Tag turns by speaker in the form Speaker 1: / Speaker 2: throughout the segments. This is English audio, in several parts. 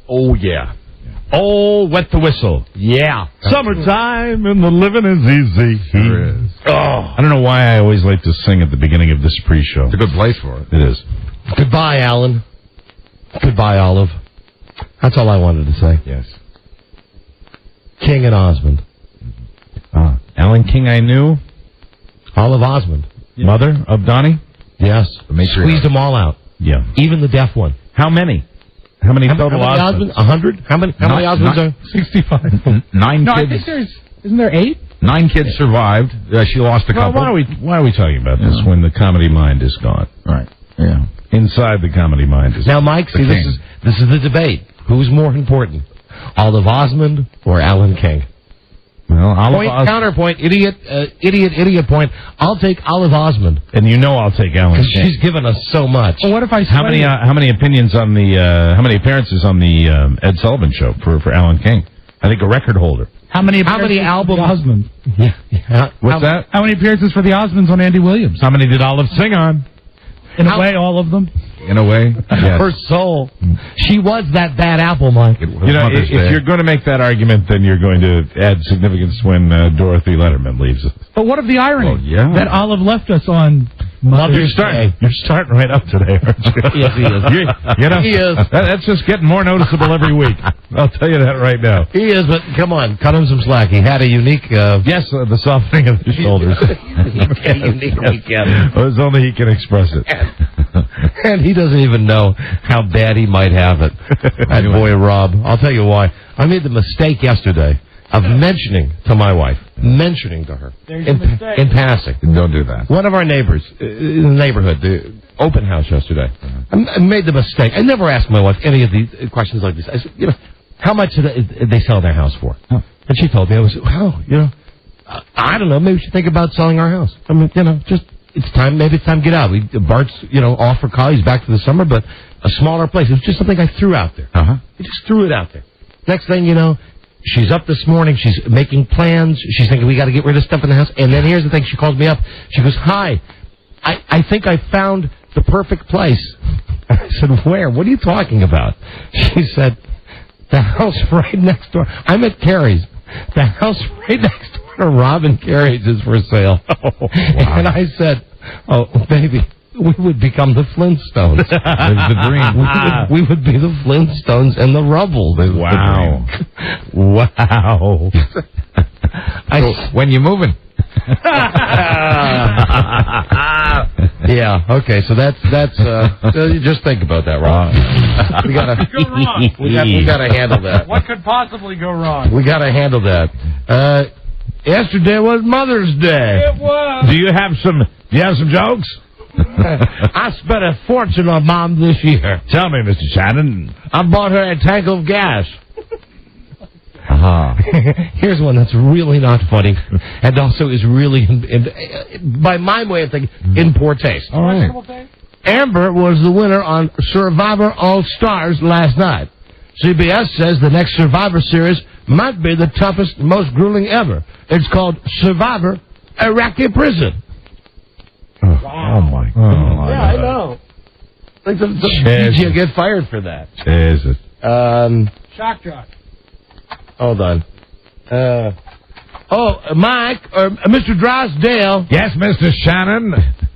Speaker 1: Oh, yeah. Oh, wet the whistle. Yeah.
Speaker 2: Summertime and the living is easy.
Speaker 3: Sure is.
Speaker 2: Oh, I don't know why I always like to sing at the beginning of this pre-show.
Speaker 3: It's a good place for it.
Speaker 2: It is.
Speaker 1: Goodbye, Alan. Goodbye, Olive. That's all I wanted to say.
Speaker 3: Yes.
Speaker 1: King and Osmond.
Speaker 2: Alan King I knew.
Speaker 1: Olive Osmond.
Speaker 2: Mother of Donnie?
Speaker 1: Yes.
Speaker 3: The matriarch.
Speaker 1: Squeezed them all out.
Speaker 2: Yeah.
Speaker 1: Even the deaf one.
Speaker 2: How many? How many total
Speaker 1: Osmonds?
Speaker 2: Osmonds?
Speaker 1: 100? How many Osmonds are?
Speaker 2: 65.
Speaker 3: 9
Speaker 4: No, I
Speaker 3: kids.
Speaker 4: think isn't there 8?
Speaker 3: 9 kids survived. She lost a
Speaker 2: Well,
Speaker 3: couple.
Speaker 2: why are we talking about this when the comedy mind is gone?
Speaker 3: Right. Yeah.
Speaker 2: Inside the comedy mind is
Speaker 1: Now, Mike, see,
Speaker 3: King.
Speaker 1: this is the debate. Who's more important? Olive Osmond or Alan King?
Speaker 2: Well,
Speaker 1: Point, counterpoint, idiot point. I'll take Olive Osmond.
Speaker 2: And you know I'll take Alan
Speaker 1: Because
Speaker 2: King.
Speaker 1: she's given us so much.
Speaker 4: Well, what if I
Speaker 2: How many opinions on the how many appearances on the Ed Sullivan Show for Alan King? I think a record holder.
Speaker 4: How many
Speaker 1: albums?
Speaker 4: Osmonds?
Speaker 1: Yeah.
Speaker 2: What's that?
Speaker 4: How many appearances for the Osmonds on Andy Williams?
Speaker 2: How many did Olive sing on?
Speaker 4: In a way, all of them.
Speaker 3: In a way. Yes.
Speaker 1: Her soul. She was that bad apple, Mike.
Speaker 3: It was
Speaker 2: You know,
Speaker 3: Mother's
Speaker 2: if
Speaker 3: Day.
Speaker 2: you're going to make that argument, then you're going to add significance when Dorothy Letterman leaves us.
Speaker 4: But what of the irony
Speaker 3: Well, yeah.
Speaker 4: that Olive left us on
Speaker 1: Mother's Day.
Speaker 2: You're starting right up today, aren't you?
Speaker 1: Yes, he is.
Speaker 2: You know,
Speaker 1: He is.
Speaker 2: That's just getting more noticeable every week. I'll tell you that right now.
Speaker 1: He is, but come on, cut him some slack. He had a unique...
Speaker 2: Yes, the softening of the shoulders.
Speaker 1: unique weekend.
Speaker 2: Well, it's only he can express it.
Speaker 1: And he doesn't even know how bad he might have it. That boy, Rob. I'll tell you why. I made the mistake yesterday of mentioning to my wife, mentioning to her, in passing.
Speaker 3: Don't do that.
Speaker 1: One of our neighbors in the neighborhood, the open house yesterday, I made the mistake. I never asked my wife any of these questions like this. I said, how much did they sell their house for?
Speaker 3: Oh.
Speaker 1: And she told me, I was, I don't know, maybe we should think about selling our house. I mean, it's time, maybe it's time to get out. Bart's, off for college, he's back for the summer, but a smaller place. It was just something I threw out there.
Speaker 3: Uh-huh.
Speaker 1: I just threw it out there. Next thing you know, she's up this morning. She's making plans. She's thinking, we got to get rid of stuff in the house. And then here's the thing. She calls me up. She goes, hi, I think I found the perfect place. I said, where? What are you talking about? She said, the house right next door. I'm at Carrie's. The house right next door to Robin Carrie's is for sale.
Speaker 2: Oh, wow.
Speaker 1: And I said, oh, baby, we would become the Flintstones.
Speaker 3: There's the dream.
Speaker 1: We would be the Flintstones and the Rubble.
Speaker 2: Wow. Wow.
Speaker 3: So, when you moving?
Speaker 1: Yeah, okay, so that's just think about that, Rob. We gotta handle that.
Speaker 4: What could possibly go wrong?
Speaker 1: We gotta handle that. Yesterday was Mother's Day.
Speaker 4: It was.
Speaker 2: Do you have some jokes?
Speaker 1: I spent a fortune on Mom this year.
Speaker 2: Tell me, Mr. Shannon.
Speaker 1: I bought her a tank of gas.
Speaker 3: Uh-huh.
Speaker 1: Here's one that's really not funny, and also is really, by my way of thinking, in poor taste.
Speaker 3: All right.
Speaker 1: Amber was the winner on Survivor All Stars last night. CBS says the next Survivor series might be the toughest, most grueling ever. It's called Survivor Iraqi Prison.
Speaker 2: Oh, my God.
Speaker 1: Yeah, I know. Like you get fired for that.
Speaker 2: Jesus.
Speaker 4: Shock jock.
Speaker 1: Hold on. Mike, or Mr. Drysdale.
Speaker 2: Yes, Mr. Shannon.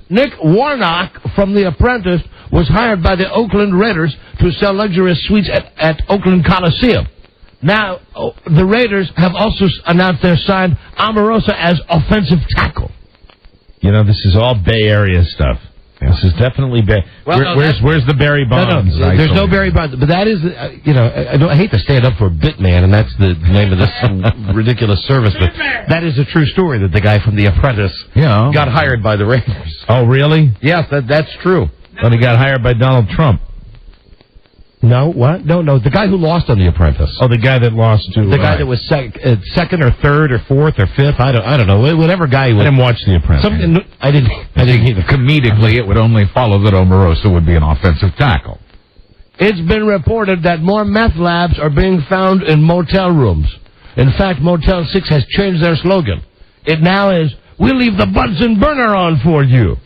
Speaker 1: Nick Warnock from The Apprentice was hired by the Oakland Raiders to sell luxurious suites at Oakland Coliseum. Now, the Raiders have also announced they signed Omarosa as offensive tackle.
Speaker 2: This is all Bay Area stuff. This is definitely Bay.
Speaker 1: Well,
Speaker 2: where's the Barry Bonds?
Speaker 1: No, there's no Barry Bonds. But that is, I hate to stand up for Bitman, and that's the name of this ridiculous service, but that is a true story that the guy from The Apprentice got hired by the Raiders.
Speaker 2: Oh, really?
Speaker 1: Yes, that's true.
Speaker 2: But he got hired by Donald Trump.
Speaker 1: No, what? No, the guy who lost on The Apprentice.
Speaker 2: Oh, the guy that lost to...
Speaker 1: The guy that was second or third or fourth or fifth. I don't know. Whatever guy he was.
Speaker 2: I didn't watch The Apprentice.
Speaker 1: I didn't either.
Speaker 3: Comedically, it would only follow that Omarosa would be an offensive tackle.
Speaker 1: It's been reported that more meth labs are being found in motel rooms. In fact, Motel 6 has changed their slogan. It now is, "We'll leave the Bunsen burner on for you."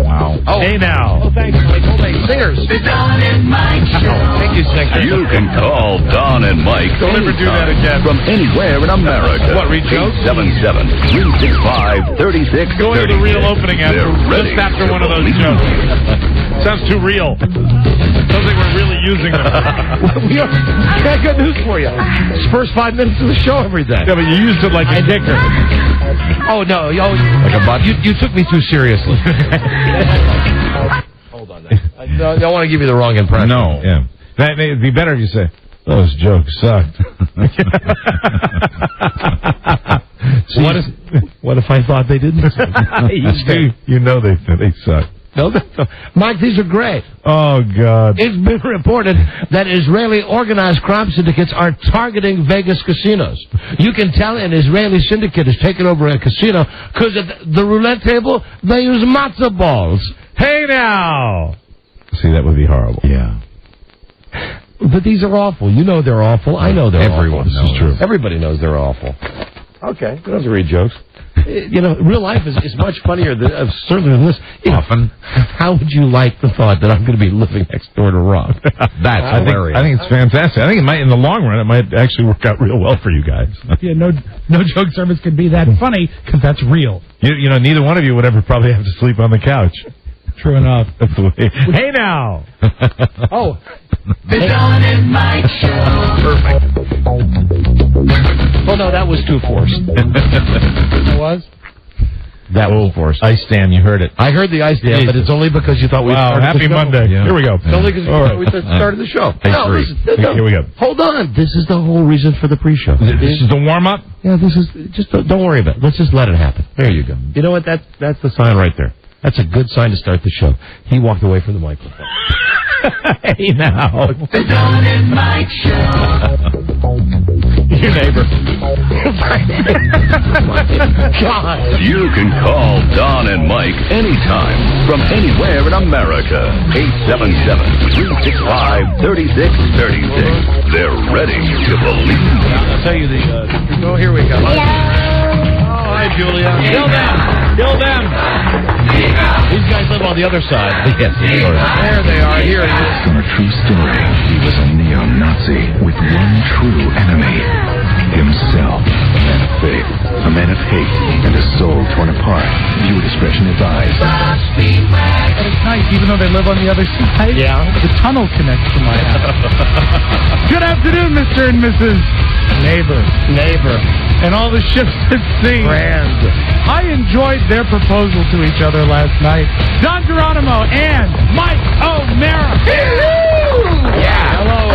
Speaker 3: Wow.
Speaker 1: Oh,
Speaker 2: Hey now.
Speaker 1: Oh, thanks, Michael. Thanks, singers.
Speaker 5: The Don and Mike Show.
Speaker 1: Thank you, singer.
Speaker 6: You can call Don and Mike.
Speaker 2: Don't ever do that again.
Speaker 6: From anywhere in America.
Speaker 2: What, read jokes?
Speaker 6: 877-365-3636.
Speaker 2: Go into the real opening after, just after one of those jokes. Sounds too real. Sounds like we're really using them.
Speaker 1: We are. I got news for you. It's the first 5 minutes of the show every day.
Speaker 2: Yeah, but you used it like a kicker.
Speaker 1: Oh, no.
Speaker 2: Like a butt.
Speaker 1: You took me too seriously. Hold on. I don't want to give you the wrong impression.
Speaker 2: No. Yeah. It'd be better if you say, those jokes sucked.
Speaker 1: What if I thought they didn't?
Speaker 2: you know they suck.
Speaker 1: No, Mike, these are great.
Speaker 2: Oh, God.
Speaker 1: It's been reported that Israeli organized crime syndicates are targeting Vegas casinos. You can tell an Israeli syndicate has taken over a casino because at the roulette table, they use matzo balls.
Speaker 2: Hey, now. See, that would be horrible.
Speaker 3: Yeah.
Speaker 1: But these are awful. You know they're awful. I know they're
Speaker 3: Everyone
Speaker 1: awful.
Speaker 3: knows.
Speaker 2: This is true.
Speaker 1: Everybody knows they're awful. Okay. You don't have to read jokes. You know, real life is much funnier certainly than this.
Speaker 3: Often.
Speaker 1: How would you like the thought that I'm going to be living next door to Rob?
Speaker 3: That's hilarious.
Speaker 2: I think it's fantastic. I think it might, in the long run, it might actually work out real well for you guys.
Speaker 4: Yeah, no joke service can be that funny because that's real.
Speaker 2: You know, neither one of you would ever probably have to sleep on the couch.
Speaker 4: True enough.
Speaker 2: That's the way. Hey, now.
Speaker 1: Oh.
Speaker 5: The Don and Mike Show.
Speaker 2: Perfect.
Speaker 1: Oh, no, that was too forced.
Speaker 4: It was?
Speaker 1: That was forced.
Speaker 2: Ice Dam, you heard it.
Speaker 1: I heard the ice dam, but it's only because you thought we
Speaker 2: Wow,
Speaker 1: started
Speaker 2: happy
Speaker 1: the show.
Speaker 2: Monday.
Speaker 3: Yeah.
Speaker 2: Here we go.
Speaker 1: It's only because
Speaker 2: All right.
Speaker 1: we started the show. No,
Speaker 2: three.
Speaker 1: listen,
Speaker 2: Here we go.
Speaker 1: Hold on. This is the whole reason for the pre-show.
Speaker 2: This is the warm-up?
Speaker 1: Yeah, this is just don't worry about it. Let's just let it happen. There you go. You know what? That's the sign right there. That's a good sign to start the show. He walked away from the microphone.
Speaker 2: Hey, now.
Speaker 5: The Don and Mike Show.
Speaker 2: Your neighbor.
Speaker 1: God.
Speaker 6: You can call Don and Mike anytime from anywhere in America. 877-365-3636. They're ready to believe.
Speaker 1: I'll tell you oh, here we go. Oh, hi, Julia. Kill them. These guys live on the other side.
Speaker 2: Yes,
Speaker 1: There they are. Here it is.
Speaker 7: On a true story, he was a neo-Nazi with one true enemy, himself. A man of faith, a man of hate, and a soul torn apart. Viewer discretion advised.
Speaker 4: But it's nice, even though they live on the other side.
Speaker 1: Yeah.
Speaker 4: The tunnel connects to my house. Good afternoon, Mr. and Mrs. Neighbor. And all the ships at sea.
Speaker 1: Grand.
Speaker 4: I enjoyed their proposal to each other last night. Don Geronimo and Mike O'Mara.
Speaker 1: Yeah. Hello.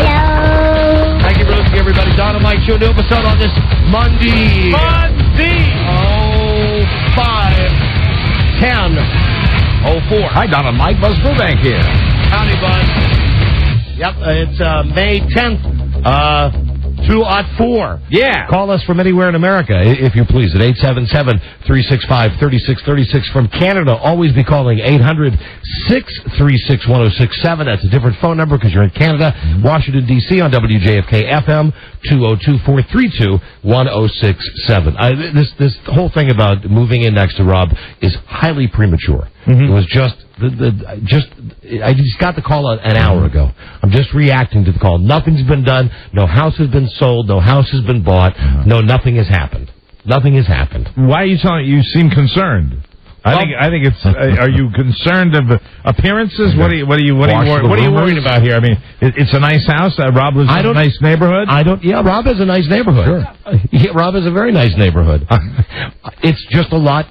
Speaker 1: Thank you for listening, everybody. Don and Mike Show, new episode on this Monday. 05/10/04.
Speaker 3: Hi, Don and Mike. Buzz Burbank here.
Speaker 1: Howdy, bud. Yep, it's May 10th, 2004.
Speaker 3: Yeah.
Speaker 1: Call us from anywhere in America, if you please, at 877-365-3636. From Canada, always be calling 800-636-1067. That's a different phone number because you're in Canada. Washington, D.C. on WJFK FM, 202-432-1067. This whole thing about moving in next to Rob is highly premature. It was just I just got the call an hour ago. I'm just reacting to the call. Nothing's been done. No house has been sold. No house has been bought. No, nothing has happened. Nothing has happened.
Speaker 2: Why are you telling? You seem concerned. I think it's. Are you concerned of appearances? What are you worried about here? I mean, it's a nice house. Rob lives in a nice neighborhood.
Speaker 1: Yeah, Rob has a nice neighborhood. Sure. Yeah, Rob has a very nice neighborhood. It's just a lot.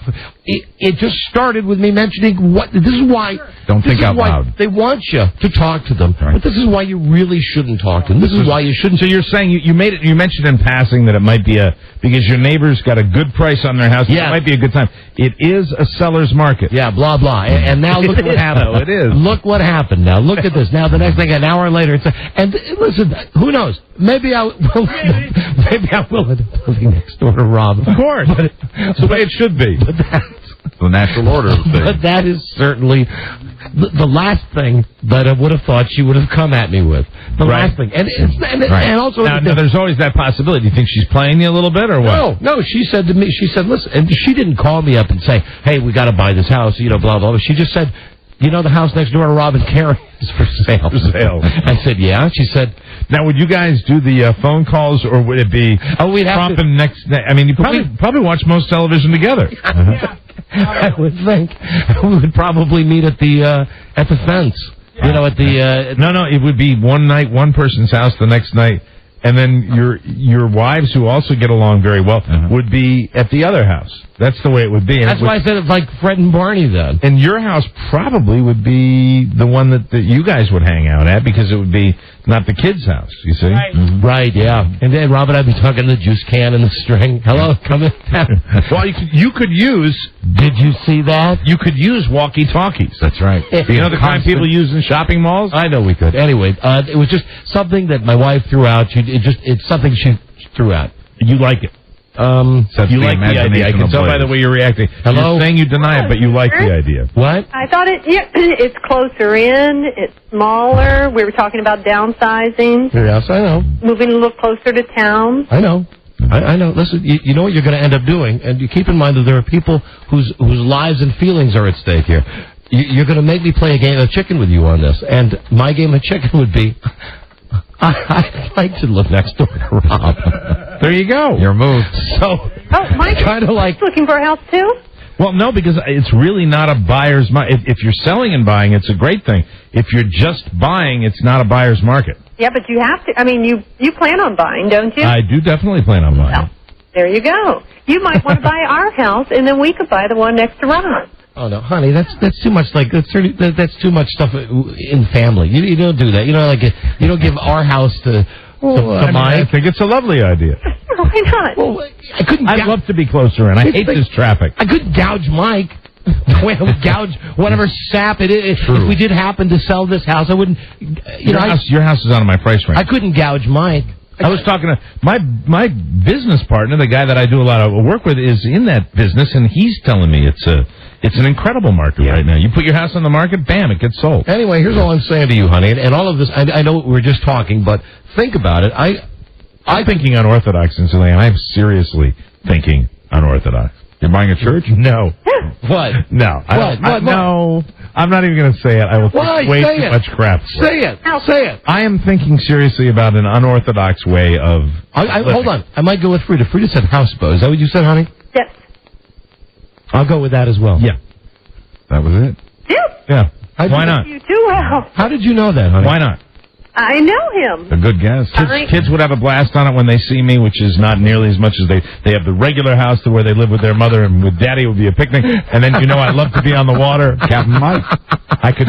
Speaker 1: It just started with me mentioning this is why.
Speaker 3: Don't think out loud.
Speaker 1: They want you to talk to them,
Speaker 3: right.
Speaker 1: but this is why you really shouldn't talk to them. This is why you shouldn't.
Speaker 2: So you're saying you made it. You mentioned in passing that it might be because your neighbor's got a good price on their house.
Speaker 1: Yeah.
Speaker 2: It might be a good time. It is a seller's market.
Speaker 1: Yeah, blah, blah. And now look what happened.
Speaker 2: It is.
Speaker 1: Look what happened now. Look at this. Now the next thing, an hour later, and listen, who knows? Maybe I will end up living next door to Rob.
Speaker 2: Of course. It's the way it should be.
Speaker 1: But
Speaker 3: the natural order of things.
Speaker 1: But that is certainly the last thing that I would have thought she would have come at me with. The last thing. And also...
Speaker 2: Now, there's always that possibility. Do you think she's playing you a little bit, or what?
Speaker 1: No, she said to me, listen, and she didn't call me up and say, hey, we got to buy this house, blah, blah, blah. She just said, the house next door to Rob and Karen is for sale. I said, yeah. She said...
Speaker 2: Now, would you guys do the phone calls, or would it be
Speaker 1: we'd have to...
Speaker 2: next... I mean, you probably watch most television together.
Speaker 1: I would think we would probably meet at the fence. At the...
Speaker 2: No, it would be one night, one person's house, the next night, and then your wives, who also get along very well, would be at the other house. That's the way it would be. And
Speaker 1: that's why I said it's like Fred and Barney then.
Speaker 2: And your house probably would be the one that you guys would hang out at, because it would be not the kids' house, you see?
Speaker 4: Right.
Speaker 1: Right, yeah. And then Rob and I'd be talking the juice can and the string. Hello, come in.
Speaker 2: Well, you could use...
Speaker 1: Did you see that?
Speaker 2: You could use walkie-talkies.
Speaker 3: That's right.
Speaker 2: You know the kind people use in shopping malls?
Speaker 1: I know we could. Anyway, it was just something that my wife threw out. It's something she threw out.
Speaker 2: You like it. You like the idea. I can tell by the way you're reacting.
Speaker 1: Hello?
Speaker 2: You're saying you deny it, but you like the idea.
Speaker 1: What?
Speaker 8: I thought it's closer in, it's smaller. We were talking about downsizing,
Speaker 1: Yes, I know.
Speaker 8: moving a little closer to town.
Speaker 1: I know. I know. Listen, you know what you're going to end up doing, and you keep in mind that there are people whose lives and feelings are at stake here. You're going to make me play a game of chicken with you on this, and my game of chicken would be... I'd like to live next door to Rob.
Speaker 2: There you go.
Speaker 3: Your move.
Speaker 1: So,
Speaker 8: Mike,
Speaker 1: kind of like...
Speaker 8: looking for a house too?
Speaker 2: Well, no, because it's really not a buyer's market. If you're selling and buying, it's a great thing. If you're just buying, it's not a buyer's market.
Speaker 8: Yeah, but you have to. I mean, you plan on buying, don't you?
Speaker 2: I do definitely plan on buying.
Speaker 8: Well, there you go. You might want to buy our house, and then we could buy the one next to Ron.
Speaker 1: Oh no, honey, that's too much. Like that's too much stuff in family. You don't do that. You don't give our house to Mike.
Speaker 2: I think it's a lovely idea.
Speaker 8: Why not?
Speaker 1: Well, I couldn't.
Speaker 2: I'd love to be closer in. I hate this traffic.
Speaker 1: I couldn't gouge Mike. The way I would gouge whatever sap it is. If we did happen to sell this house, I wouldn't.
Speaker 2: Your house is out of my price range.
Speaker 1: I couldn't gouge Mike.
Speaker 2: I was talking to my business partner, the guy that I do a lot of work with, is in that business, and he's telling me it's an incredible market right now. You put your house on the market, bam, it gets sold.
Speaker 1: Anyway, here's all I'm saying to you, honey, and all of this. I know we're just talking, but think about it.
Speaker 2: I'm thinking unorthodox, incidentally, and I'm seriously thinking unorthodox.
Speaker 3: You're buying a church?
Speaker 2: No.
Speaker 1: What?
Speaker 2: No.
Speaker 1: What?
Speaker 2: No. I'm not even going to say it. I will think way too much crap.
Speaker 1: Say it. Say it.
Speaker 2: I am thinking seriously about an unorthodox way of...
Speaker 1: hold on. I might go with Frida. Frida said houseboat. Is that what you said, honey?
Speaker 8: Yes.
Speaker 1: I'll go with that as well.
Speaker 2: Yeah.
Speaker 3: That was it?
Speaker 2: Yeah.
Speaker 1: I
Speaker 2: Why not?
Speaker 8: You too well.
Speaker 1: How did you know that, honey?
Speaker 2: Why not?
Speaker 8: I know him.
Speaker 3: A good guess.
Speaker 2: Kids would have a blast on it when they see me, which is not nearly as much as they have the regular house to where they live with their mother, and with Daddy it would be a picnic. And then I love to be on the water.
Speaker 3: Captain Mike.
Speaker 2: I could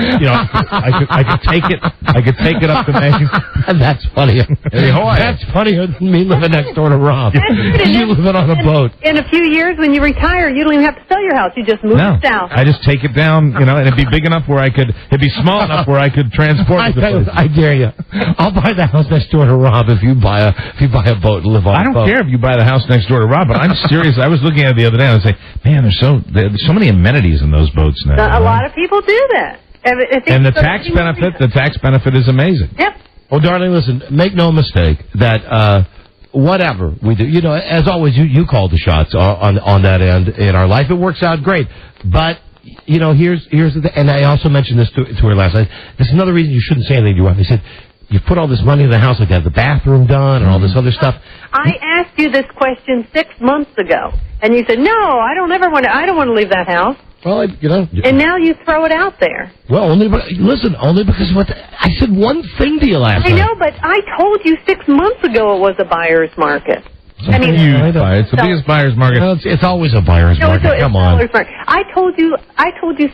Speaker 2: take it. I could take it up to Maine.
Speaker 1: That's funnier. That's funnier than me living next door to Rob. You living on a boat.
Speaker 8: In a few years, when you retire, you don't even have to sell your house. You just move it south.
Speaker 2: I just take it down, and it'd be big enough where it'd be small enough where I could transport it.
Speaker 1: I dare you. I'll buy the house next door to Rob if you buy a boat and live on a boat.
Speaker 2: I don't care if you buy the house next door to Rob, but I'm serious. I was looking at it the other day, and I was like, man, there's so many amenities in those boats now.
Speaker 8: A lot of people do that.
Speaker 2: And the tax benefit is amazing.
Speaker 8: Yep.
Speaker 1: Oh, darling, listen, make no mistake that whatever we do, as always, you call the shots on that end in our life. It works out great. But, here's the thing, and I also mentioned this to her last night. This is another reason you shouldn't say anything to your wife. He said, you put all this money in the house, like you have the bathroom done and all this other stuff.
Speaker 8: I asked you this question 6 months ago, and you said, no, I don't want to leave that house.
Speaker 1: Well,
Speaker 8: And now you throw it out there.
Speaker 1: Well, only because I said one thing to you last night.
Speaker 8: I know, but I told you 6 months ago it was a buyer's market.
Speaker 3: It's the biggest buyer's market.
Speaker 1: Well, it's always a buyer's market. Come on.
Speaker 8: I told you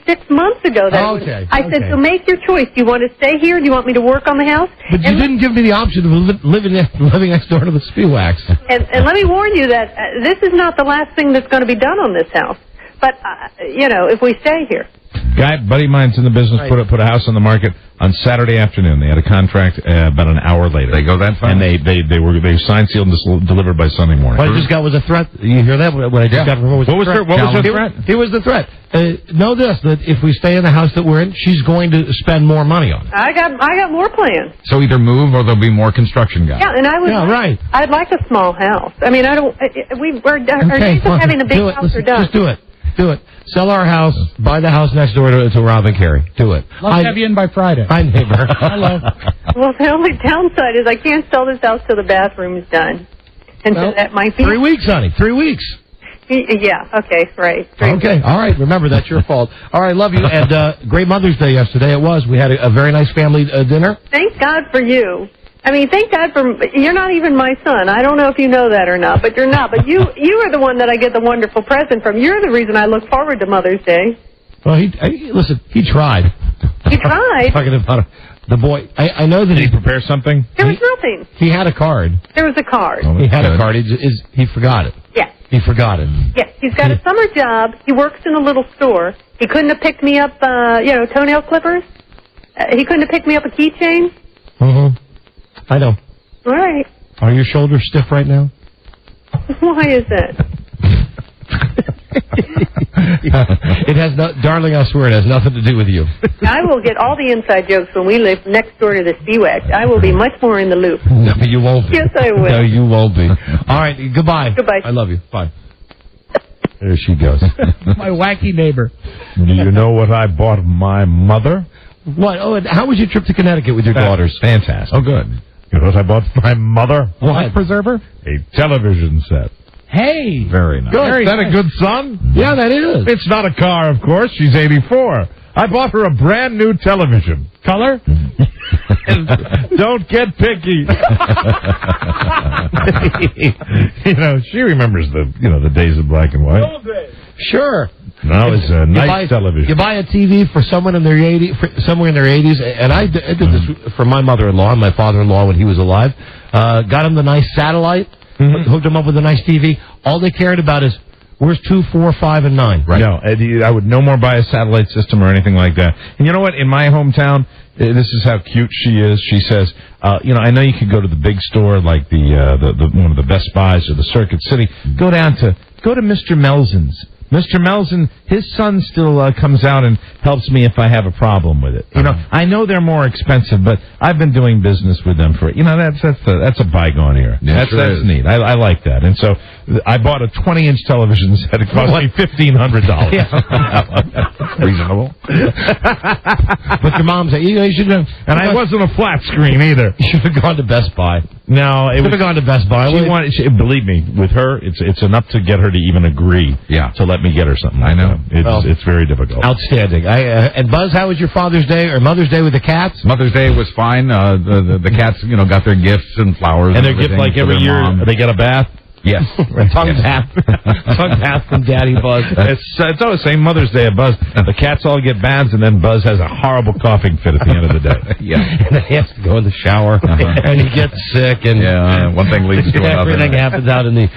Speaker 8: 6 months ago that I said, so make your choice. Do you want to stay here? Do you want me to work on the house?
Speaker 1: But you didn't give me the option of living next door to the Spiewaks.
Speaker 8: And let me warn you that this is not the last thing that's going to be done on this house. But, if we stay here.
Speaker 2: Buddy of mine's in the business,
Speaker 1: Right.
Speaker 2: put a house on the market on Saturday afternoon. They had a contract about an hour later.
Speaker 3: They go that fast?
Speaker 2: And they signed, sealed, and delivered by Sunday morning.
Speaker 1: What I just got was a threat. You hear that? What I just got from her was
Speaker 2: What was
Speaker 1: a threat.
Speaker 2: her threat?
Speaker 1: Here was the threat. Know this, that if we stay in the house that we're in, she's going to spend more money on it.
Speaker 8: I got more plans.
Speaker 3: So either move or there'll be more construction guys.
Speaker 8: Yeah, and I would.
Speaker 1: Yeah, right.
Speaker 8: I'd like a small house. I mean, I don't. Our days of having a big house
Speaker 1: Listen,
Speaker 8: are done.
Speaker 1: just do it. Do it. Sell our house, buy the house next door to Rob and Carrie. Do it.
Speaker 4: Let's have you in by Friday.
Speaker 1: Hi, neighbor.
Speaker 4: Hello.
Speaker 8: Well, the only downside is I can't sell this house till the bathroom's done, and so that might be
Speaker 1: 3 weeks, honey. 3 weeks.
Speaker 8: Yeah. Okay. Right. 3 weeks.
Speaker 1: Okay. All right. Remember, that's your fault. All right. Love you. And great Mother's Day yesterday. It was. We had a very nice family dinner.
Speaker 8: Thank God for you. I mean, thank God for you're not even my son. I don't know if you know that or not, but you're not. But you are the one that I get the wonderful present from. You're the reason I look forward to Mother's Day.
Speaker 1: Well, listen. He tried.
Speaker 8: He tried.
Speaker 1: Talking about the boy. I know that
Speaker 2: Did he prepare something?
Speaker 8: There was nothing.
Speaker 1: He had a card.
Speaker 8: There was a card.
Speaker 1: He had a card. He forgot it.
Speaker 8: Yes.
Speaker 1: He forgot it.
Speaker 8: Yes. He's got a summer job. He works in a little store. He couldn't have picked me up, toenail clippers. He couldn't have picked me up a keychain.
Speaker 1: Mm-hmm. I know.
Speaker 8: All right.
Speaker 1: Are your shoulders stiff right now?
Speaker 8: Why is that?
Speaker 1: It has no, darling, I swear it has nothing to do with you.
Speaker 8: I will get all the inside jokes when we live next door to the Spewax. I will be much more in the loop.
Speaker 1: No, you won't be.
Speaker 8: Yes, I will.
Speaker 1: No, you won't be. All right, goodbye.
Speaker 8: Goodbye.
Speaker 1: I love you. Bye. There she goes.
Speaker 4: My wacky neighbor.
Speaker 2: Do you know what I bought my mother?
Speaker 1: What? Oh, and how was your trip to Connecticut with your daughters?
Speaker 2: Fantastic.
Speaker 3: Oh, good.
Speaker 2: You know what I bought my mother?
Speaker 4: Life preserver?
Speaker 2: A television set.
Speaker 4: Hey.
Speaker 3: Very nice.
Speaker 2: Is that a good son?
Speaker 1: Yeah, that is.
Speaker 2: It's not a car, of course. She's 84. I bought her a brand new television.
Speaker 4: Color?
Speaker 2: Don't get picky. She remembers the days of black and white.
Speaker 1: Sure.
Speaker 2: No, it's a nice television.
Speaker 1: You buy a TV for someone in their 80s, somewhere in their 80s, and I did this for my mother-in-law and my father-in-law when he was alive. Got him the nice satellite, hooked him up with a nice TV. All they cared about is where's 2, 4, 5, and 9.
Speaker 2: Right. No, I would no more buy a satellite system or anything like that. And you know what? In my hometown, this is how cute she is. She says, I know you could go to the big store like the one of the Best Buys or the Circuit City. Go to Mr. Melzin's. Mr. Melzin, his son still comes out and helps me if I have a problem with it. I know they're more expensive, but I've been doing business with them for that's a bygone era.
Speaker 3: Yeah,
Speaker 2: That's neat. I like that. And so I bought a 20-inch television set. It cost me $1,500.
Speaker 3: Reasonable.
Speaker 1: But your mom said, you should have.
Speaker 2: And I wasn't a flat screen either.
Speaker 1: You should have gone to Best Buy.
Speaker 2: No, it
Speaker 1: Should have gone to Best Buy.
Speaker 2: Believe me, with her, it's enough to get her to even agree.
Speaker 3: Yeah.
Speaker 2: To let me get her something.
Speaker 3: I know.
Speaker 2: It's very difficult.
Speaker 1: Outstanding. And Buzz, how was your Father's Day or Mother's Day with the cats?
Speaker 3: Mother's Day was fine. The cats, got their gifts and flowers.
Speaker 2: And their gift, like every year, they get a bath.
Speaker 3: Yes.
Speaker 1: Tongue bath. Tongue bath from Daddy Buzz.
Speaker 2: It's always the same Mother's Day at Buzz. The cats all get baths, and then Buzz has a horrible coughing fit at the end of the day.
Speaker 3: Yeah.
Speaker 1: And then he has to go in the shower, and he gets sick, and
Speaker 3: one thing leads to another.
Speaker 1: Everything happens out in the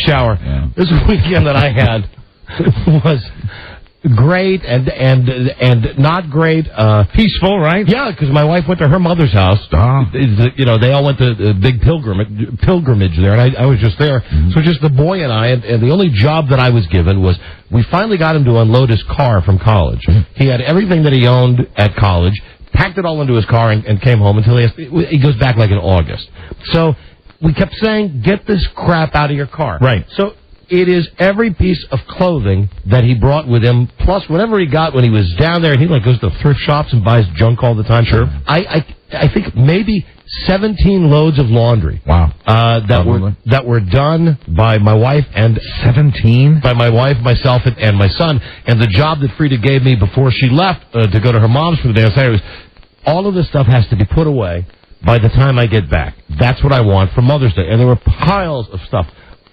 Speaker 1: shower.
Speaker 3: Yeah.
Speaker 1: This weekend that I had was great and not great.
Speaker 2: Peaceful, right?
Speaker 1: Yeah, because my wife went to her mother's house. They all went to the big pilgrimage there, and I was just there. Mm-hmm. So just the boy and I, and the only job that I was given was we finally got him to unload his car from college. Mm-hmm. He had everything that he owned at college, packed it all into his car, and came home until he goes back like in August. So we kept saying, get this crap out of your car.
Speaker 2: Right.
Speaker 1: So it is every piece of clothing that he brought with him, plus whatever he got when he was down there. And he goes to thrift shops and buys junk all the time.
Speaker 2: Sure.
Speaker 1: I think maybe 17 loads of laundry.
Speaker 3: Wow.
Speaker 1: That were done by my wife and
Speaker 2: 17
Speaker 1: by my wife, myself, and my son. And the job that Frida gave me before she left to go to her mom's for the day on Saturday was all of this stuff has to be put away by the time I get back. That's what I want for Mother's Day. And there were piles of stuff.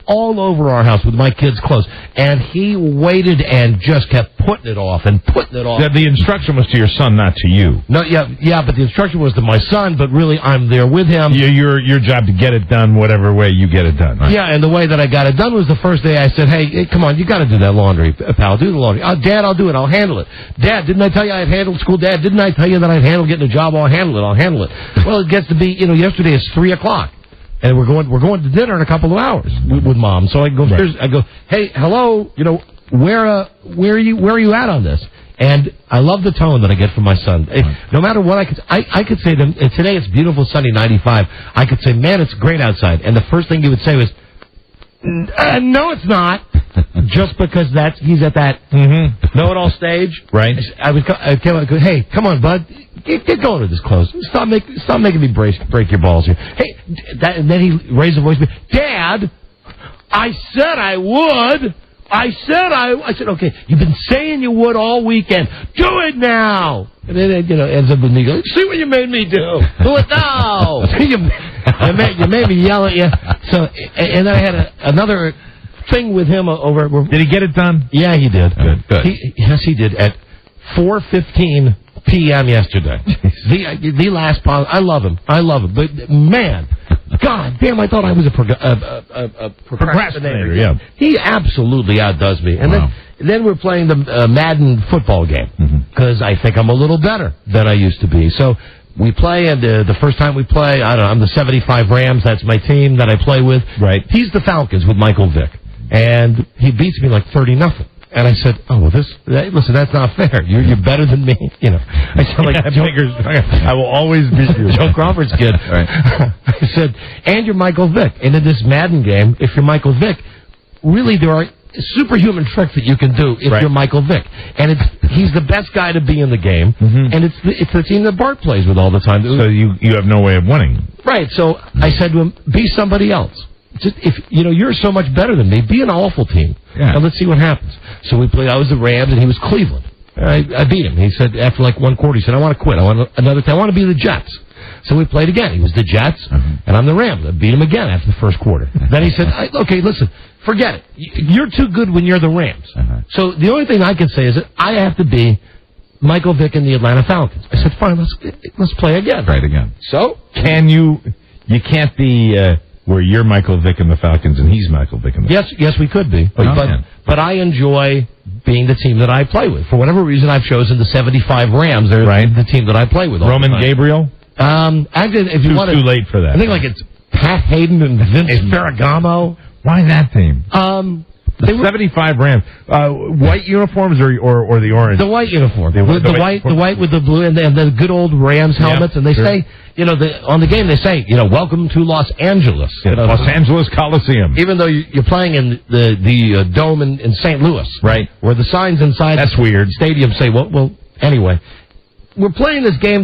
Speaker 1: all over our house with my kids' clothes. And he waited and just kept putting it off and putting it off.
Speaker 2: The instruction was to your son, not to you.
Speaker 1: No, yeah, but the instruction was to my son, but really I'm there with him.
Speaker 2: Your job to get it done whatever way you get it done. Right?
Speaker 1: Yeah, and the way that I got it done was the first day I said, hey, come on, you got to do that laundry, pal. Do the laundry. Dad, I'll do it. I'll handle it. Dad, didn't I tell you I'd handled school? Dad, didn't I tell you that I'd handle getting a job? I'll handle it. Well, it gets to be, yesterday is 3 o'clock. And we're going to dinner in a couple of hours with Mom. So I go upstairs. I go, hey, hello. Where are you at on this? And I love the tone that I get from my son. No matter what I could say to him, today it's beautiful, sunny, 95. I could say, man, it's great outside. And the first thing he would say was, no, it's not. Just because he's at that know-it-all stage.
Speaker 2: Right.
Speaker 1: I go, hey, come on, bud. Get going with this clothes. Stop making me break your balls here. Hey, and then he raised the voice. Dad, I said I would. I said, okay, you've been saying you would all weekend. Do it now. And then, ends up with me going, see what you made me do. Do it now. you made me yell at you. So, and then I had another thing with him over.
Speaker 2: Did he get it done?
Speaker 1: Yeah, he did.
Speaker 2: Good.
Speaker 1: Yes, he did. At 4:15 p.m. yesterday. The last pause. I love him. But, man, God damn, I thought I was a procrastinator.
Speaker 2: Yeah.
Speaker 1: He absolutely outdoes me. And then we're playing the Madden football game because I think I'm a little better than I used to be. So we play, and the first time we play, I don't know, I'm the 75 Rams. That's my team that I play with.
Speaker 2: Right.
Speaker 1: He's the Falcons with Michael Vick. And he beats me like 30-0. And I said, listen, that's not fair. You're better than me. I sound like
Speaker 2: I will always beat you.
Speaker 1: Joe Crawford's kid.
Speaker 2: Right.
Speaker 1: I said, and you're Michael Vick. And in this Madden game, if you're Michael Vick, really there are superhuman tricks that you can do if you're Michael Vick. And he's the bbest guy to be in the game. And it's the team that Bart plays with all the time.
Speaker 2: So you have no way of winning.
Speaker 1: Right. So I said to him, be somebody else. Just if you're so much better than me, be an awful team, and let's see what happens. So we played. I was the Rams, and he was Cleveland. I beat him. He said after like one quarter, he said, "I want to quit. I want another time. I want to be the Jets." So we played again. He was the Jets, and I'm the Rams. I beat him again after the first quarter. Then he said, "Okay, listen, forget it. You're too good when you're the Rams." So the only thing I can say is that I have to be Michael Vick and the Atlanta Falcons. I said, "Fine, let's play again."
Speaker 3: Right again.
Speaker 1: So
Speaker 2: can you can't be. Where you're Michael Vick and the Falcons and he's Michael Vick and the Falcons.
Speaker 1: Yes, we could be. But I enjoy being the team that I play with. For whatever reason, I've chosen the 75 Rams. They're the team that I play with.
Speaker 2: Roman Gabriel?
Speaker 1: Actually, if you want
Speaker 2: too late for that.
Speaker 1: I think it's Pat Hayden and Vince Ferragamo.
Speaker 2: Why that team?
Speaker 1: The
Speaker 2: 75 Rams. White uniforms or the orange?
Speaker 1: The white uniform. The white with the blue and the good old Rams helmets. And they say, on the game they say, welcome to Los Angeles.
Speaker 2: Los Angeles Coliseum.
Speaker 1: Even though you're playing in the dome in St. Louis.
Speaker 2: Right.
Speaker 1: Where the signs inside
Speaker 2: That's weird.
Speaker 1: the stadium say, well, anyway. We're playing this game,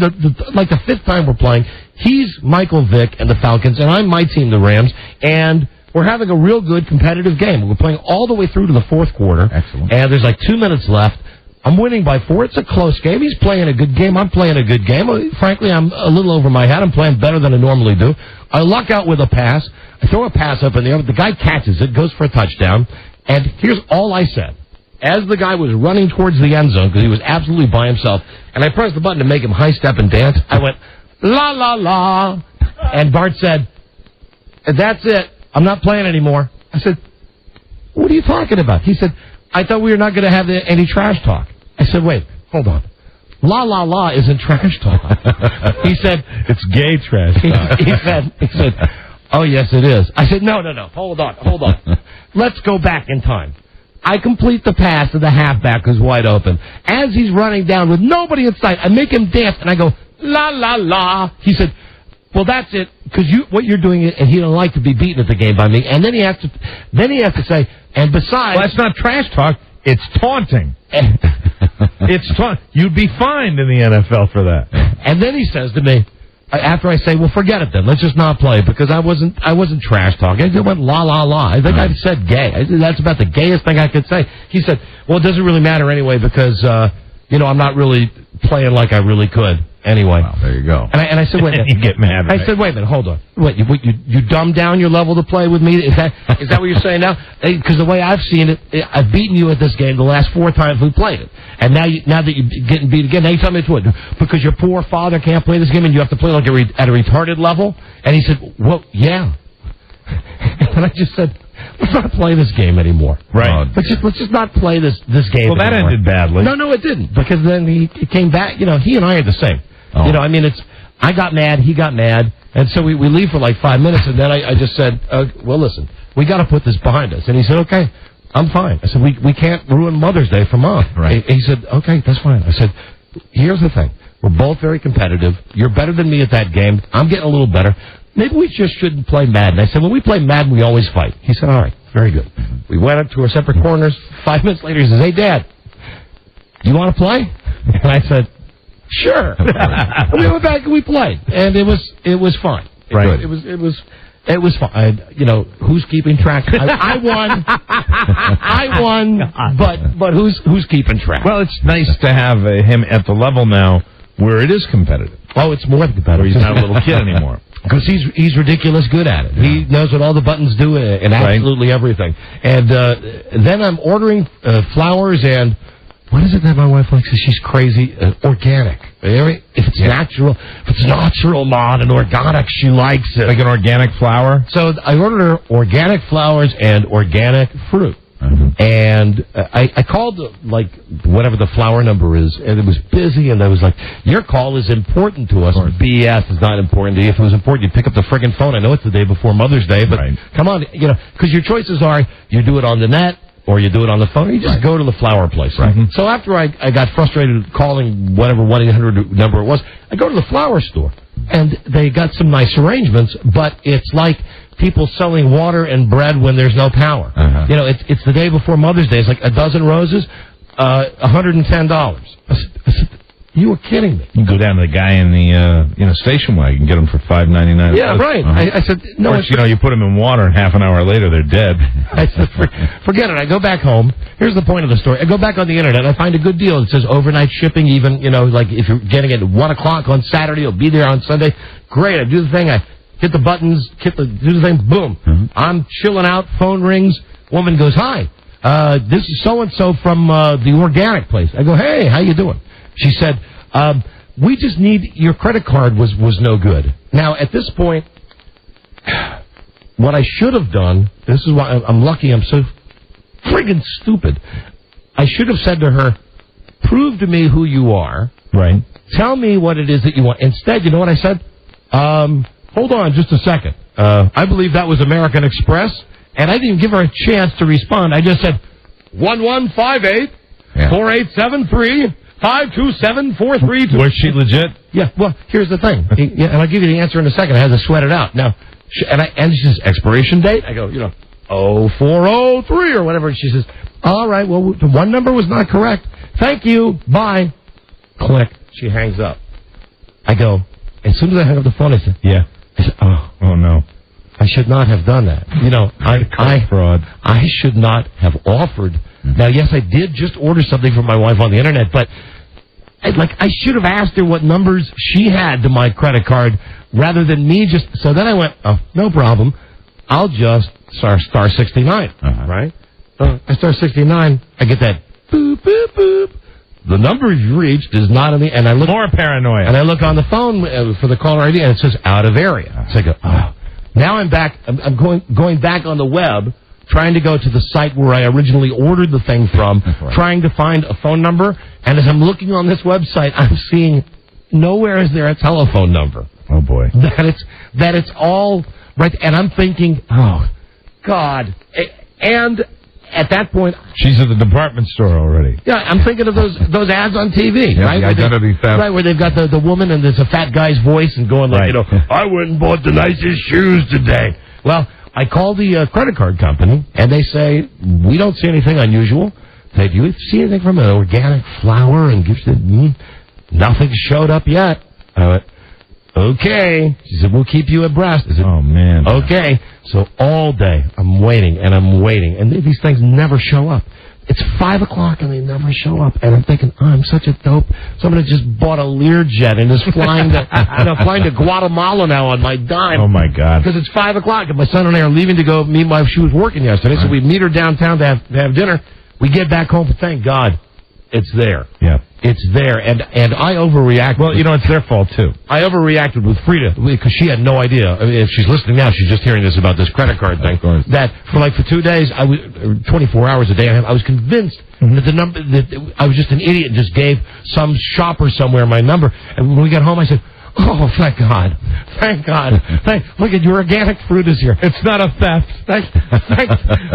Speaker 1: like the fifth time we're playing. He's Michael Vick and the Falcons, and I'm my team, the Rams, and we're having a real good competitive game. We're playing all the way through to the fourth quarter.
Speaker 3: Excellent.
Speaker 1: And there's like 2 minutes left. I'm winning by 4. It's a close game. He's playing a good game. I'm playing a good game. Frankly, I'm a little over my head. I'm playing better than I normally do. I luck out with a pass. I throw a pass up in the air. The guy catches it, goes for a touchdown. And here's all I said. As the guy was running towards the end zone, because he was absolutely by himself, and I pressed the button to make him high step and dance, I went, la, la, la. And Bart said, that's it. I'm not playing anymore. I said, what are you talking about? He said, I thought we were not going to have any trash talk. I said, wait, hold on. La, la, la isn't trash talk. He said,
Speaker 2: it's gay trash talk.
Speaker 1: He said, oh, yes, it is. I said, no. Hold on. Let's go back in time. I complete the pass to the halfback who's wide open. As he's running down with nobody in sight, I make him dance, and I go, la, la, la. He said, well, that's it, because what you're doing, and he don't like to be beaten at the game by me. And then he has to say, and besides...
Speaker 2: Well, that's not trash talk. It's taunting. It's taunting. You'd be fined in the NFL for that.
Speaker 1: And then he says to me, after I say, well, forget it then. Let's just not play, because I wasn't trash talking. I just went la, la, la. I think I said gay. That's about the gayest thing I could say. He said, well, it doesn't really matter anyway, because, I'm not really playing like I really could. Anyway.
Speaker 3: Well, there you go.
Speaker 1: And I said, wait a minute.
Speaker 2: You get mad, right?
Speaker 1: I said, wait a minute, hold on. What, you dumb down your level to play with me? Is that what you're saying now? Because the way I've seen it, I've beaten you at this game the last 4 times we played it. And now that you're getting beat again, now you tell me it's what? Because your poor father can't play this game and you have to play like at a retarded level? And he said, well, yeah. And I just said, let's not play this game anymore.
Speaker 2: Right.
Speaker 1: Let's just not play this game
Speaker 2: Well, that
Speaker 1: anymore.
Speaker 2: ended badly.
Speaker 1: No, it didn't. Because then he came back. He and I are the same.
Speaker 3: Oh.
Speaker 1: I mean, I got mad, he got mad, and so we leave for like 5 minutes, and then I just said, well, listen, we got to put this behind us. And he said, okay, I'm fine. I said, we can't ruin Mother's Day for Mom.
Speaker 3: Right.
Speaker 1: He said, okay, that's fine. I said, here's the thing. We're both very competitive. You're better than me at that game. I'm getting a little better. Maybe we just shouldn't play Madden. I said, when we play Madden, we always fight. He said, all right, very good. We went up to our separate corners. 5 minutes later, he says, hey, Dad, you want to play? And I said, sure. And we went back and we played, and it was fine.
Speaker 2: Right.
Speaker 1: It was fine. Who's keeping track? I won. I won. But who's keeping track?
Speaker 2: Well, it's nice to have him at the level now where it is competitive.
Speaker 1: Oh, it's more than competitive.
Speaker 2: Where he's not a little kid anymore.
Speaker 1: Because he's ridiculous good at it. He knows what all the buttons do and absolutely everything. And then I'm ordering flowers and what is it that my wife likes? She's crazy. Organic. If it's natural, Mom, and organic, she likes it.
Speaker 2: Like an organic flower?
Speaker 1: So I ordered her organic flowers and organic fruit. And I called, like, whatever the flower number is, and it was busy, and I was like, your call is important to us. BS is not important to you. If it was important, you'd pick up the friggin' phone. I know it's the day before Mother's Day, but come on, because your choices are you do it on the net, or you do it on the phone, or you just go to the flower place. So after I got frustrated calling whatever 1-800 number it was, I go to the flower store, and they got some nice arrangements, but it's like people selling water and bread when there's no power. It's the day before Mother's Day. It's like a dozen roses, $110. I said, you were kidding me.
Speaker 2: You can go down to the guy in the station wagon and get them for $5.99.
Speaker 1: Yeah, right. I said, no.
Speaker 2: Of course, you put them in water, and half an hour later, they're dead.
Speaker 1: I said, forget it. I go back home. Here's the point of the story. I go back on the internet. I find a good deal. It says overnight shipping, even, like if you're getting it at 1 o'clock on Saturday, you'll be there on Sunday. Great. I do the thing. I hit the buttons, do the thing, boom. I'm chilling out, phone rings. Woman goes, hi, this is so-and-so from the organic place. I go, hey, how you doing? She said, we just need, your credit card was no good. Now, at this point, what I should have done, this is why I'm lucky I'm so friggin' stupid. I should have said to her, prove to me who you are.
Speaker 2: Right.
Speaker 1: Tell me what it is that you want. Instead, you know what I said? Hold on just a second. I believe that was American Express, and I didn't give her a chance to respond. I just said, 1158-4873. 527-432.
Speaker 2: Was she legit?
Speaker 1: Yeah, well, here's the thing. And I'll give you the answer in a second. I had to sweat it out. Now, and she says, expiration date? I go, 0403 or whatever. She says, all right, well, the one number was not correct. Thank you. Bye. Click. She hangs up. I go, as soon as I hung up the phone, I said,
Speaker 2: yeah.
Speaker 1: I said,
Speaker 2: oh no.
Speaker 1: I should not have done that.
Speaker 2: Fraud.
Speaker 1: I should not have offered. Now, yes, I did just order something from my wife on the internet, but I should have asked her what numbers she had to my credit card rather than me just. So then I went, oh, no problem. I'll just star 69, right? I star 69. I get that boop boop boop. The number you reached is not in the. And I look
Speaker 2: more paranoia.
Speaker 1: And I look on the phone for the caller ID, and it says out of area. So I go, oh. Now I'm back. I'm going back on the web, trying to go to the site where I originally ordered the thing from, trying to find a phone number. And as I'm looking on this website, I'm seeing nowhere is there a telephone number.
Speaker 2: Oh boy.
Speaker 1: That it's all right. And I'm thinking, oh God. And at that point,
Speaker 2: she's at the department store already.
Speaker 1: Yeah, I'm thinking of those ads on TV,
Speaker 3: yeah,
Speaker 1: right?
Speaker 3: The identity theft.
Speaker 1: Right, where they've got the woman and there's a fat guy's voice and going like, I went and bought the nicest shoes today. Well, I called the credit card company, and they say, we don't see anything unusual. They do you see anything from an organic flower? And nothing showed up yet. I went, okay. She said, we'll keep you abreast. I said,
Speaker 2: oh, man.
Speaker 1: Okay. So all day, I'm waiting, and these things never show up. It's 5 o'clock and they never show up. And I'm thinking, oh, I'm such a dope. Somebody just bought a Learjet and is flying to Guatemala now on my dime.
Speaker 2: Oh, my God.
Speaker 1: Because it's 5 o'clock and my son and I are leaving to go meet my wife. She was working yesterday, so we meet her downtown to have dinner. We get back home, but thank God it's there.
Speaker 2: Yeah.
Speaker 1: It's there. And I overreacted.
Speaker 2: Well, it's their fault, too.
Speaker 1: I overreacted with Frida because she had no idea. I mean, if she's listening now, she's just hearing this about this credit card thing. That for 2 days, 24 hours a day, I was convinced that I was just an idiot and just gave some shopper somewhere my number. And when we got home, I said, "Oh, thank God! Thank God! Look at your organic fruit is here.
Speaker 2: It's not a theft.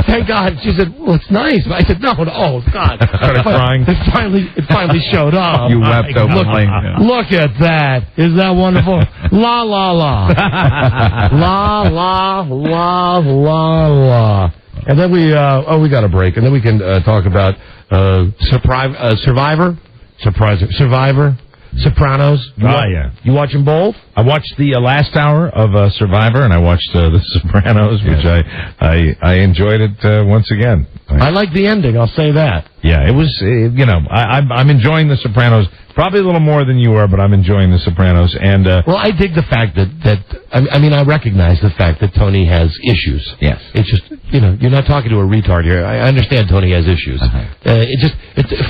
Speaker 1: Thank God." She said, "Well, it's nice." I said, "No, oh God!"
Speaker 2: Started crying.
Speaker 1: It finally showed up.
Speaker 3: You wept openly.
Speaker 1: Look at that! Is that wonderful? La la la, la la la la la. And then we got a break, and then we can talk about Survivor. Sopranos.
Speaker 2: Yeah.
Speaker 1: You watching both?
Speaker 2: I watched the last hour of Survivor, and I watched The Sopranos, which I enjoyed it once again.
Speaker 1: I like the ending, I'll say that.
Speaker 2: Yeah, it was, I'm enjoying The Sopranos probably a little more than you are, but I'm enjoying The Sopranos. And
Speaker 1: well, I dig the fact that I recognize the fact that Tony has issues.
Speaker 3: Yes.
Speaker 1: It's just, you're not talking to a retard here. I understand Tony has issues.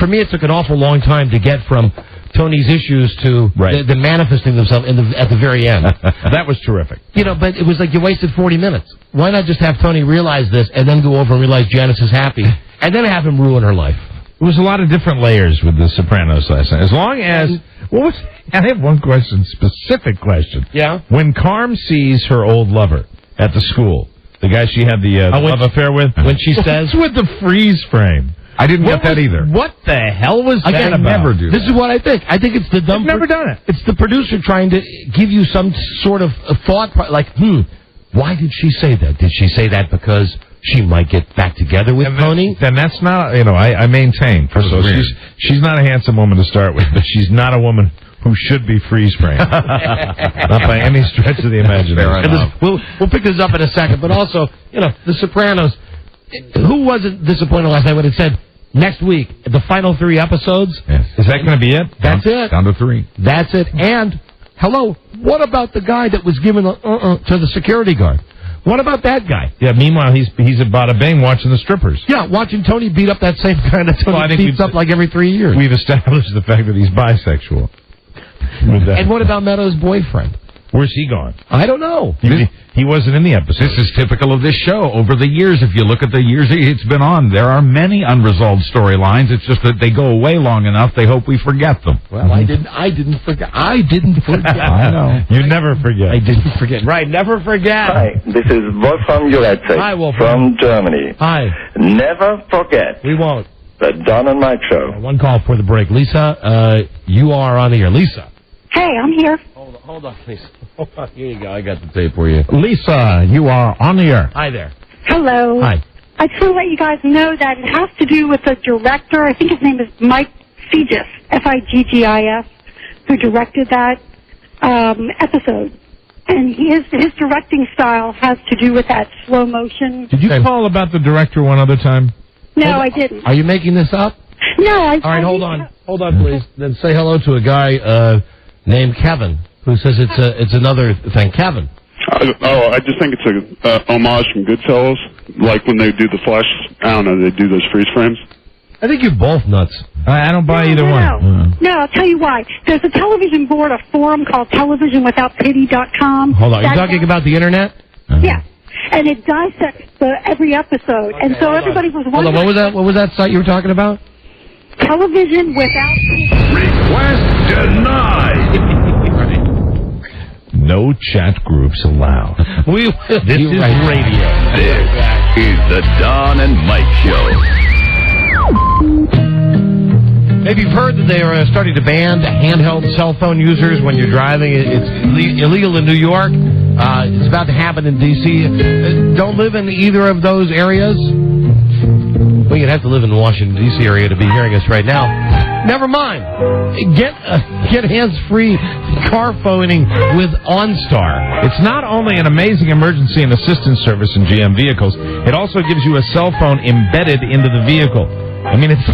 Speaker 1: For me, it took an awful long time to get from Tony's issues to the manifesting themselves at the very end.
Speaker 2: That was terrific.
Speaker 1: But it was like you wasted 40 minutes. Why not just have Tony realize this and then go over and realize Janice is happy and then have him ruin her life?
Speaker 2: It was a lot of different layers with The Sopranos last night. As long as... I have one specific question.
Speaker 1: Yeah?
Speaker 2: When Carm sees her old lover at the school, the guy she had the love affair with...
Speaker 1: When she says...
Speaker 2: What's with the freeze frame?
Speaker 3: I didn't get that either.
Speaker 2: What the hell was that about?
Speaker 3: Never do
Speaker 1: This is what I think. I think it's the dumb...
Speaker 2: I've never done it.
Speaker 1: It's the producer trying to give you some sort of a thought, like, why did she say that? Did she say that because she might get back together with Tony?
Speaker 2: Then that's not, I maintain. So she's not a handsome woman to start with, but she's not a woman who should be freeze-framed. Not by any stretch of the imagination.
Speaker 1: We'll pick this up in a second, but also, The Sopranos, who wasn't disappointed last night when it said, next week, the final 3 episodes?
Speaker 2: Yes. Is that going to be it?
Speaker 1: That's it.
Speaker 3: Down to 3.
Speaker 1: That's it. And, hello, what about the guy that was given to the security guard? What about that guy?
Speaker 2: Yeah, meanwhile, he's at Bada Bing watching the strippers.
Speaker 1: Yeah, watching Tony beat up that same guy that Tony beats up like every 3 years.
Speaker 2: We've established the fact that he's bisexual.
Speaker 1: And what about Meadows' boyfriend?
Speaker 2: Where's he gone?
Speaker 1: I don't know.
Speaker 2: He wasn't in the episode.
Speaker 3: This is typical of this show. Over the years, if you look at the years it's been on, there are many unresolved storylines. It's just that they go away long enough, they hope we forget them.
Speaker 1: Well, I didn't forget. I know.
Speaker 2: You never forget.
Speaker 1: I didn't forget. Right, never forget.
Speaker 9: Hi, this is Wolfram Jurecek
Speaker 1: Hi, Wolfram.
Speaker 9: from Germany.
Speaker 1: Hi.
Speaker 9: Never forget
Speaker 1: We won't.
Speaker 9: the Don and Mike show.
Speaker 1: One call for the break. Lisa, you are on the air. Lisa.
Speaker 8: Hey, I'm here.
Speaker 1: Hold on, please. Here you go. I got the tape for you.
Speaker 2: Lisa, you are on the air.
Speaker 1: Hi there.
Speaker 8: Hello.
Speaker 1: Hi.
Speaker 8: I just want to let you guys know that it has to do with the director. I think his name is Mike Figgis, Figgis, who directed that episode. And his directing style has to do with that slow motion.
Speaker 2: Did you call about the director one other time?
Speaker 8: No, I didn't.
Speaker 1: Are you making this up?
Speaker 8: No,
Speaker 1: All right, hold on. Hold on, please. Then say hello to a guy named Kevin who says it's another thing. Kevin.
Speaker 10: I just think it's a homage from Goodfellas, like when they do the flash. I don't know, they do those freeze frames.
Speaker 1: I think you're both nuts.
Speaker 2: I don't buy either one.
Speaker 8: No, I'll tell you why. There's a television board, a forum called televisionwithoutpity.com.
Speaker 1: Hold on. You're talking about the internet?
Speaker 8: Yeah. And it dissects every episode. Okay, and so everybody was wondering.
Speaker 1: Hold on. What was that site you were talking about?
Speaker 8: Television without
Speaker 6: Request denied.
Speaker 2: No chat groups allowed. This is radio.
Speaker 6: This is the Don and Mike Show.
Speaker 1: Maybe you've heard that they are starting to ban handheld cell phone users when you're driving. It's illegal in New York. It's about to happen in D.C. Don't live in either of those areas. Well, you'd have to live in the Washington, D.C. area to be hearing us right now. Never mind. Get hands-free car phoning with OnStar.
Speaker 2: It's not only an amazing emergency and assistance service in GM vehicles, it also gives you a cell phone embedded into the vehicle. I mean, it's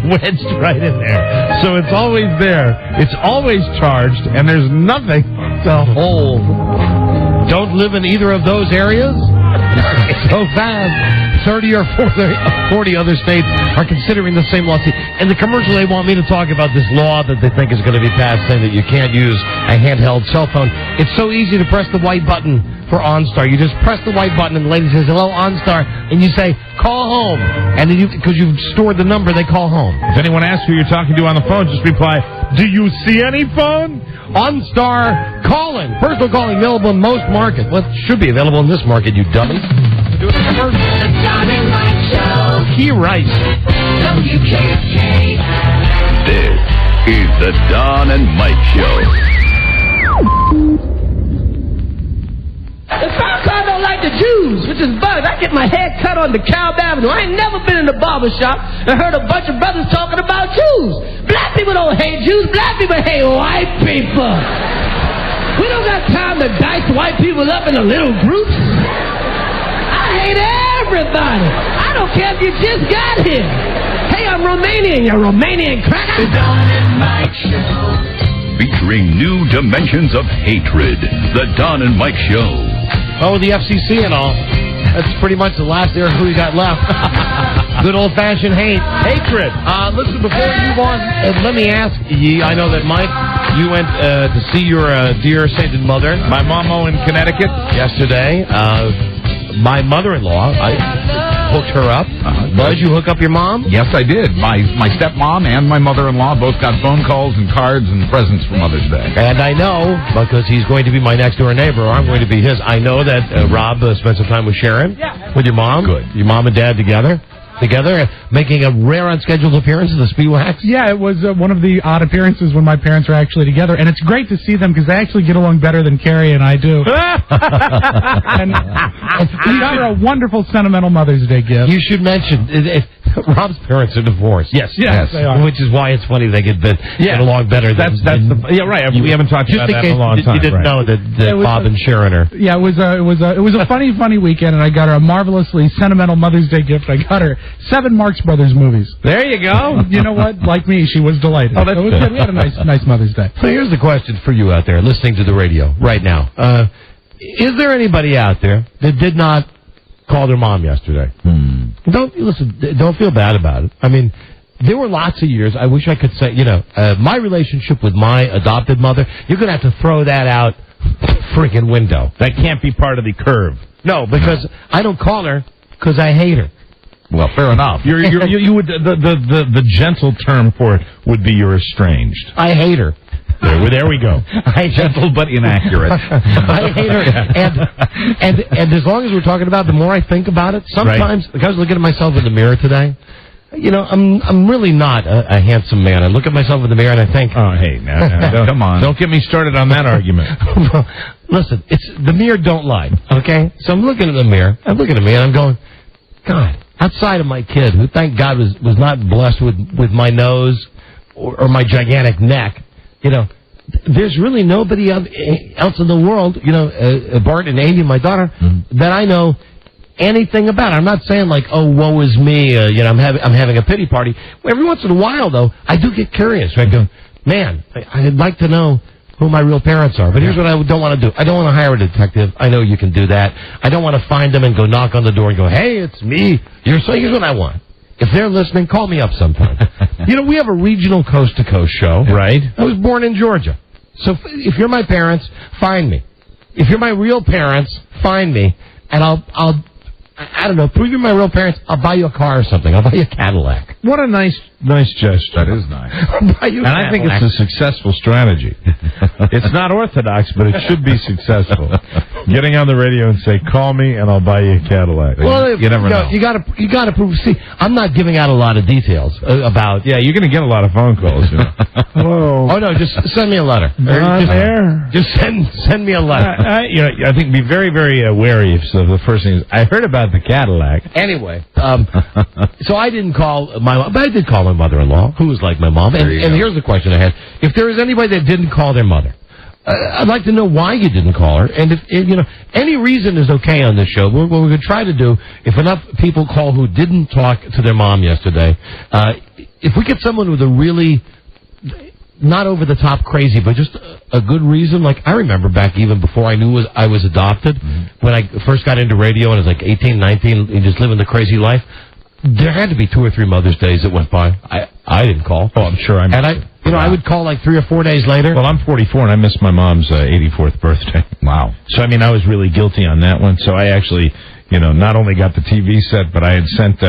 Speaker 2: wedged right in there. So it's always there. It's always charged, and there's nothing to hold.
Speaker 1: Don't live in either of those areas? So fast. 30 or 40 other states are considering the same law. And the commercial, they want me to talk about this law that they think is going to be passed saying that you can't use a handheld cell phone. It's so easy to press the white button for OnStar. You just press the white button and the lady says, hello, OnStar, and you say, call home. And then because you've stored the number, they call home.
Speaker 2: If anyone asks who you're talking to on the phone, just reply, do you see any phone?
Speaker 1: OnStar calling. Personal calling available in most markets. Well, it should be available in this market, you dummies. Do it in commercial.
Speaker 5: The Don and Mike Show.
Speaker 1: Key Rice.
Speaker 5: WKK.
Speaker 6: This is the Don and Mike Show.
Speaker 11: As far as I don't like the Jews, which is bugs, I get my hair cut on the Calb Avenue. I ain't never been in the barber shop and heard a bunch of brothers talking about Jews. Black people don't hate Jews. Black people hate white people. We don't got time to dice white people up into little groups. I hate everybody. I don't care if you just got here. Hey, I'm Romanian, you Romanian cracker.
Speaker 5: The Don and Mike Show.
Speaker 6: Featuring new dimensions of hatred. The Don and Mike Show.
Speaker 1: Oh, the FCC and all. That's pretty much the last there who we got left. Good old-fashioned hatred. Listen, before we move on, let me ask ye, I know that, Mike, you went to see your dear sainted mother, my mama in Connecticut, yesterday. My mother-in-law, I hooked her up. Buzz, you hook up your mom?
Speaker 3: Yes, I did. My stepmom and my mother-in-law both got phone calls and cards and presents for Mother's Day.
Speaker 1: And I know, because he's going to be my next-door neighbor, or I'm going to be his, I know that Rob spent some time with Sharon, with your mom.
Speaker 3: Good.
Speaker 1: Your mom and dad together, making a rare unscheduled appearance at the Speedwax.
Speaker 4: Yeah, it was one of the odd appearances when my parents are actually together, and it's great to see them because they actually get along better than Carrie and I do. And we got her a wonderful sentimental Mother's Day gift.
Speaker 1: You should mention, Rob's parents are divorced.
Speaker 4: Yes, they are.
Speaker 1: Which is why it's funny they get along better.
Speaker 2: Right. We haven't talked about that in a long time.
Speaker 1: You didn't know that Bob and Sharon are.
Speaker 4: Yeah, it was a funny weekend, and I got her a marvelously sentimental Mother's Day gift. I got her 7 Marx Brothers movies.
Speaker 1: There you go.
Speaker 4: You know what? Like me, she was delighted.
Speaker 1: Oh, that's good.
Speaker 4: We had a nice Mother's Day.
Speaker 1: So here's the question for you out there listening to the radio right now. Is there anybody out there that did not call their mom yesterday? Don't feel bad about it. I mean, there were lots of years, I wish I could say, my relationship with my adopted mother, you're going to have to throw that out freaking window.
Speaker 2: That can't be part of the curve.
Speaker 1: No, because I don't call her because I hate her.
Speaker 3: Well, fair enough.
Speaker 2: You would the gentle term for it would be you're estranged.
Speaker 1: I hate her.
Speaker 2: There we go.
Speaker 3: Gentle but inaccurate.
Speaker 1: I hate her. And as long as we're talking about it, the more I think about it, sometimes, like I was looking at myself in the mirror today, I'm really not a handsome man. I look at myself in the mirror and I think,
Speaker 2: oh, hey, now, come on. Don't get me started on that argument.
Speaker 1: Listen, the mirror don't lie, okay? So I'm looking in the mirror, I'm looking at me and I'm going, God, outside of my kid, who thank God was not blessed with my nose or my gigantic neck, there's really nobody else in the world, Bart and Amy, my daughter, that I know anything about. I'm not saying like, oh, woe is me, I'm having a pity party. Every once in a while, though, I do get curious. I go, man, I'd like to know who my real parents are. But here's what I don't want to do. I don't want to hire a detective. I know you can do that. I don't want to find them and go knock on the door and go, hey, it's me. Here's what I want. If they're listening, call me up sometime. We have a regional coast-to-coast show.
Speaker 2: Right.
Speaker 1: I was born in Georgia. So if you're my parents, find me. If you're my real parents, find me. And I don't know, prove you're my real parents, I'll buy you a car or something. I'll buy you a Cadillac.
Speaker 2: What a nice gesture.
Speaker 3: That is nice.
Speaker 1: I'll buy you a
Speaker 2: I think it's a successful strategy. It's not orthodox, but it should be successful. Getting on the radio and say, call me and I'll buy you a Cadillac.
Speaker 1: Well,
Speaker 2: you never know.
Speaker 1: You gotta prove. See, I'm not giving out a lot of details about.
Speaker 2: Yeah, you're going to get a lot of phone calls. Hello.
Speaker 1: Oh no, just send me a letter. Just send me a letter.
Speaker 2: I think be very, very wary of the first thing is, I heard about the Cadillac.
Speaker 1: Anyway, so I didn't call my mom, but I did call my mother-in-law, who was like my mom. And here's the question I had. If there is anybody that didn't call their mother, I'd like to know why you didn't call her, and if any reason is okay on this show. What we're going to try to do, if enough people call who didn't talk to their mom yesterday, if we get someone with a really not over the top crazy, but just a good reason. Like I remember back even before I knew I was adopted, when I first got into radio and I was like 18, 19, and just living the crazy life. There had to be 2 or 3 Mother's Days that went by. I didn't call.
Speaker 2: Oh, I'm sure I missed it.
Speaker 1: I would call like 3 or 4 days later.
Speaker 2: Well, I'm 44 and I missed my mom's 84th birthday.
Speaker 3: Wow.
Speaker 2: So, I was really guilty on that one. So I actually, not only got the TV set, but I had sent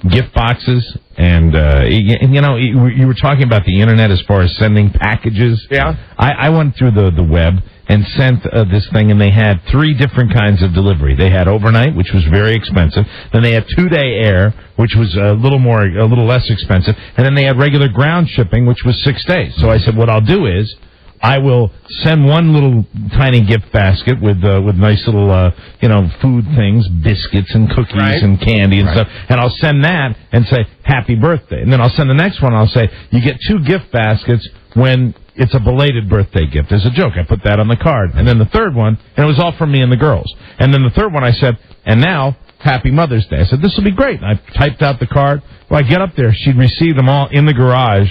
Speaker 2: gift boxes. And you were talking about the Internet as far as sending packages.
Speaker 1: Yeah.
Speaker 2: I went through the web and sent this thing, and they had 3 different kinds of delivery. They had overnight, which was very expensive. Then they had 2-day air, which was a little less expensive. And then they had regular ground shipping, which was 6 days. So I said, what I'll do is I will send one little tiny gift basket with nice little food things, biscuits and cookies and candy and stuff, and I'll send that and say happy birthday. And then I'll send the next one. I'll say you get 2 gift baskets when it's a belated birthday gift. As a joke, I put that on the card. And then the third one, and it was all from me and the girls. And then the third one, I said, and now Happy Mother's Day. I said, this will be great. And I typed out the card. Well, I get up there. She'd received them all in the garage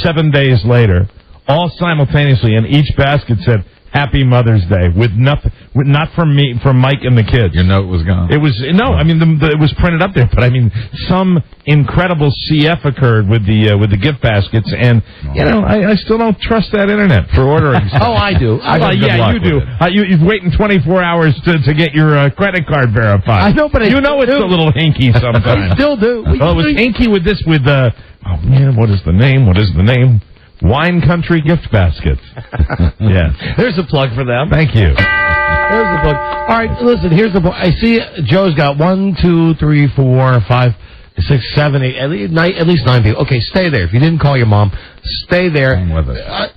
Speaker 2: 7 days later, all simultaneously, and each basket said, Happy Mother's Day, with nothing, not from me, from Mike and the kids.
Speaker 3: Your note was gone.
Speaker 2: It was, no, it was printed up there, but some incredible CF occurred with the gift baskets, and, I still don't trust that Internet for ordering stuff.
Speaker 1: Oh, I do.
Speaker 2: You do. You're waiting 24 hours to get your credit card verified.
Speaker 1: I know, but
Speaker 2: it's a little hinky sometimes.
Speaker 1: I still do.
Speaker 2: Well, it was hinky with oh man, what is the name? Wine Country gift baskets. Yeah.
Speaker 1: There's a plug for them.
Speaker 2: Thank you.
Speaker 1: There's the plug. All right, listen, here's the plug. I see Joe's got 1, 2, 3, 4, 5, 6, 7, 8, at least 9 people. Okay, stay there. If you didn't call your mom, stay there.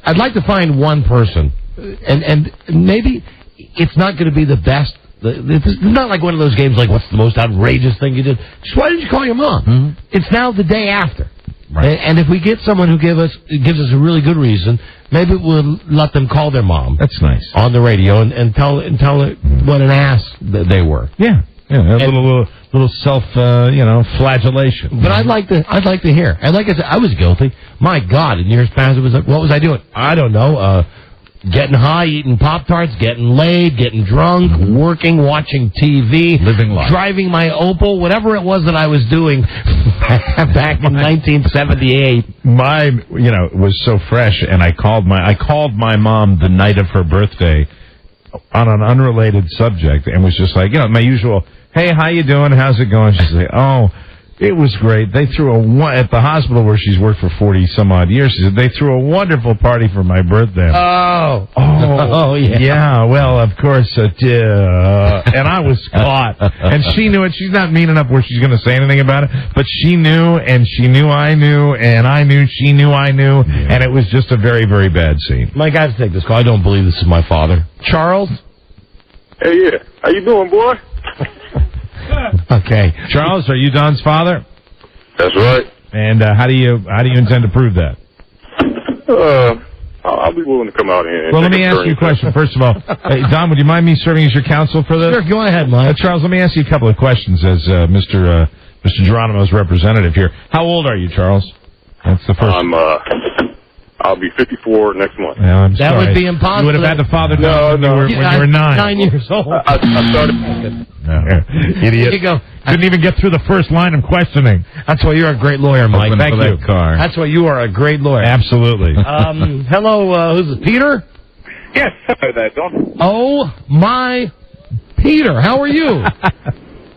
Speaker 1: I'd like to find one person, and maybe it's not going to be the best. It's not like one of those games like, what's the most outrageous thing you did? Just why didn't you call your mom? Mm-hmm. It's now the day after. Right. And if we get someone who gives us a really good reason, maybe we'll let them call their mom.
Speaker 2: That's nice.
Speaker 1: On the radio and tell her what an ass they were.
Speaker 2: Yeah. A little self flagellation.
Speaker 1: But I'd like to hear. And like I said, I was guilty. My God, in years past, it was like, what was I doing? I don't know. Getting high, eating Pop-Tarts, getting laid, getting drunk, working, watching TV,
Speaker 3: living life,
Speaker 1: driving my Opel, whatever it was that I was doing back in 1978.
Speaker 2: Mine, was so fresh, and I called my mom the night of her birthday on an unrelated subject, and was just like, my usual, hey, how you doing? How's it going? She's like, oh. It was great. They threw at the hospital where she's worked for 40-some-odd years. She said, they threw a wonderful party for my birthday.
Speaker 1: Oh, yeah.
Speaker 2: Yeah, well, of course it did. And I was caught. And she knew it. She's not mean enough where she's going to say anything about it. But she knew, and she knew I knew, and I knew she knew I knew. Yeah. And it was just a very, very bad scene.
Speaker 1: Mike, I have to take this call. I don't believe this is my father. Charles?
Speaker 12: Hey, yeah. How you doing, boy?
Speaker 2: Okay, Charles, are you Don's father?
Speaker 12: That's right.
Speaker 2: And how do you intend to prove that?
Speaker 12: I'll be willing to come out here.
Speaker 2: Well, let me ask you a question. First of all, Don, would you mind me serving as your counsel for this?
Speaker 1: Sure, go ahead, Mike.
Speaker 2: Charles, let me ask you a couple of questions as Mr. Geronimo's representative here. How old are you, Charles? That's the first.
Speaker 12: I'll be 54 next month.
Speaker 2: No, I'm
Speaker 1: that
Speaker 2: sorry.
Speaker 1: would be impossible.
Speaker 2: You would have had the father
Speaker 12: No.
Speaker 2: when you were 9.
Speaker 1: 9 years old.
Speaker 12: I started.
Speaker 2: No. Idiot.
Speaker 1: There you go.
Speaker 2: Didn't even get through the first line of questioning.
Speaker 1: That's why you're a great lawyer, Mike.
Speaker 2: Thank you.
Speaker 3: Car.
Speaker 1: That's why you are a great lawyer.
Speaker 2: Absolutely.
Speaker 1: Hello, who's it? Peter?
Speaker 12: Yes, hello there, Don.
Speaker 1: Oh, my Peter. How are you?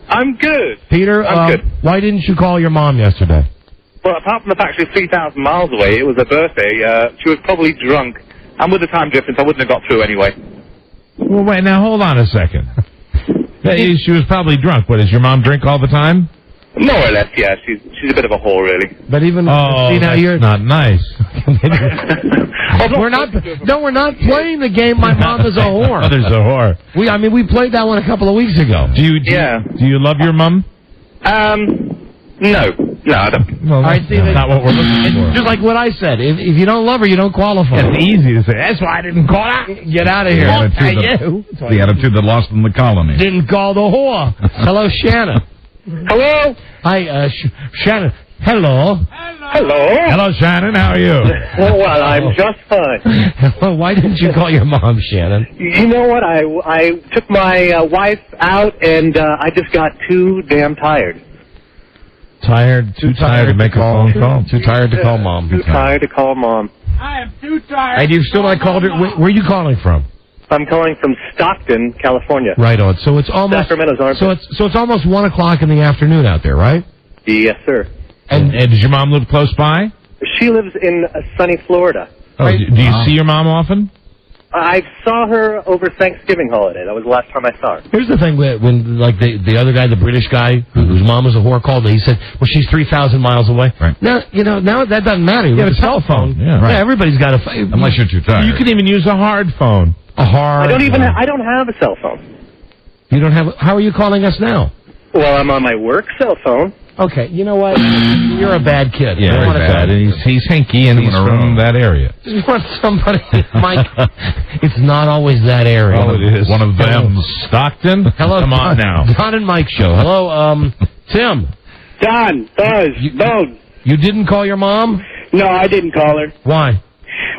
Speaker 12: I'm good.
Speaker 1: Peter,
Speaker 12: I'm good.
Speaker 1: Why didn't you call your mom yesterday?
Speaker 12: Well, apart from the fact she was 3,000 miles away, it was her birthday. She was probably drunk. And with the time difference, I wouldn't have got through anyway.
Speaker 2: Well, wait, now hold on a second. She was probably drunk. What, does your mom drink all the time?
Speaker 12: More or less, yeah. She's a bit of a whole, really.
Speaker 1: But even
Speaker 2: that's not nice.
Speaker 1: we're not playing the game. My mom is a whore.
Speaker 2: Mother's a whore.
Speaker 1: We played that one a couple of weeks ago.
Speaker 2: Do you love your mom?
Speaker 12: No.
Speaker 9: No, I don't.
Speaker 2: Well,
Speaker 1: All right, see,
Speaker 2: that's not what we're looking for.
Speaker 1: Just like what I said. If you don't love her, you don't qualify.
Speaker 2: It's easy to say. That's why I didn't call her.
Speaker 1: Get out of
Speaker 3: The
Speaker 1: here.
Speaker 3: attitude that lost them the colony.
Speaker 1: Didn't call the whore. Hello, Shannon.
Speaker 9: Hello?
Speaker 1: Hi, Shannon. Hello.
Speaker 9: Hello?
Speaker 2: Hello, Shannon. How are you?
Speaker 9: Oh, well, I'm just fine.
Speaker 1: Why didn't you call your mom, Shannon?
Speaker 9: You know what? I took my wife out, and I just got too damn tired.
Speaker 2: Too tired to make a phone call.
Speaker 1: Too tired to call mom.
Speaker 9: Too tired to call Mom.
Speaker 4: I am too tired.
Speaker 1: And you've still not called her. Where are you calling from?
Speaker 9: I'm calling from Stockton, California.
Speaker 1: Right on. So it's almost
Speaker 9: Sacramento's armpit.
Speaker 1: so it's almost 1 o'clock in the afternoon out there, right?
Speaker 9: Yes, sir.
Speaker 2: And does your mom live close by?
Speaker 9: She lives in sunny Florida.
Speaker 2: Oh, do you see your mom often?
Speaker 9: I saw her over Thanksgiving holiday. That was the last time I saw her.
Speaker 1: Here's the thing: when like the other guy, the British guy whose mom was a whore, called me. He said, "Well, she's 3,000 miles away."
Speaker 2: Right.
Speaker 1: Now that doesn't matter.
Speaker 2: You have
Speaker 1: With
Speaker 2: a cell phone. Yeah, right.
Speaker 1: Everybody's got a phone.
Speaker 3: Unless you're too tired.
Speaker 2: You can even use a hard phone.
Speaker 1: A hard.
Speaker 9: I don't have a cell phone.
Speaker 1: You don't have. How are you calling us now?
Speaker 9: Well, I'm on my work cell phone.
Speaker 1: Okay, you know what? You're a bad kid.
Speaker 2: Yeah,
Speaker 1: I
Speaker 2: very
Speaker 1: wanna
Speaker 2: bad.
Speaker 1: go.
Speaker 2: And he's hinky and he's from that area.
Speaker 1: Just want somebody, Mike. It's not always that area.
Speaker 2: Oh, it is. One of them. Stockton?
Speaker 1: Hello,
Speaker 2: Come on now.
Speaker 1: Don and Mike show. Hello, Tim.
Speaker 12: Don, Buzz, Bone.
Speaker 1: You didn't call your mom?
Speaker 12: No, I didn't call her.
Speaker 1: Why?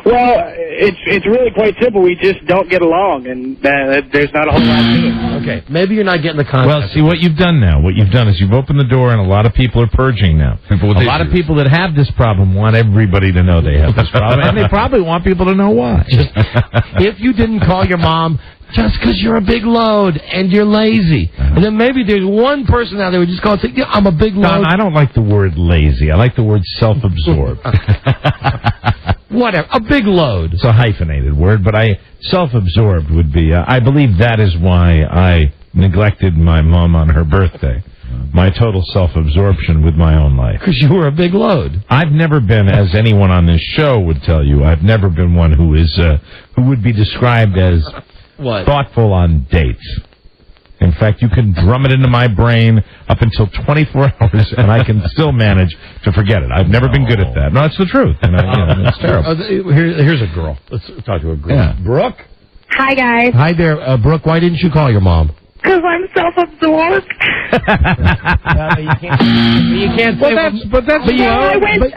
Speaker 12: Well, it's really quite simple. We just don't get along, and there's not a whole lot to it.
Speaker 1: Okay, maybe you're not getting the concept.
Speaker 2: Well, see, what you've done now, is you've opened the door, and a lot of people are purging now. A lot of people that have this problem want everybody to know they have this problem, and they probably want people to know why.
Speaker 1: If you didn't call your mom, just because you're a big load and you're lazy. And then maybe there's one person out there who just call and say, yeah, I'm a big load.
Speaker 2: Don, I don't like the word lazy. I like the word self-absorbed.
Speaker 1: Whatever. A big load.
Speaker 2: It's a hyphenated word, but self-absorbed would be, I believe that is why I neglected my mom on her birthday. My total self-absorption with my own life.
Speaker 1: Because you were a big load.
Speaker 2: I've never been, as anyone on this show would tell you, I've never been one who would be described as thoughtful on dates. In fact, you can drum it into my brain up until 24 hours, and I can still manage to forget it. I've never been good at that. No, it's the truth. And it's terrible.
Speaker 1: Here's a girl. Let's talk to a girl.
Speaker 2: Yeah.
Speaker 1: Brooke?
Speaker 8: Hi, guys.
Speaker 1: Hi there. Brooke, why didn't you call your mom?
Speaker 8: Because I'm self-absorbed.
Speaker 1: You can't say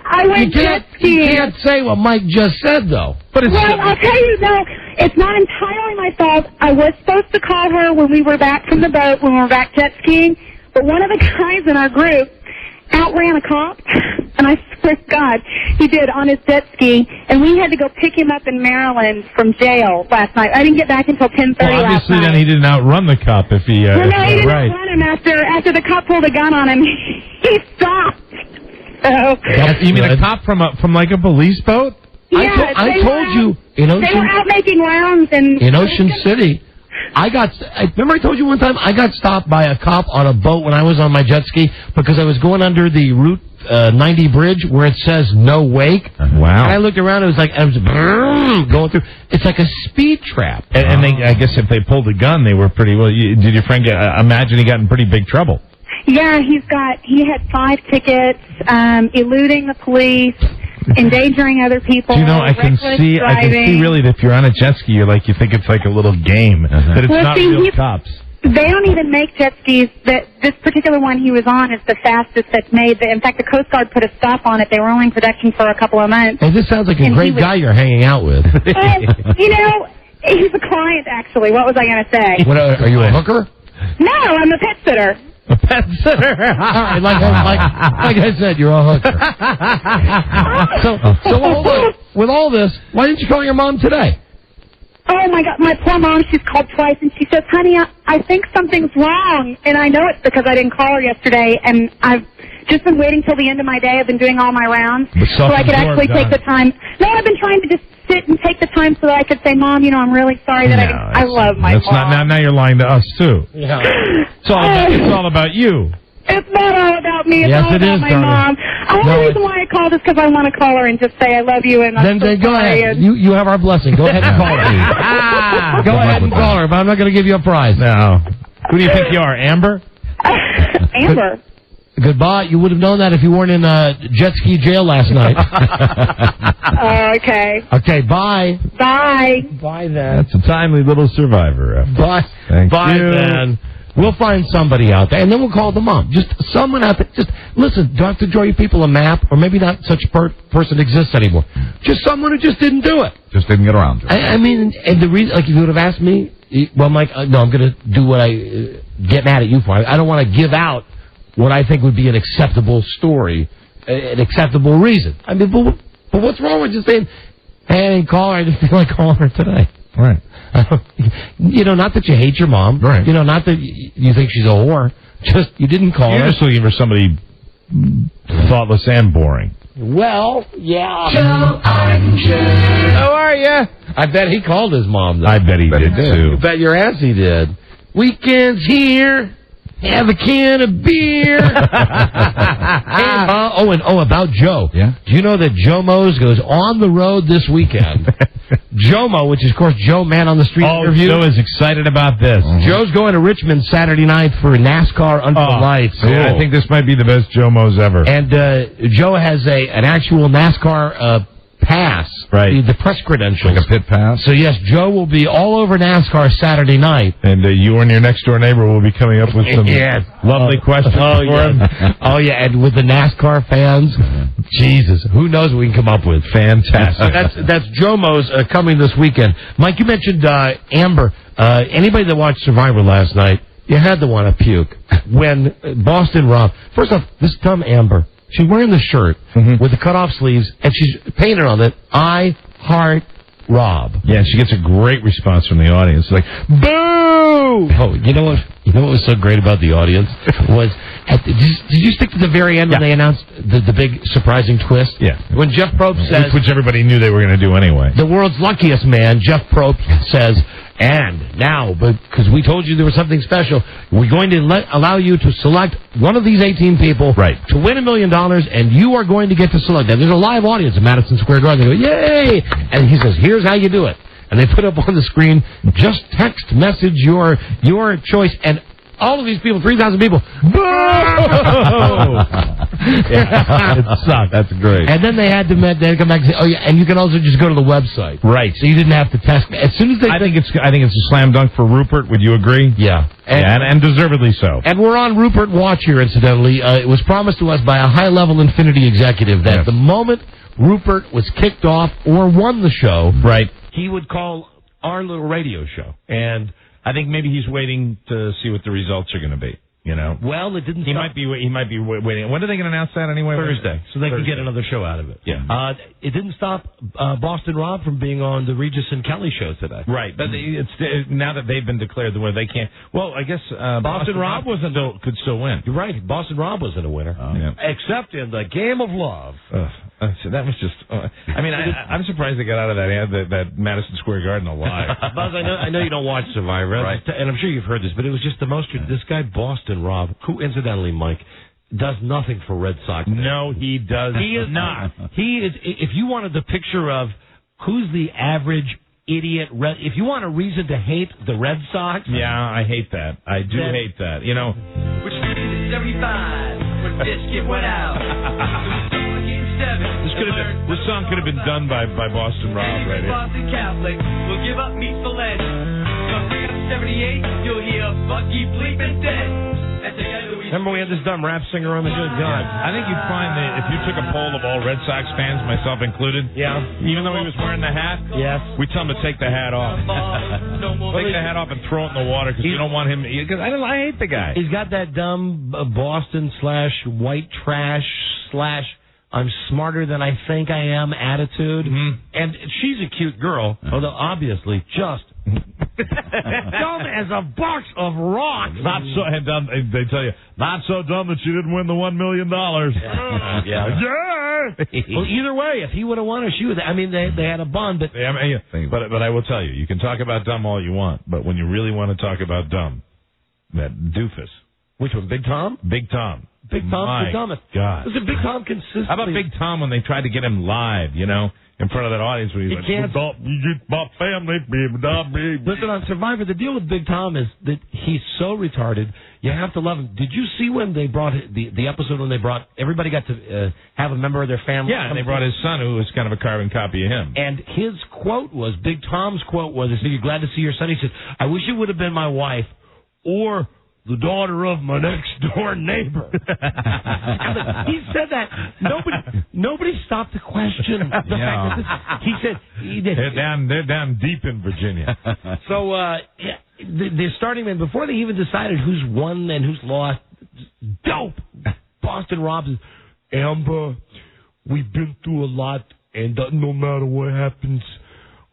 Speaker 8: I went jet skiing.
Speaker 1: You can't say what Mike just said, though.
Speaker 8: But I'll tell you, no, it's not entirely my fault. I was supposed to call her when we were back from the boat, when we were back jet skiing, but one of the guys in our group outran a cop, and I swear to God, he did on his jet ski, and we had to go pick him up in Maryland from jail last night. I didn't get back until 10:30 last night.
Speaker 2: Obviously, then he didn't outrun the cop if he...
Speaker 8: Well, no, he didn't outrun him after the cop pulled a gun on him. He stopped. So,
Speaker 2: you mean a cop from like a police boat?
Speaker 8: yeah,
Speaker 1: I told you in
Speaker 8: they were out making rounds
Speaker 1: in Ocean City. Remember I told you one time I got stopped by a cop on a boat when I was on my jet ski because I was going under the Route 90 bridge where it says no wake.
Speaker 2: Wow.
Speaker 1: And I looked around, it was like, I was going through. It's like a speed trap.
Speaker 2: And they, I guess if they pulled a gun, they were pretty, did your friend imagine he got in pretty big trouble?
Speaker 8: Yeah, he had 5 tickets, eluding the police, endangering other people.
Speaker 2: You know, I can see really that if you're on a jet ski, you think it's like a little game, that it's not real cops.
Speaker 8: They don't even make jet skis. This particular one he was on is the fastest that's made. In fact, the Coast Guard put a stop on it. They were only in production for a couple of months.
Speaker 1: Hey, this sounds like a great guy you're hanging out with.
Speaker 8: You know, he's a client, actually. What was I going to say?
Speaker 1: What, are you a hooker?
Speaker 8: No, I'm a pet sitter.
Speaker 1: A pet sitter. All right, like I said, you're a hooker. So hold on. With all this, why didn't you call your mom today?
Speaker 8: Oh, my God. My poor mom, she's called twice, and she says, honey, I think something's wrong. And I know it's because I didn't call her yesterday, and I've just been waiting till the end of my day. I've been doing all my rounds so I could actually take the time. No, I've been trying to just sit and take the time so that I could say, Mom, I'm really sorry that I love my mom.
Speaker 2: Now you're lying to us, too.
Speaker 1: Yeah.
Speaker 2: It's all about you.
Speaker 8: It's not all about me. It's
Speaker 1: yes,
Speaker 8: all about my mom. The only reason why I called is because I want to call her and just say I love you and I'm so
Speaker 1: go
Speaker 8: sorry.
Speaker 1: ahead. You have our blessing. Go ahead and call her. Go ahead and call her, but I'm not going to give you a prize.
Speaker 2: No. Who do you think you are, Amber?
Speaker 8: Amber.
Speaker 1: Goodbye. You would have known that if you weren't in jet ski jail last night.
Speaker 8: Okay.
Speaker 1: Okay, bye.
Speaker 8: Bye.
Speaker 1: Bye, then.
Speaker 2: That's a timely little survivor.
Speaker 1: Bye.
Speaker 2: Thank
Speaker 1: Bye,
Speaker 2: you.
Speaker 1: then. We'll find somebody out there, and then we'll call the mom. Just someone out there. Just listen. Don't have to draw you people a map, or maybe not such person exists anymore. Just someone who just didn't do it.
Speaker 3: Just didn't get around to it.
Speaker 1: I mean, and the reason, like, if you would have asked me, well, Mike, no, I'm going to do what I get mad at you for. I don't want to give out what I think would be an acceptable story, an acceptable reason. I mean, but what's wrong with just saying, hey, I didn't call her. I just feel like calling her today.
Speaker 2: Right.
Speaker 1: Not that you hate your mom.
Speaker 2: Right.
Speaker 1: Not that you think she's a whore. Just, you didn't call
Speaker 2: You're
Speaker 1: her.
Speaker 2: just looking for somebody thoughtless and boring.
Speaker 1: Well, yeah.
Speaker 5: Joe and Jay.
Speaker 1: How are you? I bet he called his mom, though.
Speaker 2: I bet he did, too.
Speaker 1: You bet your ass he did. Weekend's here. Have a can of beer. About Joe.
Speaker 3: Yeah?
Speaker 1: Do you know that Joe Mose goes on the road this weekend? Jomo, which is, of course, Joe Man on the Street interview.
Speaker 2: Joe is excited about this.
Speaker 1: Joe's going to Richmond Saturday night for NASCAR Under the Lights.
Speaker 2: Yeah, I think this might be the best Joe Mose ever.
Speaker 1: And Joe has an actual NASCAR pass,
Speaker 2: right?
Speaker 1: The press credentials,
Speaker 3: like a pit pass.
Speaker 1: So yes, Joe will be all over NASCAR Saturday night,
Speaker 2: and you and your next door neighbor will be coming up with some lovely questions for him.
Speaker 1: Oh yeah, and with the NASCAR fans, Jesus, who knows what we can come up with?
Speaker 2: Fantastic.
Speaker 1: That's Joe Mose coming this weekend. Mike, you mentioned Amber. Anybody that watched Survivor last night, you had to want to puke when Boston Rob. First off, this dumb Amber. She's wearing the shirt with the cut-off sleeves, and she's painted on it, I heart Rob.
Speaker 2: Yeah, she gets a great response from the audience. Like, boo!
Speaker 1: Oh, you know what was so great about the audience? Was, did you stick to the very end when they announced the big surprising twist?
Speaker 2: Yeah.
Speaker 1: When Jeff Probst says...
Speaker 2: Which everybody knew they were going to do anyway.
Speaker 1: The world's luckiest man, Jeff Probst, says... And now, because we told you there was something special, we're going to allow you to select one of these 18 people to win $1 million, and you are going to get to select them. There's a live audience at Madison Square Garden. They go, yay! And he says, here's how you do it. And they put up on the screen, just text message your choice, and all of these people, 3,000 people, boo!
Speaker 2: It sucked. That's great.
Speaker 1: And then they had to come back and say, oh yeah, and you can also just go to the website.
Speaker 2: Right.
Speaker 1: So you didn't have to test. As soon as they...
Speaker 2: I think it's a slam dunk for Rupert. Would you agree?
Speaker 1: Yeah.
Speaker 2: And deservedly so.
Speaker 1: And we're on Rupert Watch here, incidentally. It was promised to us by a high-level Infinity executive that the moment Rupert was kicked off or won the show, he would call our little radio show.
Speaker 2: And I think maybe he's waiting to see what the results are going to be.
Speaker 1: Well, it didn't.
Speaker 2: He might be waiting. When are they going to announce that anyway?
Speaker 1: Thursday, so they can get another show out of it.
Speaker 2: Yeah.
Speaker 1: It didn't stop Boston Rob from being on the Regis and Kelly show today.
Speaker 2: Right, but it's now that they've been declared the winner, they can't. Well, I guess Boston Rob could still win.
Speaker 1: You're right. Boston Rob wasn't a winner, except in the game of love.
Speaker 2: So that was just. I'm surprised they got out of that Madison Square Garden alive.
Speaker 1: Buzz, I know you don't watch Survivor, and I'm sure you've heard this, but it was just the most. This guy Boston Rob, who incidentally, Mike, does nothing for Red Sox.
Speaker 2: No, he does not.
Speaker 1: He is. If you wanted the picture of who's the average idiot, if you want a reason to hate the Red Sox,
Speaker 2: I hate that. I do hate that.
Speaker 5: Which is 75 when Biscuit went out.
Speaker 2: This song could have been done by Boston Rob right here.
Speaker 5: Boston Catholic will give up meat for lead. Come 78, you'll hear Bucky bleeping dead.
Speaker 1: Remember we had this dumb rap singer on the show? God.
Speaker 2: I think you'd find that if you took a poll of all Red Sox fans, myself included, even though he was wearing the hat, we'd tell him to take the hat off. Take the hat off and throw it in the water because you don't want him. Because I hate the guy.
Speaker 1: He's got that dumb Boston/white trash/ I'm smarter than I think I am attitude. And she's a cute girl, although obviously just dumb as a box of rocks.
Speaker 2: Not so dumb. They tell you not so dumb that she didn't win the $1 million.
Speaker 1: Well, either way, if he would have won her, she would. I mean, they had a bond, but
Speaker 2: but I will tell you can talk about dumb all you want, but when you really want to talk about dumb, that doofus.
Speaker 1: Which one? Big Tom?
Speaker 2: Big Tom.
Speaker 1: Big Tom's the dumbest.
Speaker 2: God.
Speaker 1: Listen, Big Tom consistently...
Speaker 2: How about Big Tom when they tried to get him live, in front of that audience? When he's my family,
Speaker 1: Listen, on Survivor, the deal with Big Tom is that he's so retarded, You have to love him. Did you see when they brought the episode when they brought everybody got to have a member of their family?
Speaker 2: Yeah, and they brought his son, who was kind of a carbon copy of him.
Speaker 1: And his quote was, Big Tom's quote was, "He said, you're glad to see your son." He said, "I wish it would have been my wife or the daughter of my next door neighbor." He said that. Nobody stopped to question the fact that he said
Speaker 2: they're down deep in Virginia.
Speaker 1: So they're starting, and before they even decided who's won and who's lost, dope. Boston Rob says, "Amber, we've been through a lot, and no matter what happens,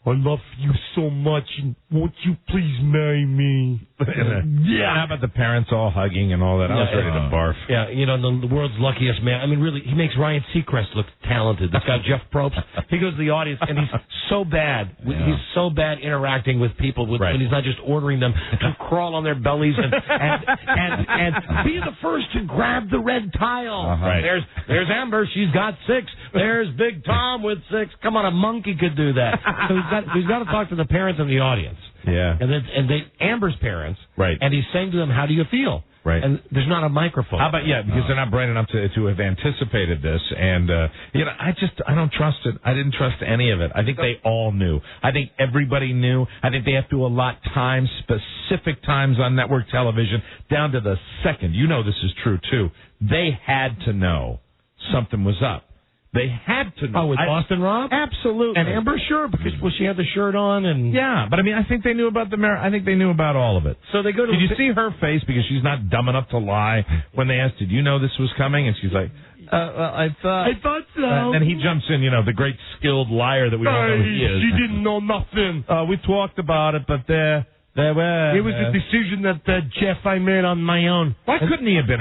Speaker 1: I love you so much, and won't you please marry me?"
Speaker 2: Yeah. How about the parents all hugging and all that? I was ready to barf.
Speaker 1: Yeah, the world's luckiest man. I mean, really, he makes Ryan Seacrest look talented. This guy, Jeff Probst, he goes to the audience, and he's so bad. Yeah. He's so bad interacting with people when he's not just ordering them to crawl on their bellies and be the first to grab the red tile.
Speaker 2: Right.
Speaker 1: There's Amber. She's got 6. There's Big Tom with 6. Come on, a monkey could do that. So he's got to talk to the parents in the audience.
Speaker 2: Yeah.
Speaker 1: And Amber's parents.
Speaker 2: Right.
Speaker 1: And he's saying to them, "How do you feel?"
Speaker 2: Right.
Speaker 1: And there's not a microphone.
Speaker 2: How about, because they're not bright enough to have anticipated this. And, I don't trust it. I didn't trust any of it. I think they all knew. I think everybody knew. I think they have to allot time, specific times on network television, down to the second. This is true, too. They had to know something was up. They had to know.
Speaker 1: Oh, with Boston Rob?
Speaker 2: Absolutely.
Speaker 1: And Amber, sure, because she had the shirt on and...
Speaker 2: Yeah, but I think they knew about I think they knew about all of it.
Speaker 1: So they go to...
Speaker 2: Did you see her face? Because she's not dumb enough to lie. When they asked, "Did you know this was coming?" And she's like, I thought so. And then he jumps in, the great skilled liar that we don't know who he is.
Speaker 1: She didn't know nothing.
Speaker 2: We talked about it, but
Speaker 1: it was a decision that Jeff I made on my own.
Speaker 2: Why couldn't he have been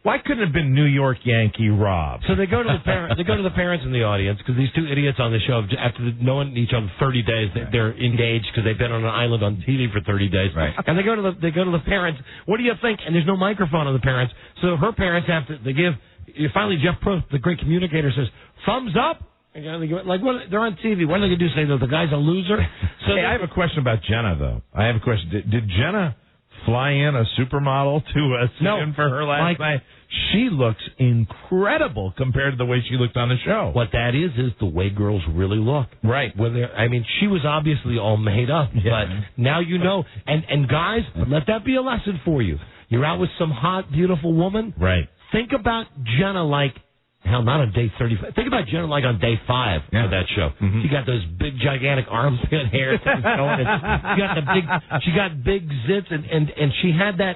Speaker 2: Why couldn't it have been New York Yankee Rob?
Speaker 1: So they go to the parents. They go to the parents in the audience because these two idiots on the show, after knowing each other 30 days, they're engaged because they've been on an island on TV for 30 days.
Speaker 2: Right.
Speaker 1: And they go to the parents. What do you think? And there's no microphone on the parents, so her parents have to. They give. Finally, Jeff Probst, the great communicator, says, "Thumbs up." And they're on TV. What are they going to do? Say that the guy's a loser? So
Speaker 2: I have a question about Jenna, though. I have a question. Did Jenna fly in a supermodel to sit in for her last night? She looks incredible compared to the way she looked on the show.
Speaker 1: What that is the way girls really look.
Speaker 2: Right.
Speaker 1: She was obviously all made up, but now you know. And guys, let that be a lesson for you. You're out with some hot, beautiful woman.
Speaker 2: Right.
Speaker 1: Think about Jenna hell, not on day 35. Think about Jenna on day 5 of that show. Mm-hmm. She got those big, gigantic arms and hair. She got big zits, and she had that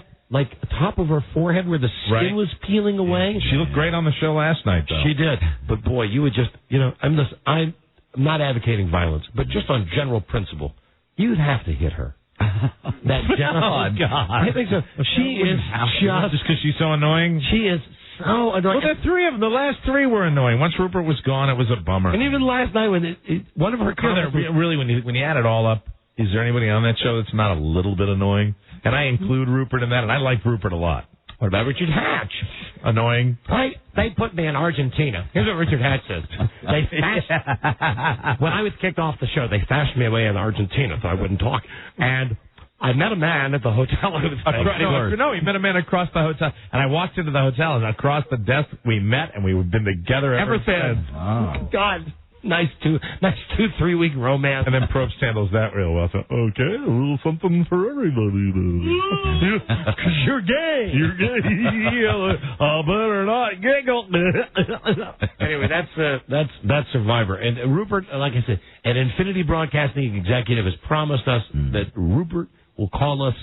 Speaker 1: top of her forehead where the skin was peeling away.
Speaker 2: She looked great on the show last night, though.
Speaker 1: She did. But boy, you would just, I'm not advocating violence, but just on general principle, you'd have to hit her. That Jenna.
Speaker 2: Oh, God.
Speaker 1: I think so. She is
Speaker 2: just because she's so annoying?
Speaker 1: She is so annoying.
Speaker 2: Well, there are 3 of them. The last 3 were annoying. Once Rupert was gone, it was a bummer.
Speaker 1: And even last night when one of her comments...
Speaker 2: Really, when you add it all up, is there anybody on that show that's not a little bit annoying? And I include Rupert in that, and I like Rupert a lot.
Speaker 1: What about Richard Hatch?
Speaker 2: Annoying.
Speaker 1: They put me in Argentina. Here's what Richard Hatch says. When I was kicked off the show, they fast me away in Argentina so I wouldn't talk. And I met a man at the hotel.
Speaker 2: He met a man across the hotel. And I walked into the hotel, and across the desk we met, and we've been together ever since.
Speaker 1: Oh. God. Nice 2-3 week romance.
Speaker 2: And then Probst handles that real well. So, okay, a little something for everybody.
Speaker 1: Because you're gay.
Speaker 2: You're gay. Better not giggle.
Speaker 1: Anyway, that's Survivor. And Rupert, like I said, an Infinity Broadcasting executive has promised us that Rupert will call us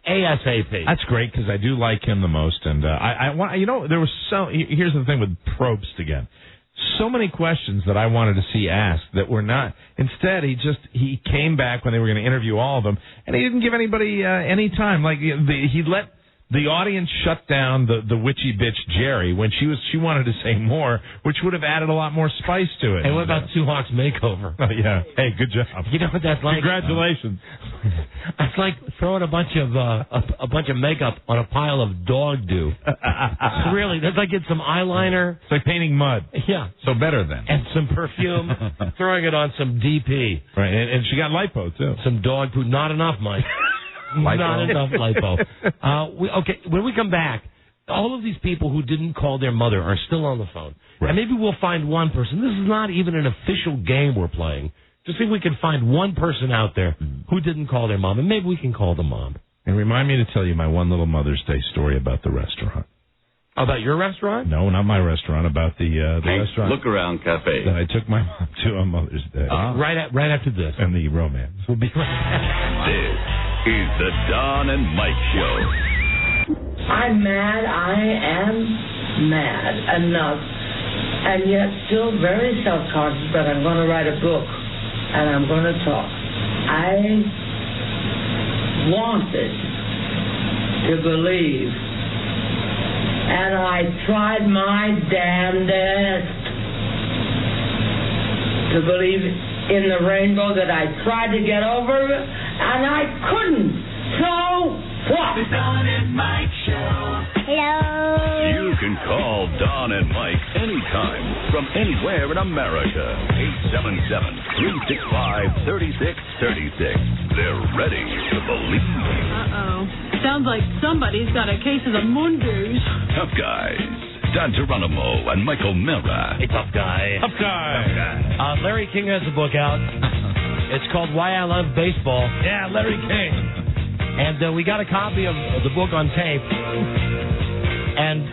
Speaker 1: ASAP.
Speaker 2: That's great because I do like him the most. And I want, there was here's the thing with Probst again. So many questions that I wanted to see asked that were not. Instead, he came back when they were going to interview all of them, and he didn't give anybody any time. He let the audience shut down the witchy bitch Jerry when she wanted to say more, which would have added a lot more spice to it.
Speaker 1: And what about Two Hawks Makeover?
Speaker 2: Oh, yeah. Hey, good job.
Speaker 1: You know what that's like?
Speaker 2: Congratulations.
Speaker 1: It's like throwing a bunch of makeup on a pile of dog dew. Really, that's like getting some eyeliner.
Speaker 2: It's like painting mud.
Speaker 1: Yeah.
Speaker 2: So better then.
Speaker 1: And some perfume, throwing it on some DP.
Speaker 2: Right, and she got lipo, too.
Speaker 1: Some dog food. Not enough, Mike. Not enough lipo. Okay, when we come back, all of these people who didn't call their mother are still on the phone. Right. And maybe we'll find one person. This is not even an official game we're playing. Just see if we can find one person out there who didn't call their mom, and maybe we can call the mom.
Speaker 2: And remind me to tell you my one little Mother's Day story about the restaurant.
Speaker 1: About your restaurant?
Speaker 2: No, not my restaurant. About the restaurant.
Speaker 6: Look Around Cafe.
Speaker 2: That I took my mom to on Mother's Day.
Speaker 1: Right after this.
Speaker 2: And the romance.
Speaker 1: We'll be right back.
Speaker 6: This is the Don and Mike Show.
Speaker 11: I'm mad. I am mad enough. And yet still very self-conscious, but I'm going to write a book. And I'm going to talk. I wanted to believe. And I tried my damnedest to believe in the rainbow that I tried to get over, and I couldn't. So what?
Speaker 6: The Don and Mike Show.
Speaker 13: Hello.
Speaker 6: You can call Don and Mike anytime from anywhere in America. 877-365-3636. They're ready to believe.
Speaker 13: Uh-oh. Sounds like somebody's got a case of the Mondays.
Speaker 6: Tough Guys. Don Geronimo and Michael Mera.
Speaker 1: Hey, tough guy.
Speaker 2: Tough guy.
Speaker 1: Larry King has a book out. It's called Why I Love Baseball.
Speaker 2: Yeah, Larry King.
Speaker 1: And we got a copy of the book on tape. And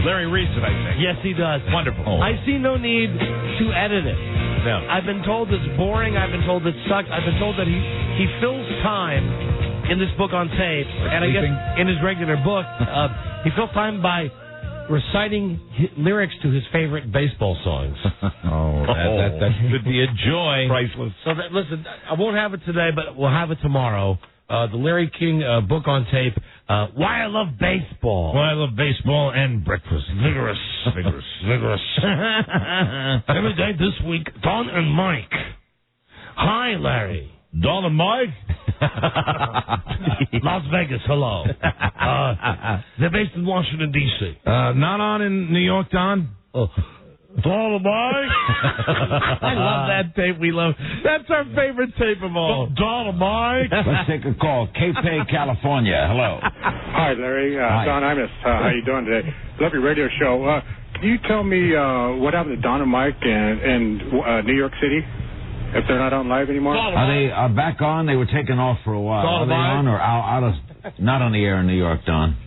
Speaker 2: Larry reads it, I think.
Speaker 1: yes, he does.
Speaker 2: Wonderful.
Speaker 1: I see no need to edit it.
Speaker 2: No.
Speaker 1: I've been told it's boring. I've been told it sucks. I've been told that he fills time in this book on tape. And I guess in his regular book, he fills time by reciting lyrics to his favorite baseball songs.
Speaker 2: That could be a joy.
Speaker 1: Priceless. So listen, I won't have it today, but we'll have it tomorrow. The Larry King book on tape, Why I Love Baseball.
Speaker 2: Why I Love Baseball and Breakfast. Vigorous.
Speaker 1: Every day this week, Don and Mike. Hi, Larry.
Speaker 2: Don and Mike?
Speaker 1: Las Vegas, hello. They're based in Washington, D.C.
Speaker 2: Not on in New York, Don?
Speaker 1: Don and Mike?
Speaker 2: I love that tape. We love. That's our favorite tape of all.
Speaker 1: Don and Mike?
Speaker 14: Let's take a call. Cape, California. Hello.
Speaker 15: Hi, Larry.
Speaker 14: Hi.
Speaker 15: Don Imus. How you doing today? Love your radio show. Can you tell me what happened to Don and Mike in New York City? If they're not on live anymore?
Speaker 14: Are they back on? They were taken off for a while. Are they on or out of? Not on the air in New York, Don.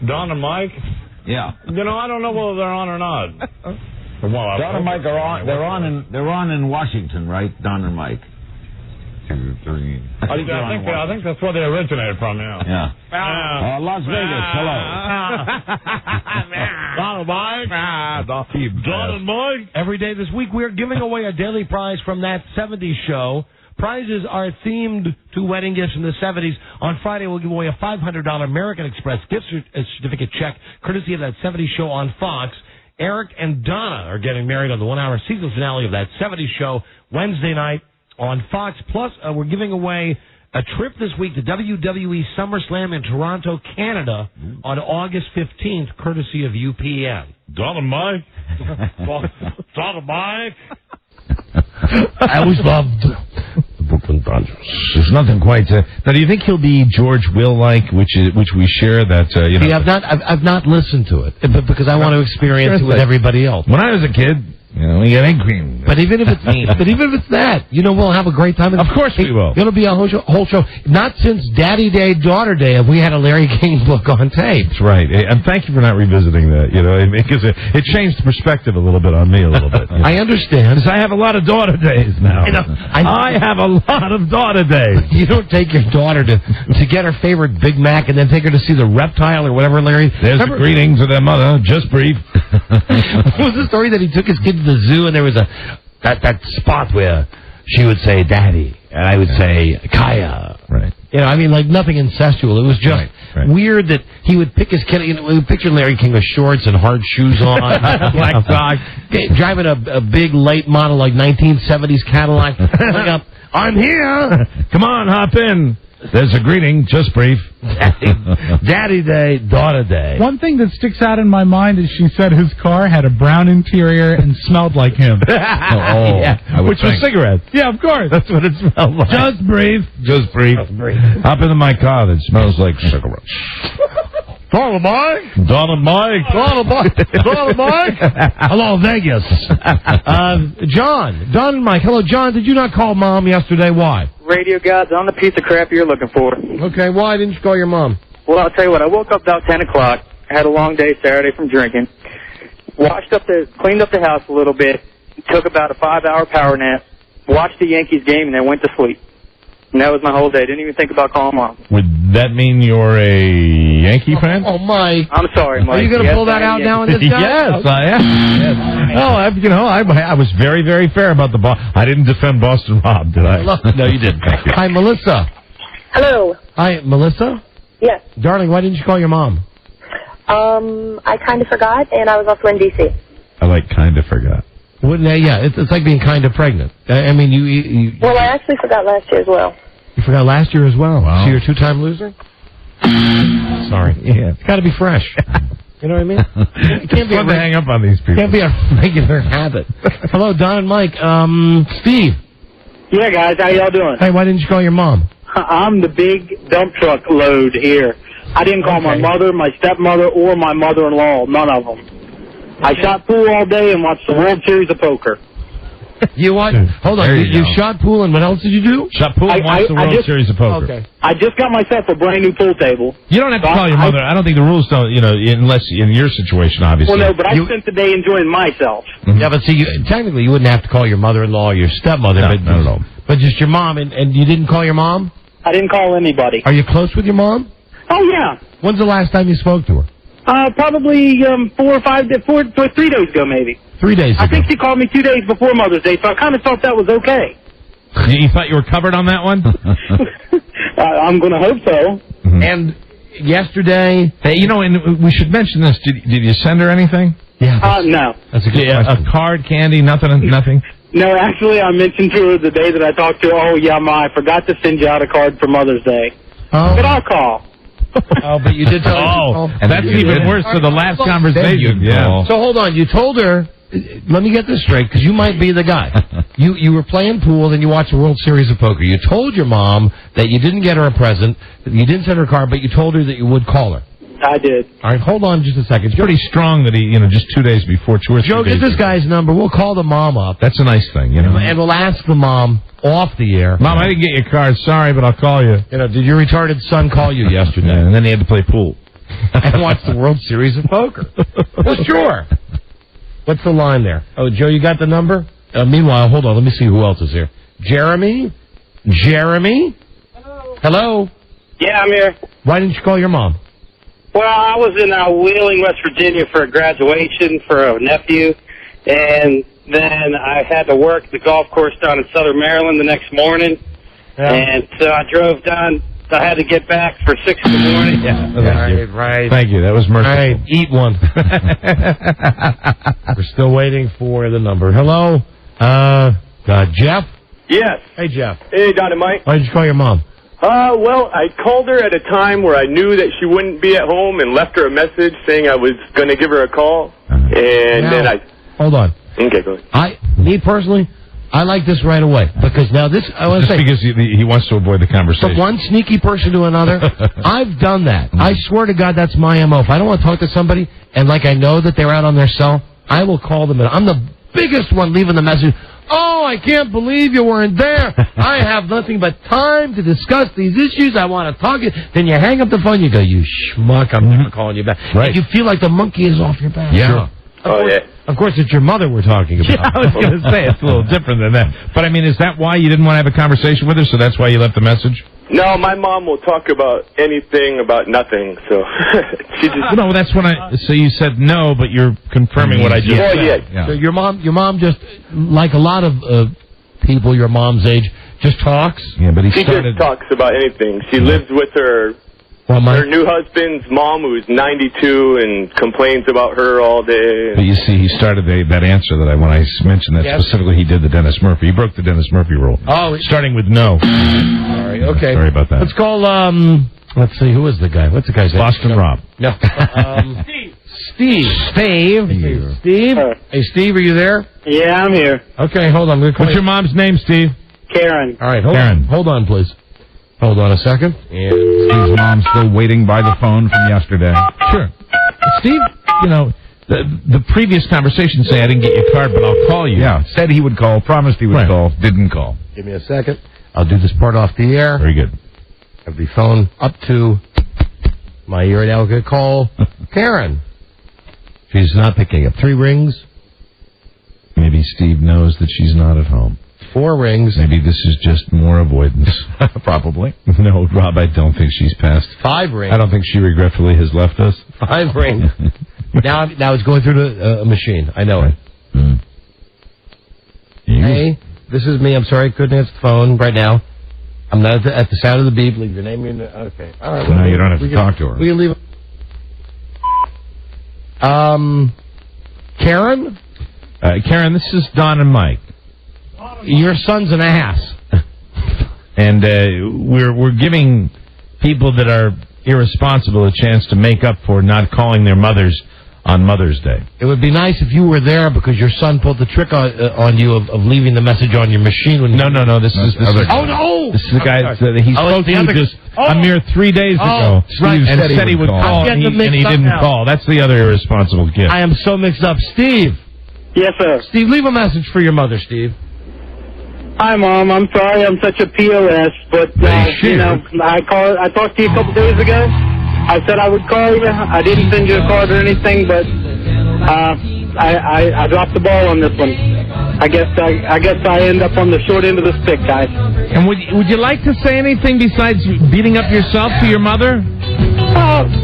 Speaker 2: Don and Mike?
Speaker 14: Yeah.
Speaker 2: You know, I don't know whether they're on or not.
Speaker 14: Don and Mike are on. They're on in Washington, right? Don and Mike.
Speaker 2: I think that's where they originated from. Yeah.
Speaker 14: Las Vegas. Hello.
Speaker 1: Don and Mike. Don and Mike. Every day this week, we're giving away a daily prize from That 70s Show. Prizes are themed to wedding gifts from the 70s. On Friday, we'll give away a $500 American Express gift certificate check, courtesy of That 70s Show on Fox. Eric and Donna are getting married on the one-hour season finale of That 70s Show Wednesday night on Fox. Plus, we're giving away a trip this week to WWE SummerSlam in Toronto, Canada on August 15th, courtesy of UPN.
Speaker 2: Don and Mike?
Speaker 1: Don and Mike?
Speaker 2: I always loved the Brooklyn Dodgers. There's nothing quite. Now, do you think he'll be George Will-like, which we share? That you know.
Speaker 1: See, I've not listened to it, but because I want to experience it with everybody else.
Speaker 2: When I was a kid, you know, we get egg cream.
Speaker 1: But even if it's that, you know, we'll have a great time.
Speaker 2: Of course we will.
Speaker 1: It'll be a whole show. Not since Daddy Day, Daughter Day have we had a Larry King book on tape.
Speaker 2: That's right. And thank you for not revisiting that. You know, because it changed perspective a little bit on me a little bit. You know?
Speaker 1: I understand.
Speaker 2: Because I have a lot of daughter days now. I have a lot of daughter days.
Speaker 1: You don't take your daughter to get her favorite Big Mac and then take her to see the reptile or whatever, Larry.
Speaker 2: There's the greetings of their mother. Just brief.
Speaker 1: What was the story that he took his kid to the zoo and there was that spot where she would say Daddy and I would say Kaya.
Speaker 2: Right.
Speaker 1: You know, I mean, like nothing incestual. It was just weird that he would pick his kid. You know, we would picture Larry King with shorts and hard shoes on, black socks, driving a big late model like 1970s Cadillac, pulling up I'm here.
Speaker 2: Come on, hop in. There's a greeting, just brief.
Speaker 1: Daddy day, daughter day.
Speaker 4: One thing that sticks out in my mind is she said his car had a brown interior and smelled like him.
Speaker 1: Yeah.
Speaker 2: Which was cigarettes.
Speaker 4: Yeah, of course.
Speaker 2: That's what it smelled like.
Speaker 1: Just brief.
Speaker 2: Just brief. Hop into my car that smells like cigarettes.
Speaker 1: Don and Mike.
Speaker 2: Don and Mike.
Speaker 1: Hello, Vegas. John. Don and Mike. Hello, John. Did you not call Mom yesterday? Why?
Speaker 16: Radio God's on the piece of crap you're looking for.
Speaker 1: Okay, why didn't you call your mom?
Speaker 16: Well, I'll tell you what. I woke up about 10 o'clock. I had a long day Saturday from drinking. Cleaned up the house a little bit. Took about a 5-hour power nap. Watched the Yankees game and then went to sleep. And that was my whole day. Didn't even think about calling Mom.
Speaker 2: Would that mean you're a Yankee fan?
Speaker 1: Oh, Mike.
Speaker 16: I'm sorry, Mike.
Speaker 1: Are you going to pull that out now in this guy?
Speaker 2: Yes, I am. Yes. Oh, I was very, very fair about the ball. I didn't defend Boston Rob, did I?
Speaker 1: No, you didn't. Thank you. Hi, Melissa.
Speaker 17: Hello.
Speaker 1: Hi, Melissa?
Speaker 17: Yes.
Speaker 1: Darling, why didn't you call your mom?
Speaker 17: I kind of forgot, and I was also in D.C.
Speaker 2: I kind of forgot.
Speaker 1: Yeah, it's like being kind of pregnant. I mean, you
Speaker 17: Well, I actually forgot last year as well.
Speaker 1: You forgot last year as well.
Speaker 2: Wow.
Speaker 1: So you're a 2-time loser? Sorry. Yeah. It's got to be fresh. You know what I mean? It can't be
Speaker 2: fun to hang up on these people.
Speaker 1: Can't be a regular habit. Hello, Don and Mike. Steve.
Speaker 9: Yeah, guys, how y'all doing?
Speaker 1: Hey, why didn't you call your mom?
Speaker 9: I'm the big dump truck load here. I didn't call my mother, my stepmother, or my mother-in-law. None of them. I shot pool all day and watched the World Series of Poker.
Speaker 1: You what? Hold on. You shot pool, and what else did you do?
Speaker 2: Shot pool and watched the World Series of Poker.
Speaker 1: Okay.
Speaker 9: I just got myself a brand new pool table.
Speaker 2: You don't have to call your mother. I don't think the rules don't, unless in your situation, obviously.
Speaker 9: Well, no, but I spent the day enjoying myself.
Speaker 2: Mm-hmm.
Speaker 1: Yeah, but see, technically you wouldn't have to call your mother-in-law or your stepmother.
Speaker 2: No, not at all.
Speaker 1: But just your mom, and you didn't call your mom?
Speaker 9: I didn't call anybody.
Speaker 1: Are you close with your mom?
Speaker 9: Oh, yeah.
Speaker 1: When's the last time you spoke to her?
Speaker 9: Probably 3 days ago, maybe.
Speaker 1: 3 days ago.
Speaker 9: I think she called me 2 days before Mother's Day, so I kind of thought that was okay.
Speaker 2: You thought you were covered on that one?
Speaker 9: I'm going to hope so.
Speaker 2: Mm-hmm.
Speaker 1: And yesterday...
Speaker 2: Hey, and we should mention this. Did you send her anything?
Speaker 1: Yeah.
Speaker 9: No.
Speaker 1: That's a good question.
Speaker 2: A card, candy, nothing?
Speaker 9: No, actually, I mentioned to her the day that I talked to her, oh, yeah, Ma, I forgot to send you out a card for Mother's Day.
Speaker 1: Oh.
Speaker 9: But I'll call.
Speaker 1: Oh, but you did tell her.
Speaker 2: Oh, and that's even worse than the last conversation. Yeah.
Speaker 1: So hold on. You told her, let me get this straight, because you might be the guy. You were playing pool, then you watched the World Series of Poker. You told your mom that you didn't get her a present, you didn't send her a card, but you told her that you would call her.
Speaker 9: I did.
Speaker 1: All right, hold on just a second.
Speaker 2: It's pretty strong that he, just 2 days before, 2 or 3
Speaker 1: Joe,
Speaker 2: days
Speaker 1: get this
Speaker 2: before.
Speaker 1: guy's number. We'll call the mom up.
Speaker 2: That's a nice thing,
Speaker 1: And we'll ask the mom off the air.
Speaker 2: Mom, I didn't get your card. Sorry, but I'll call you.
Speaker 1: Did your retarded son call you yesterday?
Speaker 2: Yeah, and then he had to play pool.
Speaker 1: And watch the World Series of Poker. Well, sure. What's the line there? Oh, Joe, you got the number? Meanwhile, hold on. Let me see who else is here. Jeremy? Hello?
Speaker 9: Yeah, I'm here.
Speaker 1: Why didn't you call your mom?
Speaker 9: Well, I was in Wheeling, West Virginia for a graduation for a nephew, and then I had to work the golf course down in Southern Maryland the next morning, and so I drove down. I had to get back for 6 in the morning.
Speaker 1: Right.
Speaker 2: Thank you. That was merciful.
Speaker 1: All right, eat one. We're still waiting for the number. Hello? Jeff?
Speaker 18: Yes.
Speaker 1: Hey, Jeff.
Speaker 18: Hey, Don and Mike.
Speaker 1: Why did you call your mom?
Speaker 18: Well, I called her at a time where I knew that she wouldn't be at home and left her a message saying I was going to give her a call. And then I...
Speaker 1: Hold on.
Speaker 18: Okay, go ahead.
Speaker 1: Me personally, I like this right away. Because now this... I want to say...
Speaker 2: because he wants to avoid the conversation.
Speaker 1: From one sneaky person to another, I've done that. I swear to God, that's my MO. If I don't want to talk to somebody, and I know that they're out on their cell, I will call them. And I'm the biggest one leaving the message... Oh, I can't believe you weren't there. I have nothing but time to discuss these issues. I want to talk to you. Then you hang up the phone, you go, you schmuck, I'm never calling you back.
Speaker 2: Right.
Speaker 1: And you feel like the monkey is off your back.
Speaker 2: Yeah.
Speaker 1: Sure. Of course, it's your mother we're talking about.
Speaker 2: Yeah, I was going to say, it's a little different than that. But, I mean, is that why you didn't want to have a conversation with her, so that's why you left the message?
Speaker 18: No, my mom will talk about anything about nothing, so she just...
Speaker 2: No, that's when so you said no, but you're confirming what I just said.
Speaker 18: Yeah.
Speaker 1: So your mom just, like a lot of people your mom's age, just talks?
Speaker 2: Yeah, but
Speaker 18: She just talks about anything. She lives with her
Speaker 1: Well,
Speaker 18: her new husband's mom, who's 92 and complains about her all day.
Speaker 2: But you see, he started that answer that when I mentioned that
Speaker 1: Yes.
Speaker 2: specifically, he did the Dennis Murphy. He broke the Dennis Murphy rule.
Speaker 1: Oh,
Speaker 2: starting with no.
Speaker 1: Sorry. Okay.
Speaker 2: Sorry about that.
Speaker 1: Let's call. Let's see. Who is the guy? What's the guy's name?
Speaker 2: Boston Rob.
Speaker 1: No. Steve. Steve. Steve. Hey, Steve, are you there?
Speaker 19: Yeah, I'm here.
Speaker 1: Okay, hold on.
Speaker 2: What's your mom's name, Steve?
Speaker 19: Karen.
Speaker 1: All right, hold
Speaker 2: Karen.
Speaker 1: on. Hold on, please. Hold on a second.
Speaker 3: And Steve's mom's still waiting by the phone from yesterday.
Speaker 2: Sure. Steve, the previous conversation say I didn't get your card, but I'll call you.
Speaker 3: Yeah, said he would call, promised he would call, didn't call.
Speaker 1: Give me a second. I'll do this part off the air.
Speaker 2: Very good.
Speaker 1: Have the phone up to my ear now. Good call. Karen. She's not picking up. 3 rings.
Speaker 2: Maybe Steve knows that she's not at home.
Speaker 1: 4 rings.
Speaker 2: Maybe this is just more avoidance.
Speaker 3: Probably.
Speaker 2: No, Rob, I don't think she's passed.
Speaker 1: 5 rings.
Speaker 2: I don't think she regretfully has left us.
Speaker 1: 5 rings. now it's going through the machine. I know it. Hey, this is me. I'm sorry I couldn't answer the phone right now. I'm not at the sound of the beep. Leave your name. Okay. All right.
Speaker 2: No, you don't have to talk to her.
Speaker 1: We can leave. Karen?
Speaker 2: Karen, this is Don and Mike.
Speaker 1: Your son's an ass.
Speaker 2: And we're giving people that are irresponsible a chance to make up for not calling their mothers on Mother's Day.
Speaker 1: It would be nice if you were there because your son pulled the trick on you of leaving the message on your machine. When
Speaker 2: No. This is
Speaker 1: oh, no!
Speaker 2: This is the guy that he spoke to just a mere 3 days ago.
Speaker 1: Right.
Speaker 2: And said he would call, and he didn't call. That's the other irresponsible kid.
Speaker 1: I am so mixed up. Steve.
Speaker 19: Yes, sir.
Speaker 1: Steve, leave a message for your mother, Steve.
Speaker 19: Hi, Mom. I'm sorry I'm such a POS, but I talked to you a couple days ago. I said I would call you. I didn't send you a card or anything, but I dropped the ball on this one. I guess I end up on the short end of the stick, guys.
Speaker 2: And would you like to say anything besides beating up yourself to your mother?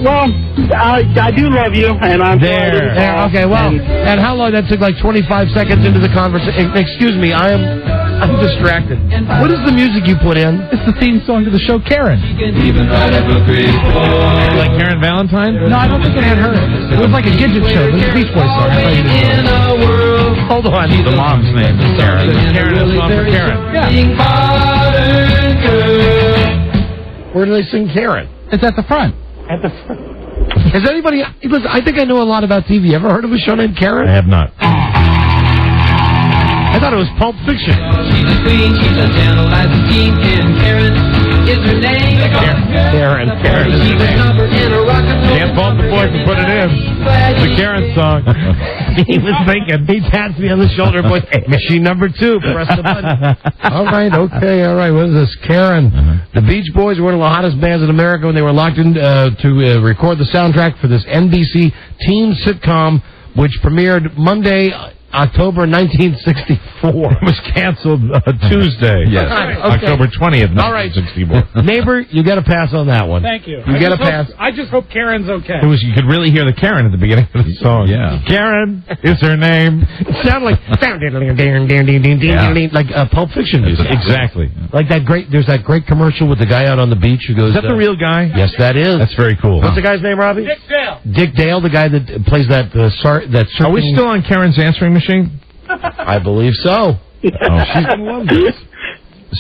Speaker 19: Well, I do love you, and I'm
Speaker 1: there. Okay, well, and how long? That took like 25 seconds into the conversation. Excuse me, I'm distracted. What is the music you put in?
Speaker 4: It's the theme song to the show, Karen.
Speaker 2: Like Karen Valentine?
Speaker 4: No, I don't think it had her. It was like a Gidget show. It was a Beach Boys song. I thought you didn't know it.
Speaker 1: Hold on.
Speaker 3: The mom's name is Karen.
Speaker 2: Karen is song for Karen.
Speaker 4: Yeah.
Speaker 1: Where do they sing Karen?
Speaker 4: It's at the front.
Speaker 1: At the front. Has anybody... Listen, I think I know a lot about TV. Ever heard of a show named Karen?
Speaker 2: I have not.
Speaker 1: I thought it was Pulp Fiction.
Speaker 5: She's a queen, she's a tantalizing teen, and Karen is her name.
Speaker 2: Karen is
Speaker 5: She's
Speaker 2: her
Speaker 5: a
Speaker 2: name.
Speaker 5: number and a rock and roll.
Speaker 2: Can't fault the boy for putting it in. The Karen song.
Speaker 1: He was thinking. He taps me on the shoulder, boy. Hey, machine number 2. Press the button. All right. All right. What is this? Karen. The Beach Boys were one of the hottest bands in America when they were locked in to record the soundtrack for this NBC teen sitcom, which premiered Monday, October 1964.
Speaker 2: It was canceled Tuesday.
Speaker 3: Yes.
Speaker 1: Okay.
Speaker 2: October 20th,
Speaker 1: All right.
Speaker 2: 1964.
Speaker 1: Neighbor, you got to pass on that one.
Speaker 4: Thank you.
Speaker 1: You got to pass.
Speaker 4: I just hope Karen's okay.
Speaker 2: It was, you could really hear the Karen at the beginning of the song.
Speaker 3: Yeah.
Speaker 2: Karen is her name.
Speaker 1: It sounded like like Pulp Fiction music.
Speaker 2: Exactly.
Speaker 1: Like that great. There's that great commercial with the guy out on the beach who goes.
Speaker 2: Is that the real guy?
Speaker 1: Yes, that is.
Speaker 2: That's very cool.
Speaker 1: What's the guy's name, Robbie?
Speaker 4: Dick Dale.
Speaker 1: Dick Dale, the guy that plays that surfing.
Speaker 2: Are we still on Karen's answering machine?
Speaker 1: I believe so.
Speaker 2: Oh, she's gonna love this.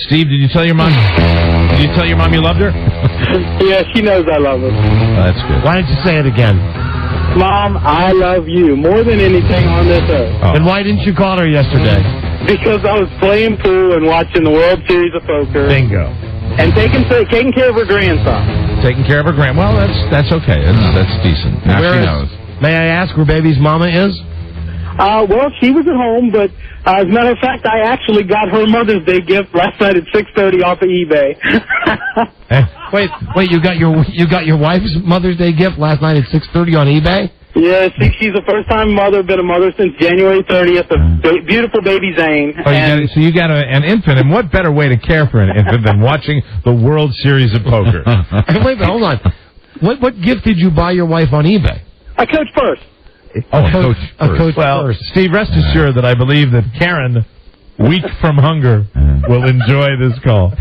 Speaker 2: Steve, did you tell your mom? Did you tell your mom you loved her?
Speaker 19: Yeah, she knows I love her.
Speaker 2: That's good.
Speaker 1: Why don't you say it again?
Speaker 19: Mom, I love you more than anything on this earth.
Speaker 2: Oh.
Speaker 1: And why didn't you call her yesterday?
Speaker 19: Because I was playing pool and watching the World Series of Poker.
Speaker 2: Bingo.
Speaker 19: And taking care of her grandson.
Speaker 2: Taking care of her grand. Well, that's okay. That's decent. Now
Speaker 1: Where
Speaker 2: she
Speaker 1: is-
Speaker 2: knows.
Speaker 1: May I ask where baby's mama is?
Speaker 19: Well, she was at home, but as a matter of fact, I actually got her Mother's Day gift last night at 6:30 off of eBay.
Speaker 1: Wait, you got your wife's Mother's Day gift last night at 6:30 on eBay?
Speaker 19: Yeah, she's a first-time mother, been a mother since January 30th, a beautiful baby Zane.
Speaker 2: Oh, you got an infant, and what better way to care for an infant than watching the World Series of Poker?
Speaker 1: Wait a minute, hold on. What gift did you buy your wife on eBay?
Speaker 19: I coach first.
Speaker 1: Coach
Speaker 2: well,
Speaker 1: first.
Speaker 2: Steve, rest assured that I believe that Karen, weak from hunger, will enjoy this call.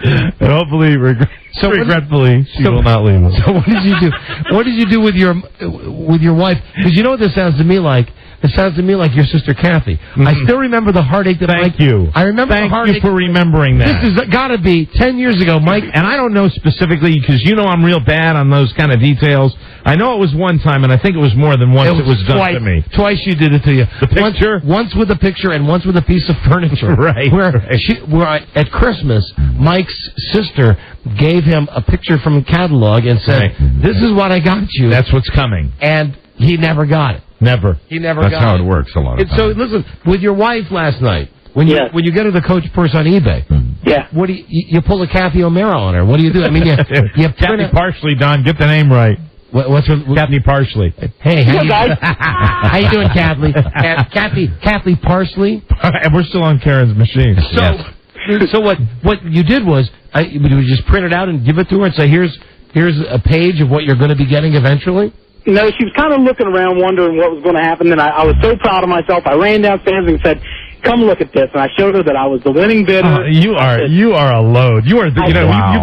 Speaker 2: And hopefully, regretfully, she will not leave us.
Speaker 1: So what did you do? What did you do with your wife? Because you know what this sounds to me like? It sounds to me like your sister Kathy. I still remember the heartache that
Speaker 2: Thank you.
Speaker 1: I remember the
Speaker 2: Thank
Speaker 1: heartache.
Speaker 2: you for remembering that.
Speaker 1: This has got to be 10 years ago, Mike.
Speaker 2: And I don't know specifically, because you know I'm real bad on those kind of details. I know it was one time, and I think it was more than once it was done to me.
Speaker 1: Twice you did it to you.
Speaker 2: The picture?
Speaker 1: Once with a picture and once with a piece of furniture.
Speaker 2: Right.
Speaker 1: Where at Christmas, Mike's sister gave him a picture from a catalog and said, "This is what I got you."
Speaker 2: That's what's coming.
Speaker 1: And he never got it.
Speaker 2: Never.
Speaker 1: He never
Speaker 3: That's
Speaker 1: got
Speaker 3: how
Speaker 1: it.
Speaker 3: it works a lot of
Speaker 1: So listen, with your wife last night, when you get her the Coach purse on eBay, what do you pull a Kathy O'Mara on her? What do you do? I mean, you
Speaker 2: Kathy Parsley, Don, get the name right.
Speaker 1: What's her
Speaker 2: Kathy Parsley?
Speaker 1: Hey, how you doing, Kathy? Kathy Parsley.
Speaker 2: And we're still on Karen's machine.
Speaker 1: So what you did was you just print it out and give it to her and say, here's a page of what you're going to be getting eventually.
Speaker 19: No, she was kind of looking around wondering what was going to happen. Then I was so proud of myself. I ran downstairs and said, "Come look at this." And I showed her that I was the winning bidder.
Speaker 2: You are a load. You are you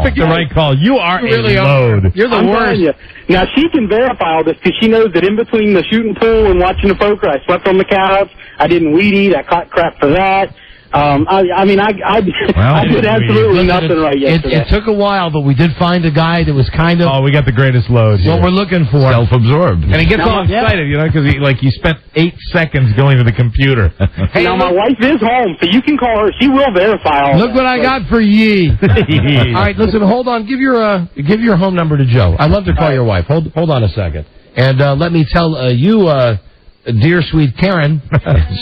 Speaker 2: picked the right call. You are
Speaker 1: really
Speaker 2: a load.
Speaker 1: You're the worst.
Speaker 19: You. Now she can verify all this because she knows that in between the shooting pool and watching the poker, I slept on the couch. I didn't weed eat. I caught crap for that. I did absolutely nothing right yesterday.
Speaker 1: It took a while, but we did find a guy that was kind of.
Speaker 2: Oh, we got the greatest load here.
Speaker 1: What we're looking for.
Speaker 3: Self-absorbed.
Speaker 2: And he gets all excited, because he spent 8 seconds going to the computer.
Speaker 19: Hey, now my wife is home, so you can call her. She will verify all.
Speaker 1: Look what I got for ye. All right, listen, hold on. Give your home number to Joe. I'd love to call your wife. Hold on a second, and let me tell you. Dear sweet Karen,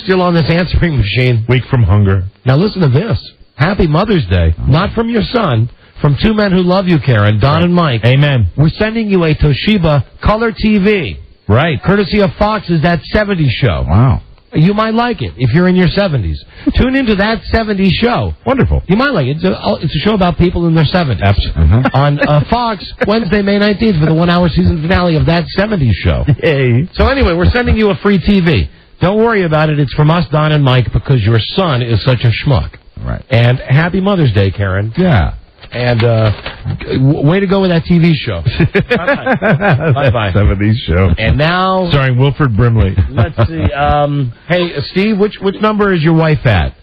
Speaker 1: still on this answering machine.
Speaker 2: Weak from hunger.
Speaker 1: Now listen to this. Happy Mother's Day. Not from your son, from two men who love you, Karen, Don and Mike.
Speaker 2: Amen.
Speaker 1: We're sending you a Toshiba Color TV.
Speaker 2: Right.
Speaker 1: Courtesy of Fox's That 70s Show.
Speaker 3: Wow.
Speaker 1: You might like it if you're in your 70s. Tune into That 70s Show.
Speaker 2: Wonderful.
Speaker 1: You might like it. It's a show about people in their 70s.
Speaker 2: Absolutely.
Speaker 1: On Fox, Wednesday, May 19th, for the one-hour season finale of That 70s Show.
Speaker 2: Yay.
Speaker 1: So anyway, we're sending you a free TV. Don't worry about it. It's from us, Don and Mike, because your son is such a schmuck.
Speaker 3: Right.
Speaker 1: And happy Mother's Day, Karen.
Speaker 3: Yeah.
Speaker 1: And way to go with that TV show. Bye-bye.
Speaker 2: 70s Show.
Speaker 1: And now...
Speaker 2: Starring Wilford Brimley.
Speaker 1: Let's see. Hey, Steve, which number is your wife at?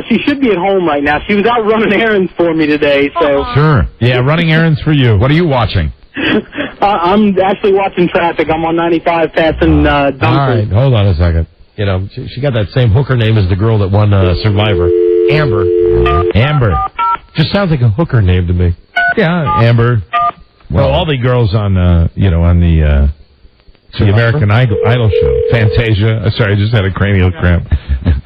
Speaker 19: She should be at home right now. She was out running errands for me today, so...
Speaker 2: Sure. Yeah, running errands for you.
Speaker 3: What are you watching?
Speaker 19: I'm actually watching traffic. I'm on 95 passing Dumfries.
Speaker 1: All right, hold on a second. She got that same hooker name as the girl that won Survivor. Amber. Just sounds like a hooker name to me.
Speaker 2: Yeah, Amber. Well, all the girls on, on the American Idol show. Fantasia. Sorry, I just had a cranial cramp.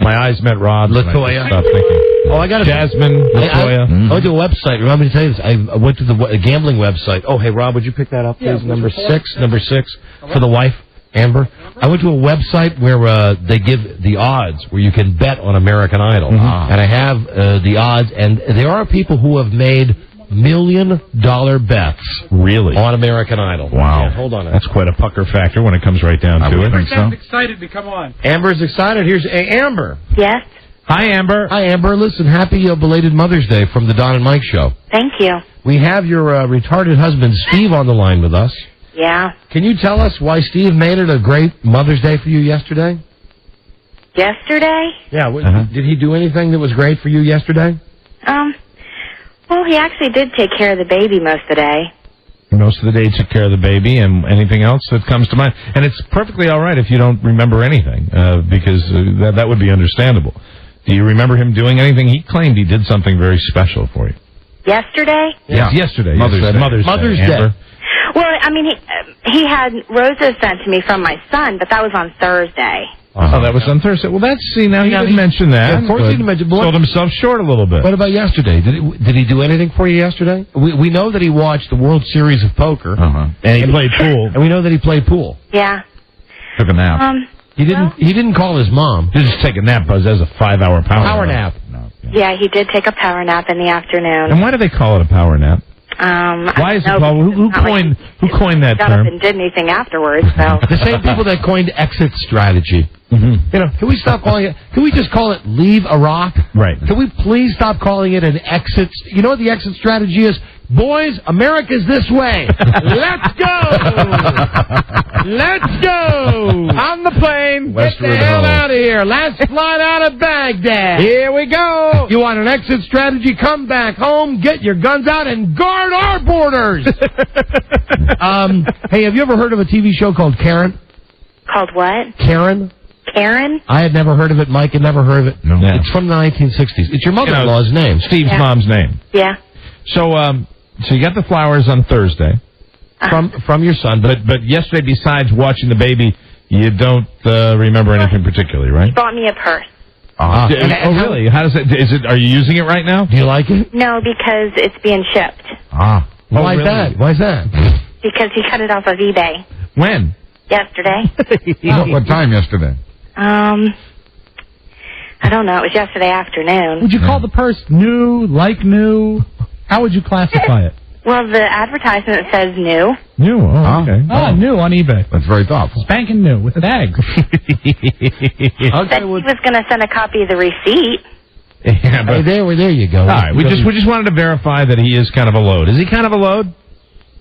Speaker 2: My eyes met Rob's.
Speaker 1: Latoya.
Speaker 2: Stop thinking.
Speaker 1: Oh, I got
Speaker 2: Jasmine. Latoya.
Speaker 1: I went to a website. Remember me to tell you this? I went to the gambling website. Oh, hey, Rob, would you pick that up, please? Number six for the wife, Amber. I went to a website where they give the odds, where you can bet on American Idol.
Speaker 2: Mm-hmm.
Speaker 1: And I have the odds, and there are people who have made $1 million bets.
Speaker 2: Really?
Speaker 1: On American Idol.
Speaker 2: Wow.
Speaker 1: Yeah, hold on.
Speaker 2: That's quite a pucker factor when it comes right down to it.
Speaker 4: I'm excited to come on.
Speaker 1: Amber's excited. Here's Amber.
Speaker 17: Yes.
Speaker 2: Hi, Amber.
Speaker 1: Hi, Amber. Listen, happy belated Mother's Day from the Don and Mike Show.
Speaker 17: Thank you.
Speaker 1: We have your retarded husband, Steve, on the line with us.
Speaker 17: Yeah.
Speaker 1: Can you tell us why Steve made it a great Mother's Day for you yesterday?
Speaker 17: Yesterday?
Speaker 1: Yeah. Did he do anything that was great for you yesterday?
Speaker 17: Well, he actually did take care of the baby most of the day.
Speaker 2: Most of the day he took care of the baby, and anything else that comes to mind. And it's perfectly all right if you don't remember anything, because that would be understandable. Do you remember him doing anything? He claimed he did something very special for you.
Speaker 17: Yesterday?
Speaker 2: Yes, yesterday.
Speaker 3: Mother's Day.
Speaker 2: Mother's Day. Amber.
Speaker 17: Well, I mean, he had roses sent to me from my son, but that was on Thursday.
Speaker 2: Oh, that was on Thursday. Well, now he didn't mention that.
Speaker 1: Yeah, of course he didn't mention.
Speaker 2: Sold himself short a little bit.
Speaker 1: What about yesterday? Did he do anything for you yesterday? We know that he watched the World Series of Poker.
Speaker 2: And he played pool.
Speaker 1: And we know that he played pool.
Speaker 17: Yeah.
Speaker 3: Took a nap.
Speaker 1: He didn't call his mom.
Speaker 2: He just take a nap, because that's a 5-hour power
Speaker 1: nap.
Speaker 17: Yeah, he did take a power nap in the afternoon.
Speaker 2: And why do they call it a power nap? Why is it called? Who coined that
Speaker 17: got
Speaker 2: term?
Speaker 17: up and did anything afterwards, so.
Speaker 1: The same people that coined exit strategy.
Speaker 2: Mm-hmm.
Speaker 1: You know, can we stop calling it? Can we just call it leave Iraq?
Speaker 2: Right.
Speaker 1: Can we please stop calling it an exit? You know what the exit strategy is? Boys, America's this way. Let's go. Let's go. On the plane. Get the hell out of here. Last flight out of Baghdad. Here we go. You want an exit strategy? Come back home, get your guns out, and guard our borders. Hey, have you ever heard of a TV show called Karen?
Speaker 17: Called what?
Speaker 1: Karen?
Speaker 17: Karen?
Speaker 1: I had never heard of it. Mike had never heard of it.
Speaker 2: No.
Speaker 1: It's from the 1960s. It's your mother-in-law's name.
Speaker 2: Steve's mom's name.
Speaker 17: Yeah.
Speaker 2: So, so you got the flowers on Thursday
Speaker 1: from your son,
Speaker 2: but yesterday, besides watching the baby, you don't remember anything particularly, right?
Speaker 17: He bought me a purse.
Speaker 2: Oh, really? How does it? Is it? Are you using it right now?
Speaker 1: Do you like it?
Speaker 17: No, because it's being shipped.
Speaker 2: Ah.
Speaker 1: Why is that? Why is that?
Speaker 17: Because he cut it off of eBay.
Speaker 2: When?
Speaker 17: Yesterday.
Speaker 3: What time yesterday?
Speaker 17: I don't know. It was yesterday afternoon.
Speaker 4: Would you call the purse new, like new? How would you classify it?
Speaker 17: Well, the advertisement says new.
Speaker 2: New. Oh, okay.
Speaker 4: New on eBay.
Speaker 3: That's very thoughtful.
Speaker 4: Spanking new with tags.
Speaker 17: Said he was going to send a copy of the receipt.
Speaker 2: Yeah, but,
Speaker 1: hey, there you go.
Speaker 2: All right, we just wanted to verify that he is kind of a load. Is he kind of a load?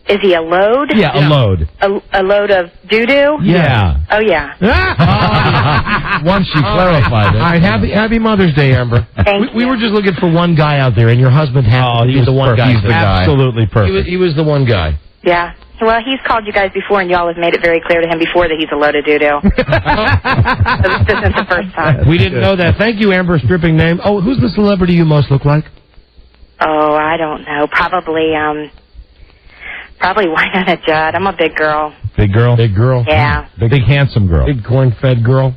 Speaker 17: Is he a load?
Speaker 2: Yeah, a load.
Speaker 17: A load of doo-doo?
Speaker 2: Yeah.
Speaker 17: Oh, yeah.
Speaker 1: Once she clarified it. All right, happy Mother's Day, Amber.
Speaker 17: Thank
Speaker 1: we were just looking for one guy out there, and your husband happened to be the one guy.
Speaker 2: He's the guy. Absolutely perfect.
Speaker 1: He was the one guy.
Speaker 17: Yeah. Well, he's called you guys before, and y'all have made it very clear to him before that he's a load of doo-doo. So this isn't the first time.
Speaker 1: We didn't know that. Thank you, Amber, stripping name. Oh, who's the celebrity you most look like?
Speaker 17: Oh, I don't know. Probably Winona Judd. I'm a big girl.
Speaker 2: Big girl?
Speaker 1: Big girl.
Speaker 17: Yeah.
Speaker 2: Big handsome girl.
Speaker 1: Big corn-fed girl.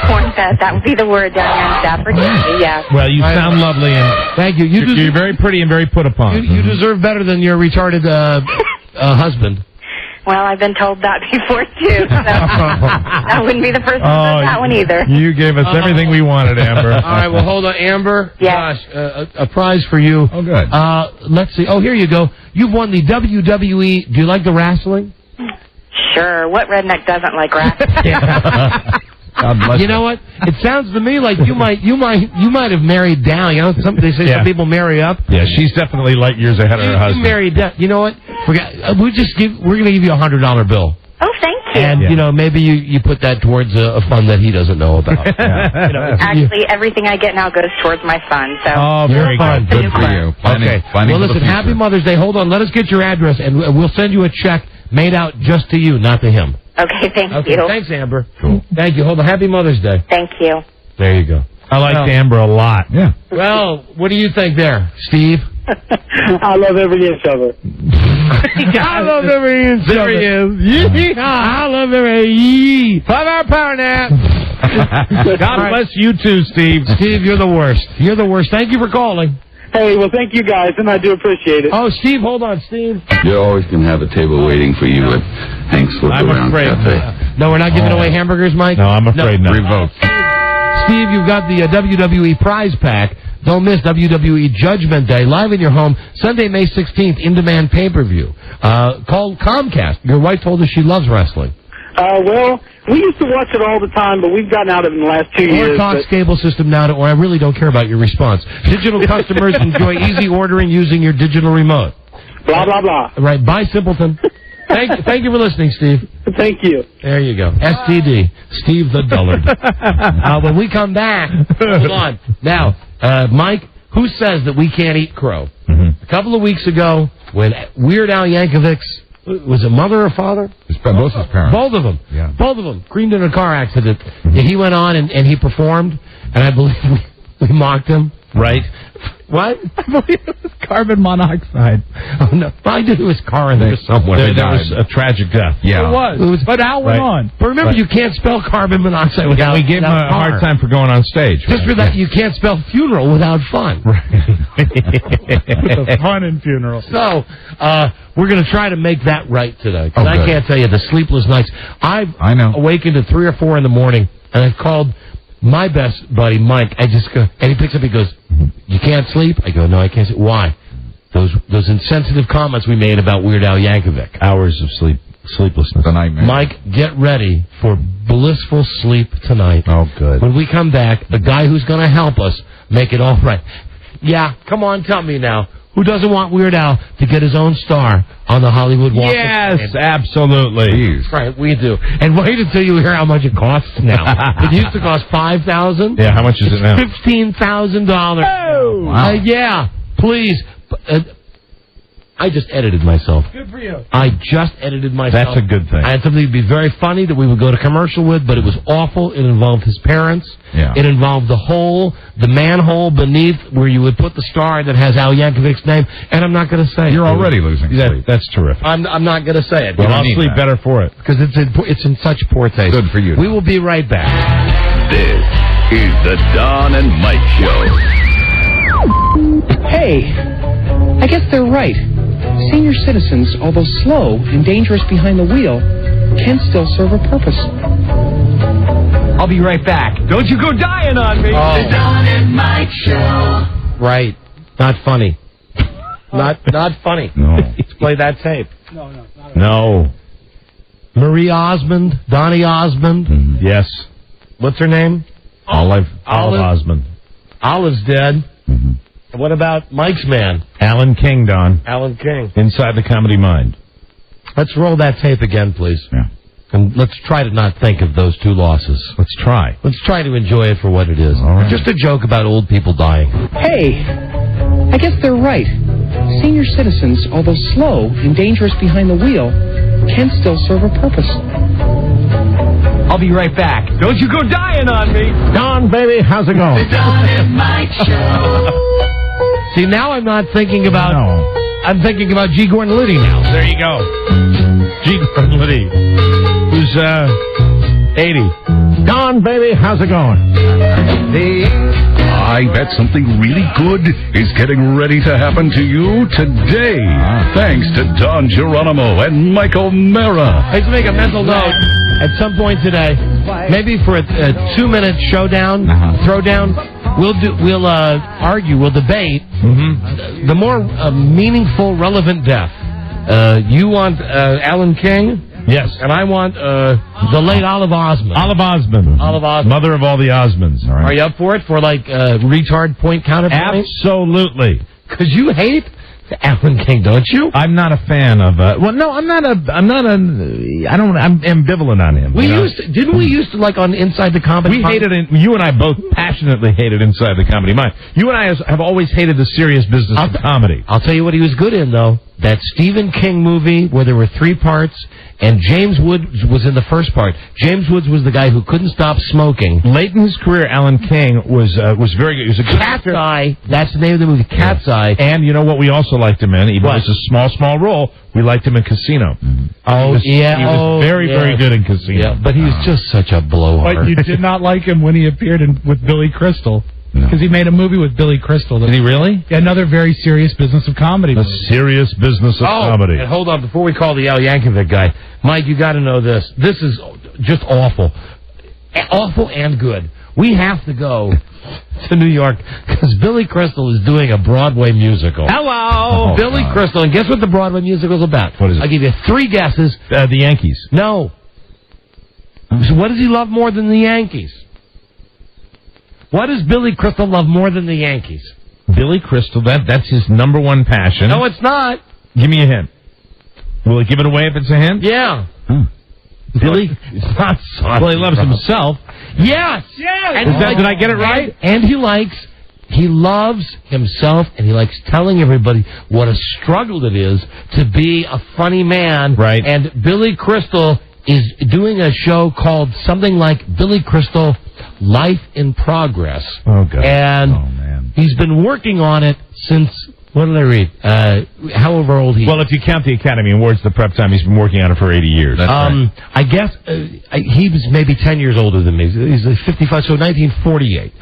Speaker 17: Corn-fed. That would be the word down here in Stafford. Yeah.
Speaker 2: Well, you sound lovely, and
Speaker 1: thank you.
Speaker 2: You're very pretty and very put upon.
Speaker 1: You deserve better than your retarded husband.
Speaker 17: Well, I've been told that before, too. So that wouldn't be the first time that one either.
Speaker 2: You gave us everything we wanted, Amber.
Speaker 1: All right, well, hold on. Amber?
Speaker 17: Yes.
Speaker 1: Gosh, a prize for you.
Speaker 3: Oh, good.
Speaker 1: Let's see. Oh, here you go. You've won the WWE. Do you like the wrestling?
Speaker 17: Sure. What redneck doesn't like wrestling?
Speaker 3: God bless
Speaker 1: you know what? It sounds to me like you might have married down. You know, they say some people marry up.
Speaker 2: Yeah, she's definitely light years ahead of her husband.
Speaker 1: You married down. You know what? We're going to give you $100 bill.
Speaker 17: Oh, thank you.
Speaker 1: And you know, maybe you put that towards a fund that he doesn't know about. You know,
Speaker 17: actually, everything I get now goes towards my son. So
Speaker 1: very good.
Speaker 3: Good for you.
Speaker 1: Okay. Well, listen. Happy Mother's Day. Hold on. Let us get your address, and we'll send you a check made out just to you, not to him.
Speaker 17: Okay, thank you.
Speaker 1: Thanks, Amber. Cool. Thank you. Hold on. Happy Mother's Day.
Speaker 17: Thank you.
Speaker 1: There you go.
Speaker 2: I liked Amber a lot. Yeah.
Speaker 1: Well, what do you think there, Steve?
Speaker 19: I love every inch of it.
Speaker 1: I love every inch of it. There he is. I love every 5-hour power nap.
Speaker 2: God bless you too, Steve.
Speaker 1: Steve, you're the worst. You're the worst. Thank you for calling.
Speaker 19: Hey, well, thank you guys, and I do appreciate it.
Speaker 1: Oh, Steve, hold on, Steve.
Speaker 7: You're always going to have a table waiting for you at Hank's Look Around Cafe.
Speaker 1: No, we're not giving away hamburgers, Mike?
Speaker 2: No, I'm afraid not.
Speaker 7: Revoked.
Speaker 1: Steve, you've got the WWE prize pack. Don't miss WWE Judgment Day, live in your home, Sunday, May 16th, in-demand pay-per-view. Call Comcast. Your wife told us she loves wrestling.
Speaker 19: Well, we used to watch it all the time, but we've gotten out of it in the last 2 years.
Speaker 1: Or Cox cable system now, or I really don't care about your response. Digital customers enjoy easy ordering using your digital remote.
Speaker 19: Blah, blah, blah.
Speaker 1: Right, bye, simpleton. Thank you for listening, Steve.
Speaker 19: Thank you.
Speaker 1: There you go. STD, Steve the Dullard. When we come back, hold on. Now, Mike, who says that we can't eat crow?
Speaker 2: Mm-hmm.
Speaker 1: A couple of weeks ago, when Weird Al Yankovic's, was it mother or father?
Speaker 3: Both his parents.
Speaker 1: Both of them.
Speaker 3: Yeah.
Speaker 1: Both of them. Creamed in a car accident. Mm-hmm. He went on and he performed, and I believe we mocked him.
Speaker 2: Right.
Speaker 1: What?
Speaker 4: I believe it was carbon monoxide.
Speaker 1: Oh, no. I knew it was car in there somewhere.
Speaker 2: There was a tragic death.
Speaker 3: Yeah.
Speaker 4: It was. But Al went on.
Speaker 1: But remember, you can't spell carbon monoxide without
Speaker 2: we gave him a hard time for going on stage.
Speaker 1: Just for that, you can't spell funeral without fun.
Speaker 4: The fun and funeral.
Speaker 1: So, we're going to try to make that right today. Because I can't tell you, the sleepless nights. I know. Awakened at 3 or 4 in the morning, and I called my best buddy, Mike. I just go, and he picks up, he goes, "You can't sleep?" I go, "No, I can't sleep." "Why?" those insensitive comments we made about Weird Al Yankovic.
Speaker 2: Hours of sleeplessness.
Speaker 3: The nightmare.
Speaker 1: Mike, get ready for blissful sleep tonight.
Speaker 2: Oh, good.
Speaker 1: When we come back, the guy who's going to help us make it all right. Yeah, come on, tell me now. Who doesn't want Weird Al to get his own star on the Hollywood Walk of Fame?
Speaker 2: Yes, absolutely.
Speaker 1: That's right, we do. And wait until you hear how much it costs now. It used to cost $5,000.
Speaker 2: Yeah, how much is it now?
Speaker 1: $15,000.
Speaker 2: Oh,
Speaker 1: wow. Yeah, please. I just edited myself.
Speaker 4: Good for you.
Speaker 1: I just edited myself.
Speaker 2: That's a good thing.
Speaker 1: I had something to be very funny that we would go to commercial with, but it was awful. It involved his parents.
Speaker 3: Yeah.
Speaker 1: It involved the manhole beneath where you would put the star that has Al Yankovic's name, and I'm not going to say it.
Speaker 3: You're already losing sleep.
Speaker 2: That's terrific.
Speaker 1: I'm not going to say it.
Speaker 2: Well, I'll sleep better for it.
Speaker 1: Because it's in such poor taste.
Speaker 3: Good for you.
Speaker 1: We will be right back.
Speaker 6: This is the Don and Mike Show.
Speaker 20: Hey, I guess they're right. Senior citizens, although slow and dangerous behind the wheel, can still serve a purpose.
Speaker 11: I'll be right back. Don't you go dying on me.
Speaker 1: The
Speaker 11: Don and Mike Show.
Speaker 1: Right. Not funny. Not funny.
Speaker 2: No.
Speaker 1: Let's play that tape.
Speaker 2: No.
Speaker 1: Marie Osmond, Donnie Osmond.
Speaker 2: Yes.
Speaker 1: What's her name?
Speaker 2: Olive Osmond.
Speaker 1: Olive's dead. What about Mike's man?
Speaker 2: Alan King, Don.
Speaker 1: Alan King.
Speaker 2: Inside the Comedy Mind.
Speaker 1: Let's roll that tape again, please.
Speaker 2: Yeah.
Speaker 1: And let's try to not think of those two losses.
Speaker 2: Let's try.
Speaker 1: Let's try to enjoy it for what it is.
Speaker 2: All right.
Speaker 1: Just a joke about old people dying.
Speaker 20: Hey, I guess they're right. Senior citizens, although slow and dangerous behind the wheel, can still serve a purpose.
Speaker 11: I'll be right back. Don't you go dying on me.
Speaker 2: Don, baby, how's it going?
Speaker 11: The Don and Mike Show.
Speaker 1: See, now I'm not thinking about...
Speaker 2: No.
Speaker 1: I'm thinking about G. Gordon Liddy now.
Speaker 2: There you go. G. Gordon Liddy, who's 80. Don, baby, how's it going?
Speaker 6: I bet something really good is getting ready to happen to you today. Thanks to Don Geronimo and Michael Mara.
Speaker 1: Let's make a mental note at some point today, maybe for a 2-minute showdown, throwdown. We'll argue, we'll debate the more meaningful, relevant death. You want Alan King?
Speaker 2: Yes.
Speaker 1: And I want the late Olive Osmond.
Speaker 2: Olive Osmond. Mother of all the Osmonds. All right.
Speaker 1: Are you up for it for like retard point counterpoint?
Speaker 2: Absolutely.
Speaker 1: Because you hate Alan King, don't you?
Speaker 2: I'm not a fan of. Well, no, I'm ambivalent on him.
Speaker 1: Didn't we used to like on Inside the Comedy?
Speaker 2: We hated it. You and I both passionately hated Inside the Comedy Mind. You and I have always hated the serious business of comedy.
Speaker 1: I'll tell you what he was good in though. That Stephen King movie where there were 3 parts, and James Woods was in the first part. James Woods was the guy who couldn't stop smoking.
Speaker 2: Late in his career, Alan King was very good. He was a good
Speaker 1: Cat's Eye. That's the name of the movie, Cat's Eye.
Speaker 2: And you know what we also liked him in? Even though it was a small role, we liked him in Casino. He was very, very good in Casino.
Speaker 1: Yeah, but he was just such a blowhard.
Speaker 4: But you did not like him when he appeared with Billy Crystal. Because he made a movie with Billy Crystal.
Speaker 2: Did he really?
Speaker 4: Another very serious business of comedy.
Speaker 2: A serious business of comedy.
Speaker 1: And hold on, before we call the Al Yankovic guy, Mike, you got to know this. This is just awful. Awful and good. We have to go to New York because Billy Crystal is doing a Broadway musical.
Speaker 11: Hello!
Speaker 1: Billy Crystal. And guess what the Broadway musical is about?
Speaker 2: What is it?
Speaker 1: I'll give you 3 guesses.
Speaker 2: The Yankees.
Speaker 1: No. So what does he love more than the Yankees? What does Billy Crystal love more than the Yankees?
Speaker 2: Billy Crystal, that's his number one passion.
Speaker 1: No, it's not.
Speaker 2: Give me a hint. Will he give it away if it's a hint?
Speaker 1: Yeah. Billy, it's not saucy.
Speaker 2: Well, he loves himself.
Speaker 1: Yes.
Speaker 2: And did I get it right?
Speaker 1: And he loves himself, and he likes telling everybody what a struggle it is to be a funny man.
Speaker 2: Right.
Speaker 1: And Billy Crystal is doing a show called something like Billy Crystal Life in Progress.
Speaker 2: Oh, God.
Speaker 1: And he's been working on it since, what did I read? However old he is.
Speaker 2: Well, if you count the Academy Awards, the prep time, he's been working on it for 80 years.
Speaker 1: That's right. I guess he was maybe 10 years older than me. He's 55, so 1948.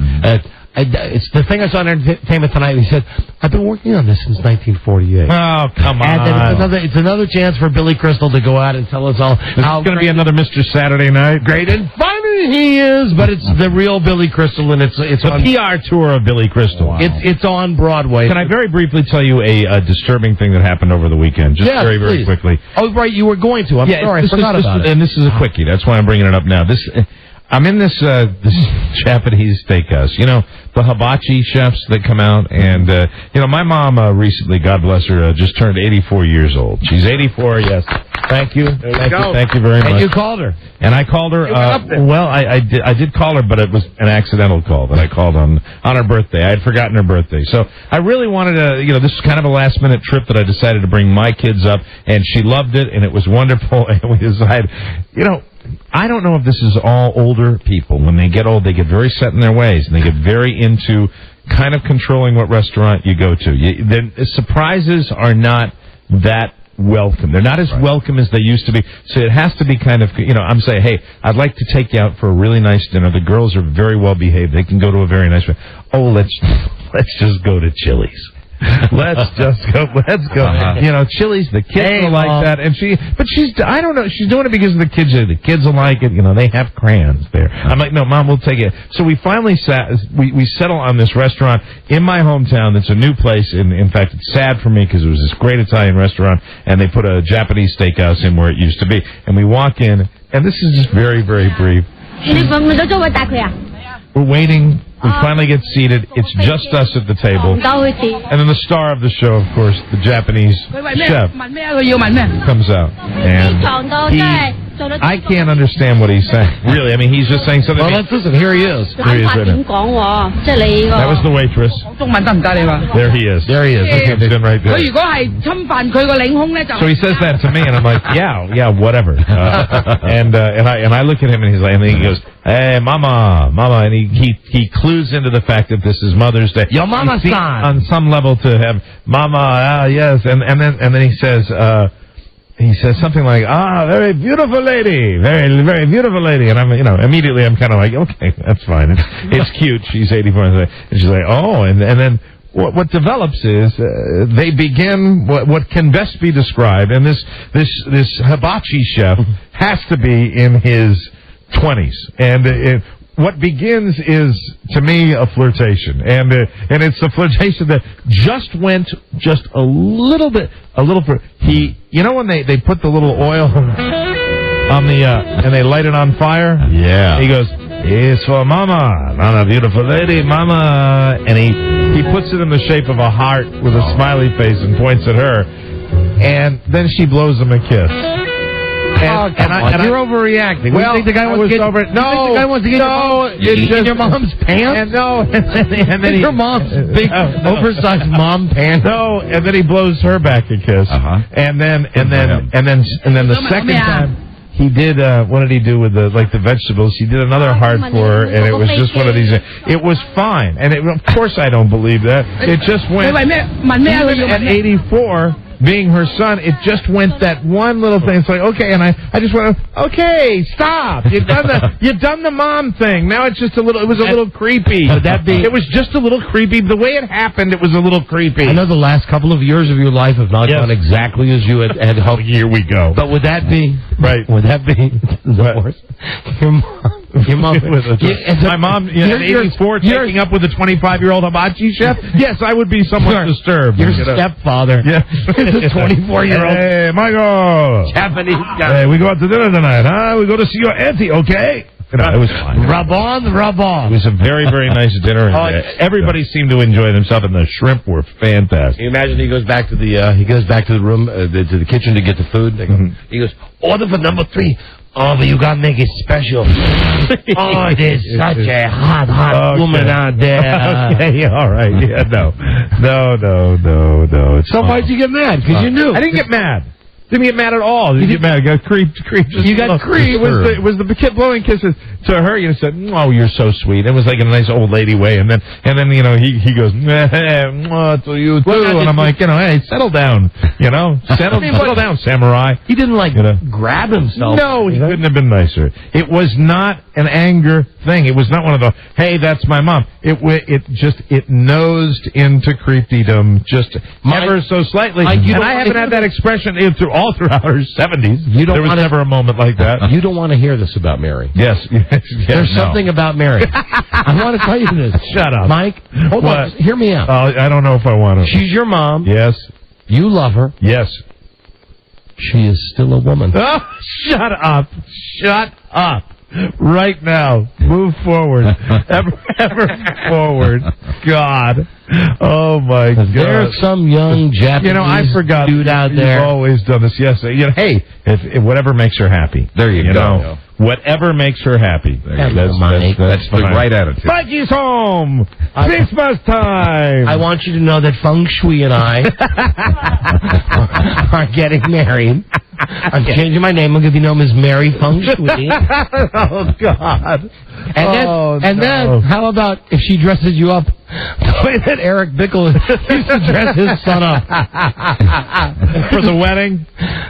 Speaker 1: It's the thing I saw on Entertainment Tonight. He said, I've been working on this since 1948.
Speaker 2: Oh, come on.
Speaker 1: And then it's another chance for Billy Crystal to go out and tell us all how
Speaker 2: it's going to be another Mr. Saturday Night.
Speaker 1: Great and funny He is, but it's the real Billy Crystal, and it's
Speaker 2: The
Speaker 1: on
Speaker 2: PR tour of Billy Crystal.
Speaker 1: It's on Broadway.
Speaker 2: Can I very briefly tell you a disturbing thing that happened over the weekend? Just very, very
Speaker 1: please.
Speaker 2: quickly.
Speaker 1: Oh, right, you were going to. I'm sorry, I forgot about it.
Speaker 2: And this is a quickie. That's why I'm bringing it up now. I'm in this Japanese steakhouse. You know, the hibachi chefs that come out. And, my mom recently, God bless her, just turned 84 years old. She's 84, yes. Thank you. Thank you very much.
Speaker 1: And you called her.
Speaker 2: And I called her. I did call her, but it was an accidental call that I called on her birthday. I had forgotten her birthday, so I really wanted to. This is kind of a last minute trip that I decided to bring my kids up, and she loved it, and it was wonderful. And we decided, I don't know if this is all older people. When they get old, they get very set in their ways, and they get very into kind of controlling what restaurant you go to. The surprises are not that welcome. They're not as welcome as they used to be. So it has to be kind of, I'm saying, hey, I'd like to take you out for a really nice dinner. The girls are very well behaved. They can go to a very nice one. Oh, let's just go to Chili's. Let's go. Chili's, the kids will like that. And I don't know, she's doing it because of the kids. The kids will like it. They have crayons there. I'm like, no, Mom, we'll take it. So we finally we settle on this restaurant in my hometown that's a new place. In fact, it's sad for me because it was this great Italian restaurant, and they put a Japanese steakhouse in where it used to be. And we walk in, and this is just very, very brief. We're waiting. We finally get seated. It's just us at the table. And then the star of the show, of course, the Japanese chef, comes out. And I can't understand what he's saying. Really, I mean, he's just saying something.
Speaker 1: Well, let's listen. Here he is.
Speaker 2: Here he is right now. That was the waitress. There he is.
Speaker 1: There he is.
Speaker 2: Okay, he's been right there. So he says that to me, and I'm like, yeah, whatever. And I look at him, and he goes, hey, mama, and he clues into the fact that this is Mother's Day.
Speaker 1: Yo, mama-san.
Speaker 2: On some level to have mama, yes, and then he says. He says something like, very beautiful lady, very, very beautiful lady. And I'm, immediately I'm kind of like, okay, that's fine. It's cute. She's 84. And she's like, oh, and then what develops is, they begin what can best be described. And this hibachi chef has to be in his 20s. And what begins is, to me, a flirtation, and it's a flirtation that went a little bit. When they put the little oil on the and they light it on fire. Yeah. He goes, it's for Mama, not a beautiful lady, Mama, and he puts it in the shape of a heart with a smiley face and points at her, and then she blows him a kiss.
Speaker 1: You're overreacting.
Speaker 2: Well,
Speaker 1: you think the guy wants to get, in your mom's pants?
Speaker 2: And then
Speaker 1: your mom's big, oversized mom pants.
Speaker 2: No, and then he blows her back a kiss. And then the second time he did. What did he do with the vegetables? He did another heart for her, and it was just one of these. It was fine, and of course I don't believe that. It just went. At 84. Being her son, it just went that one little thing. It's like, okay, and I just went, okay, stop. You've done the mom thing. Now it's just it was a little creepy. It was just a little creepy. The way it happened, it was a little creepy.
Speaker 1: I know the last couple of years of your life have not gone exactly as you had hoped.
Speaker 2: Here we go.
Speaker 1: But would that be divorce? Your mom,
Speaker 2: my mom, at 84, taking up with a 25-year-old hibachi chef? Yes, I would be somewhat disturbed.
Speaker 1: Your stepfather.
Speaker 2: Yeah.
Speaker 1: Is a 24-year-old.
Speaker 2: Hey, Michael.
Speaker 1: Japanese guy.
Speaker 2: Hey, we go out to dinner tonight, huh? We go to see your auntie, okay? It was fine.
Speaker 1: Rub on.
Speaker 2: It was a very, very nice dinner. Everybody seemed to enjoy themselves, and the shrimp were fantastic.
Speaker 1: Can you imagine he goes back to the room, to the kitchen to get the food? He goes, order for number 3. Oh, but you gotta make it special. Oh, there's such a hot woman out there.
Speaker 2: Okay, all right. Yeah, no.
Speaker 1: So why'd you get mad? Because you knew.
Speaker 2: I didn't get mad. Didn't get mad at all. Didn't get mad. I got creeped.
Speaker 1: You got creeped.
Speaker 2: It was the kid blowing kisses to her. You said, "Oh, you're so sweet." It was like in a nice old lady way, and then he goes, to you too, and I'm like, hey, settle down, settle down, samurai.
Speaker 1: He didn't grab himself.
Speaker 2: No, he couldn't have been nicer. It was not an anger thing. It was not one of the, hey, that's my mom. It nosed into creepydom just ever so slightly. And I haven't had that expression through all throughout her 70s. There was never a moment like that.
Speaker 1: You don't want to hear this about Mary.
Speaker 2: Yes.
Speaker 1: There's something about Mary. I want to tell you this.
Speaker 2: Shut up.
Speaker 1: Mike, hold on. Hear me out.
Speaker 2: I don't know if I want to.
Speaker 1: She's your mom.
Speaker 2: Yes.
Speaker 1: You love her.
Speaker 2: Yes.
Speaker 1: She is still a woman.
Speaker 2: Oh, shut up. Shut up. Right now. Move forward. ever forward. God. Oh, my God.
Speaker 1: There's some young Japanese
Speaker 2: I forgot
Speaker 1: dude out there.
Speaker 2: You've always done this. Yes. Hey, if whatever makes her happy.
Speaker 3: There you go.
Speaker 2: Whatever makes her happy.
Speaker 3: That's the right attitude.
Speaker 2: Mikey's home. Christmas time.
Speaker 1: I want you to know that Feng Shui and I are getting married. I'm changing my name. I'm going to be known as Mary Feng Shui.
Speaker 2: Oh, God.
Speaker 1: And then, how about if she dresses you up the way that Eric Bickle used to dress his son up?
Speaker 2: For the wedding?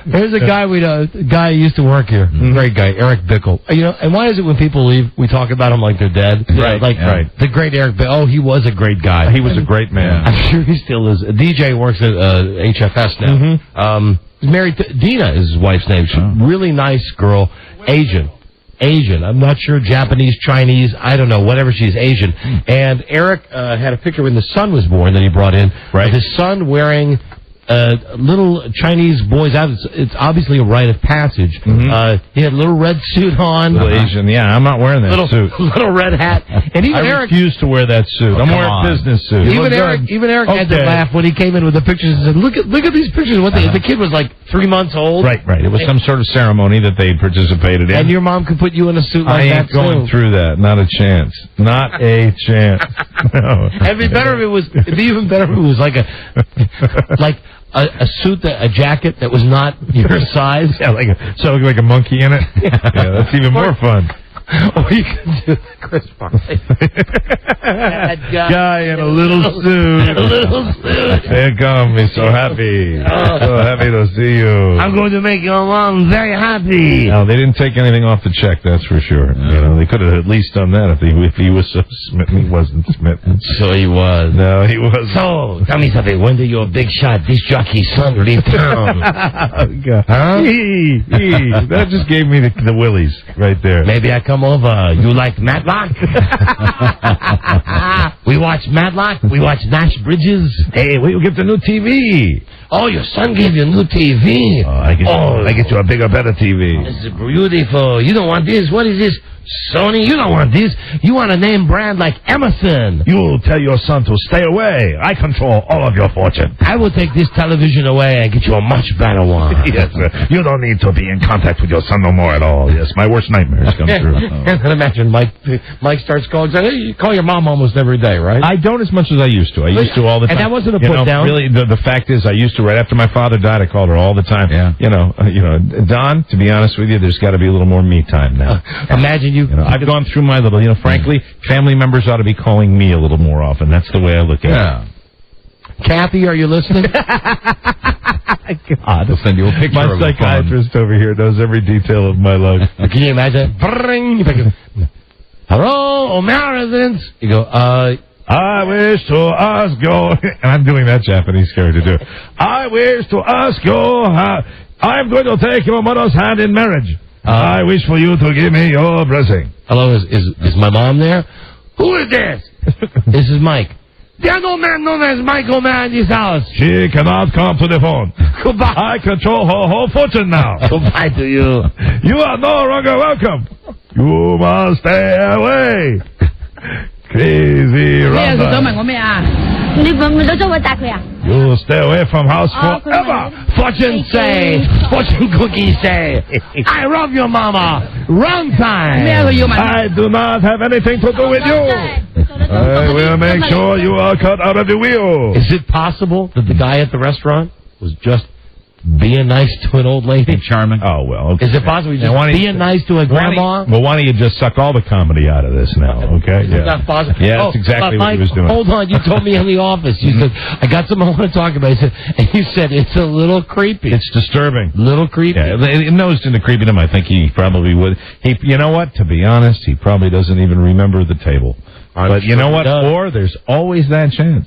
Speaker 1: There's a guy we know, a guy who used to work here. Great guy, Eric Bickle. And why is it when people leave, we talk about him like they're dead?
Speaker 2: Right, right.
Speaker 1: The great Eric Bickle. Oh, he was a great guy.
Speaker 2: He was a great man.
Speaker 1: I'm sure he still is. DJ works at HFS now. He's married to Dina is his wife's name. She's a really nice girl. Asian. I'm not sure, Japanese, Chinese, I don't know, whatever she's Asian. And Eric had a picture when the son was born that he brought in. Right. Of his son wearing little Chinese boys out. It's obviously a rite of passage. He had a little red suit on.
Speaker 2: Little Asian, yeah, I'm not wearing that suit.
Speaker 1: Little red hat. And even
Speaker 2: I refuse to wear that suit. I'm wearing a business suit.
Speaker 1: Even Eric had to laugh when he came in with the pictures and said, look at these pictures. The kid was like 3 months old.
Speaker 2: Right. It was some sort of ceremony that they participated in.
Speaker 1: And your mom could put you in a suit like that,
Speaker 2: I ain't going through that. Not a chance. Not a chance. No.
Speaker 1: It'd be even better if it was like a suit, a jacket that was not your size.
Speaker 2: Yeah, like a monkey in it. Yeah, that's even more fun.
Speaker 1: Or you can do Chris Farley.
Speaker 2: That guy in a little suit. Here come. He's so happy. So happy to see you.
Speaker 1: I'm going to make your mom very happy.
Speaker 2: No, they didn't take anything off the check, that's for sure. They could have at least done that if he was so smitten. He wasn't smitten.
Speaker 1: So he was.
Speaker 2: No, he wasn't.
Speaker 1: So, tell me something. When did your big shot disc jockey's son leave town?
Speaker 2: Oh, God. Huh? That just gave me the willies right there.
Speaker 1: Maybe I come over. You like Matlock? We watch Matlock. We watch Nash Bridges.
Speaker 2: Hey, will you get the new TV?
Speaker 1: Oh, your son gave you a new TV.
Speaker 2: I get you a bigger, better TV.
Speaker 1: This is beautiful. You don't want this. What is this? Sony, you don't want this. You want a name brand like Emerson.
Speaker 2: You tell your son to stay away. I control all of your fortune.
Speaker 1: I will take this television away and get you a much better one.
Speaker 2: Yes, sir. You don't need to be in contact with your son no more at all. Yes, my worst nightmares come true.
Speaker 1: I can imagine Mike starts calling. Hey, you call your mom almost every day, right?
Speaker 2: I don't as much as I used to. I used to all the time.
Speaker 1: And that wasn't a put down.
Speaker 2: Really, the fact is, I used to right after my father died. I called her all the time. Yeah. Don. To be honest with you, there's got to be a little more me time now.
Speaker 1: Imagine you.
Speaker 2: I've gone through my little. Frankly, family members ought to be calling me a little more often. That's the way I look at it.
Speaker 1: Kathy, are you listening?
Speaker 2: God,
Speaker 3: I'll send you a picture.
Speaker 2: My psychiatrist over here knows every detail of my life.
Speaker 1: Can you imagine? Hello, O'Mara residence. You go,
Speaker 2: I wish to ask you, and I'm doing that Japanese character too. I wish to ask you, I'm going to take your mother's hand in marriage. I wish for you to give me your blessing.
Speaker 1: Hello, is my mom there? Who is this? This is Mike. There's no man known as Mike O'Mara in this house.
Speaker 2: She cannot come to the phone.
Speaker 1: Goodbye.
Speaker 2: I control her whole fortune now.
Speaker 1: Goodbye to you.
Speaker 2: You are no longer welcome. You must stay away. Crazy Rhonda. You stay away from house forever.
Speaker 1: Fortune cookies say, I love your mama. Wrong time.
Speaker 2: I do not have anything to do with you. I will make sure you are cut out of the wheel.
Speaker 1: Is it possible that the guy at the restaurant was just being nice to an old lady?
Speaker 3: Charming.
Speaker 2: Oh, well. Okay.
Speaker 1: Is it possible he's just being nice to a grandma?
Speaker 2: Well, why don't you just suck all the comedy out of this now, okay?
Speaker 1: Yeah. That's possible.
Speaker 2: Yeah, that's exactly what he was doing.
Speaker 1: Hold on. You told me in the office. You said, I got something I want to talk about. And you said, it's a little creepy.
Speaker 2: It's disturbing.
Speaker 1: Little creepy.
Speaker 2: Yeah, it knows into creepy to him. I think he probably would. You know what? To be honest, he probably doesn't even remember the table. But you know what? Or there's always that chance.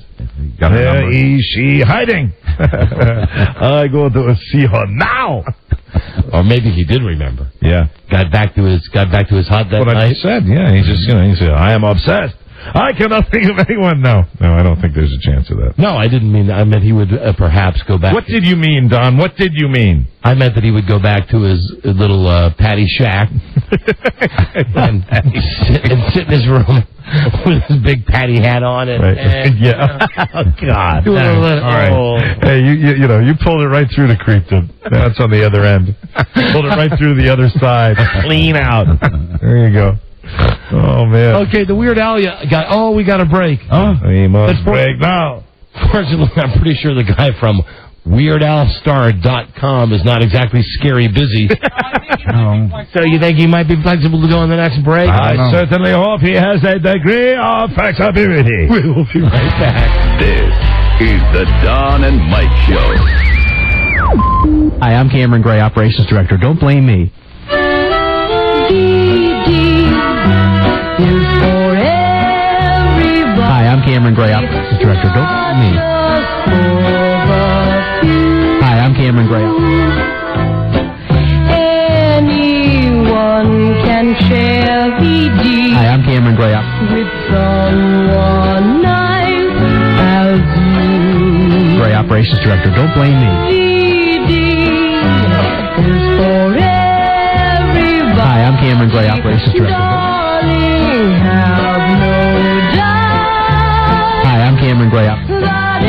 Speaker 2: Where is she hiding? I go to see her now.
Speaker 1: Or maybe he did remember.
Speaker 2: Yeah.
Speaker 1: Got back to his hut that
Speaker 2: what
Speaker 1: night.
Speaker 2: I just said. Yeah, he said, I am obsessed. I cannot think of anyone. No, I don't think there's a chance of that.
Speaker 1: No, I didn't mean that. I meant he would perhaps go back.
Speaker 2: What did you mean, Don? What did you mean?
Speaker 1: I meant that he would go back to his little patty shack and sit in his room with his big patty hat on it.
Speaker 2: Right.
Speaker 1: And,
Speaker 2: yeah. Oh, God.
Speaker 1: All right.
Speaker 2: Hey, you pulled it right through the creepdom. That's on the other end. Pulled it right through the other side. Clean out. There you go. Oh, man.
Speaker 1: Okay, the Weird Al guy. Oh, we got a break.
Speaker 2: We must break now.
Speaker 1: Fortunately, I'm pretty sure the guy from WeirdAlStar.com is not exactly scary busy. So you think he might be flexible to go on the next break?
Speaker 2: I certainly hope he has a degree of flexibility.
Speaker 1: We will be right back.
Speaker 6: This is the Don and Mike Show.
Speaker 21: Hi, I'm Cameron Gray, Operations Director. Don't blame me. Hi, I'm Cameron Gray, Operations Director. Don't blame me. Hi, I'm Cameron Gray.
Speaker 22: Anyone can share VD.
Speaker 21: Hi, I'm Cameron Gray.
Speaker 22: With someone nice as you.
Speaker 21: Gray, Operations Director. Don't blame me.
Speaker 22: VD is for everybody.
Speaker 21: Hi, I'm Cameron Gray, Operations Director.
Speaker 22: Darling, have no doubt.
Speaker 21: Hi, I'm Cameron Gray.
Speaker 22: That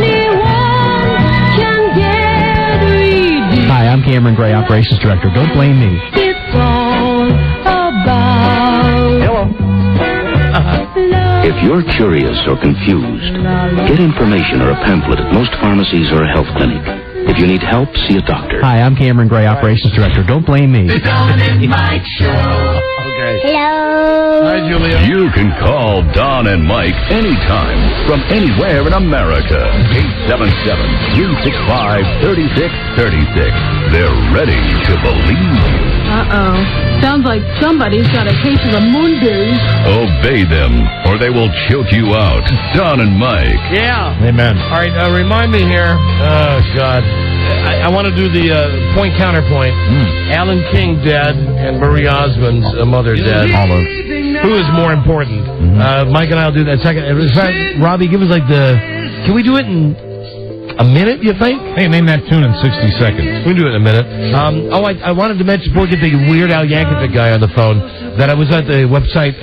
Speaker 22: anyone can get VD.
Speaker 21: Hi, I'm Cameron Gray, Operations Director. Don't blame me.
Speaker 22: It's all about.
Speaker 21: Hello.
Speaker 23: If you're curious or confused, get information or a pamphlet at most pharmacies or a health clinic. If you need help, see a doctor.
Speaker 21: Hi, I'm Cameron Gray, Operations Director. Don't blame me.
Speaker 22: The Don and Mike Show.
Speaker 6: Okay.
Speaker 22: Hello.
Speaker 6: Hi, Julia. You can call Don and Mike anytime from anywhere in America. 877-365-3636. They're ready to believe you.
Speaker 13: Uh-oh. Sounds like somebody's got a case of the moonberries.
Speaker 6: Obey them, or they will choke you out. Don and Mike.
Speaker 1: Yeah.
Speaker 2: Amen.
Speaker 1: All right, remind me here. Oh, God. I want to do the point counterpoint. Alan King dead and Marie Osmond's mother dead. Who is more important? Mike and I will do that second. In fact, Robbie, give us can we do it in a minute, you think?
Speaker 2: Hey, name that tune in 60 seconds.
Speaker 1: We can do it in a minute. I wanted to mention, before we get the Weird Al Yankovic guy on the phone, that I was at the website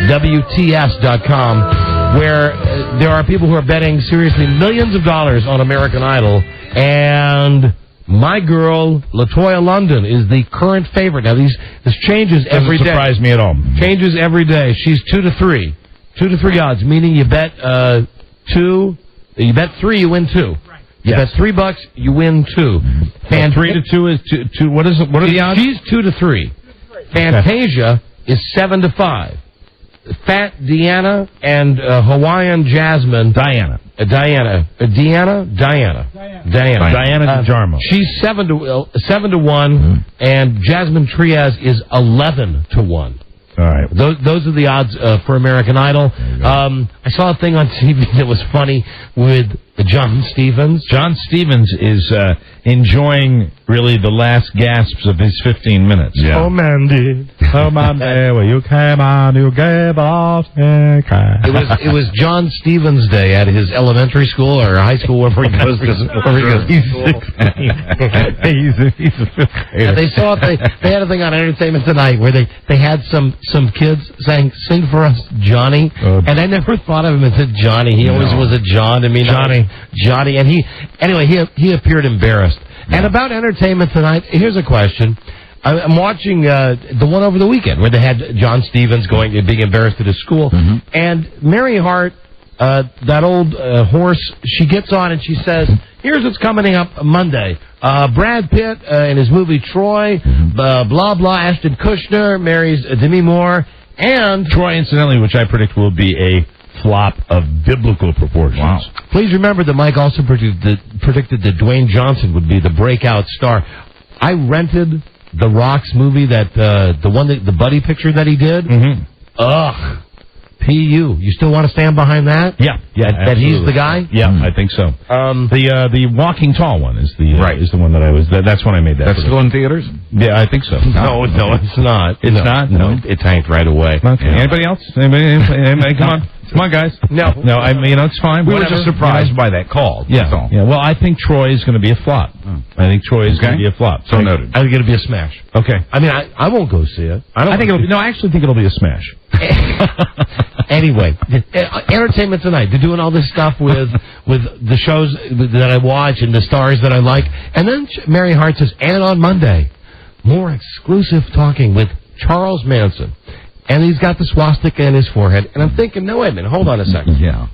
Speaker 1: WTS.com, where there are people who are betting seriously millions of dollars on American Idol, and my girl, LaToya London, is the current favorite. Now, this changes every day.
Speaker 2: Doesn't surprise me at all.
Speaker 1: Changes every day. She's 2 to 3. 2 to 3 odds, meaning you bet 2... You bet 3, you win 2. You bet $3, you win 2.
Speaker 2: 3 to 2 is 2. What is it? What are the odds?
Speaker 1: She's 2 to 3. Fantasia is 7 to 5. Fat Deanna and Hawaiian Jasmine.
Speaker 2: Diana DeJarmo.
Speaker 1: She's 7 to 1, and Jasmine Trias is 11 to 1.
Speaker 2: All right.
Speaker 1: Those are the odds for American Idol. I saw a thing on TV that was funny with John Stevens.
Speaker 2: John Stevens is enjoying really the last gasps of his 15 minutes.
Speaker 1: Yeah. Oh, Mandy.
Speaker 2: Oh, Mandy, well, you came on, you gave off.
Speaker 1: It was John Stevens Day at his elementary school or high school, wherever he goes.
Speaker 2: He's 16. He's a fifth grader.
Speaker 1: They saw it. They had a thing on Entertainment Tonight where they had some kids saying, "Sing for us, Johnny," and I never thought of him as a Johnny. He always was a John to me. Johnny, and he appeared embarrassed. And about Entertainment Tonight, here's a question. I'm watching the one over the weekend where they had John Stevens being embarrassed at his school, and Mary Hart, that old horse, she gets on and she says, "Here's what's coming up Monday. Brad Pitt in his movie Troy, blah blah. Ashton Kutcher marries Demi Moore, and
Speaker 2: Troy, incidentally, which I predict will be a flop of biblical proportions."
Speaker 1: Wow. Please remember that Mike also predicted that Dwayne Johnson would be the breakout star. I rented The Rock's movie, the buddy picture that he did. Ugh. P.U. You still want to stand behind that?
Speaker 2: Yeah,
Speaker 1: That he's the guy?
Speaker 2: Yeah, I think so. The Walking Tall one is the is the one that I was. That's when I made that.
Speaker 3: That's still in theaters?
Speaker 2: Yeah, I think so.
Speaker 1: No, it's not.
Speaker 2: It's not? No.
Speaker 1: It tanked right away.
Speaker 2: Okay. Anybody else? Anybody? Come on, guys. No, I mean, it's fine.
Speaker 3: We were
Speaker 2: whatever.
Speaker 3: just surprised by that call.
Speaker 2: Yeah,
Speaker 3: That's all.
Speaker 2: yeah. Well, I think Troy is going to be a flop. I think Troy is going to be a flop.
Speaker 3: So noted.
Speaker 1: I think it'll be a smash.
Speaker 2: Okay.
Speaker 1: I mean, I won't go see it.
Speaker 2: I think it'll be. No, I actually think it'll be a smash.
Speaker 1: Anyway, Entertainment Tonight. They're doing all this stuff with the shows that I watch and the stars that I like. And then Mary Hart says, and on Monday, more exclusive talking with Charles Manson. And he's got the swastika in his forehead. And I'm thinking, no, wait a minute, hold on a second.
Speaker 3: Yeah.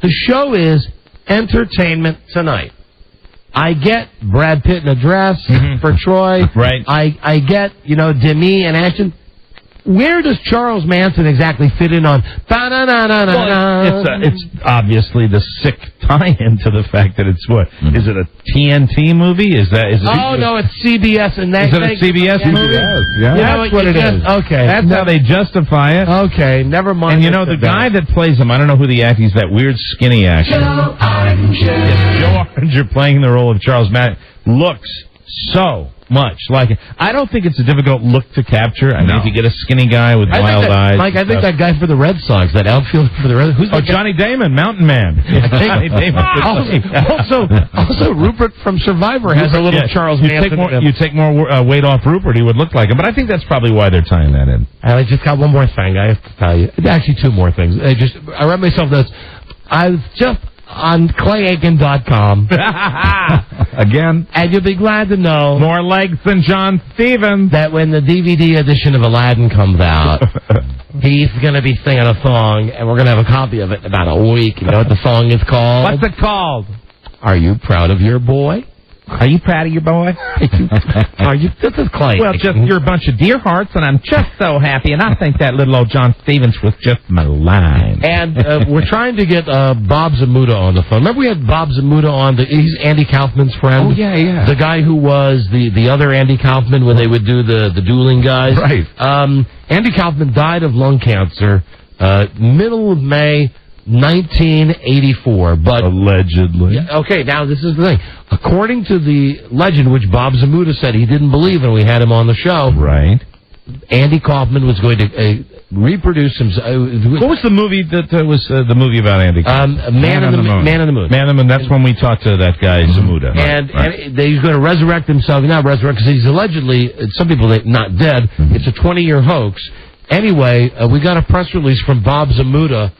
Speaker 1: The show is Entertainment Tonight. I get Brad Pitt in a dress for Troy.
Speaker 2: Right.
Speaker 1: I get, Demi and action. Where does Charles Manson exactly fit in on?
Speaker 2: It's obviously the sick tie-in to the fact that it's what? Is it a TNT movie? Is it?
Speaker 1: Oh no, it's CBS and
Speaker 2: Is it a CBS movie?
Speaker 1: Yeah,
Speaker 2: that's what it is.
Speaker 1: Okay,
Speaker 2: that's how they justify it.
Speaker 1: Okay, never mind.
Speaker 2: And the guy that plays him, I don't know who the actor. He's that weird skinny actor.
Speaker 22: Joe Arranger.
Speaker 2: Yes, Joe Arranger playing the role of Charles Manson looks so much like it. I don't think it's a difficult look to capture. I mean, if you get a skinny guy with wild eyes.
Speaker 1: Mike, I think that guy for the Red Sox, that outfielder for the Red Sox.
Speaker 2: Who's Johnny Damon, Mountain Man. Johnny Damon.
Speaker 1: Also, Rupert from Survivor has a little Charles Manson.
Speaker 2: You take more weight off Rupert, he would look like him. But I think that's probably why they're tying that in.
Speaker 1: I just got one more thing I have to tell you. Actually, two more things. I read myself this. I was just on ClayAiken.com.
Speaker 2: Again.
Speaker 1: And you'll be glad to know.
Speaker 2: More legs than John Stevens.
Speaker 1: That when the DVD edition of Aladdin comes out, he's going to be singing a song, and we're going to have a copy of it in about a week. You know what the song is called?
Speaker 2: What's it called?
Speaker 1: Are you proud of your boy?
Speaker 2: Are you proud of your boy?
Speaker 1: Are you? This is Clay.
Speaker 2: Well, you're a bunch of dear hearts, and I'm just so happy. And I think that little old John Stevens was just malign.
Speaker 1: And we're trying to get Bob Zamuda on the phone. Remember we had Bob Zamuda on? He's Andy Kaufman's friend.
Speaker 3: Oh, yeah.
Speaker 1: The guy who was the other Andy Kaufman when they would do the dueling guys.
Speaker 3: Right.
Speaker 1: Andy Kaufman died of lung cancer middle of May 1984, but
Speaker 2: allegedly.
Speaker 1: Okay, now this is the thing. According to the legend, which Bob Zamuda said he didn't believe, and we had him on the show.
Speaker 2: Right.
Speaker 1: Andy Kaufman was going to reproduce himself.
Speaker 2: What was the movie that was the movie about Andy Kaufman?
Speaker 1: Man on the Moon. Man on the Moon.
Speaker 2: Man on the Moon. That's when we talked to that guy Zamuda.
Speaker 1: And he's going to resurrect himself. Not resurrect because he's allegedly. Some people say not dead. It's a 20-year hoax. Anyway, we got a press release from Bob Zamuda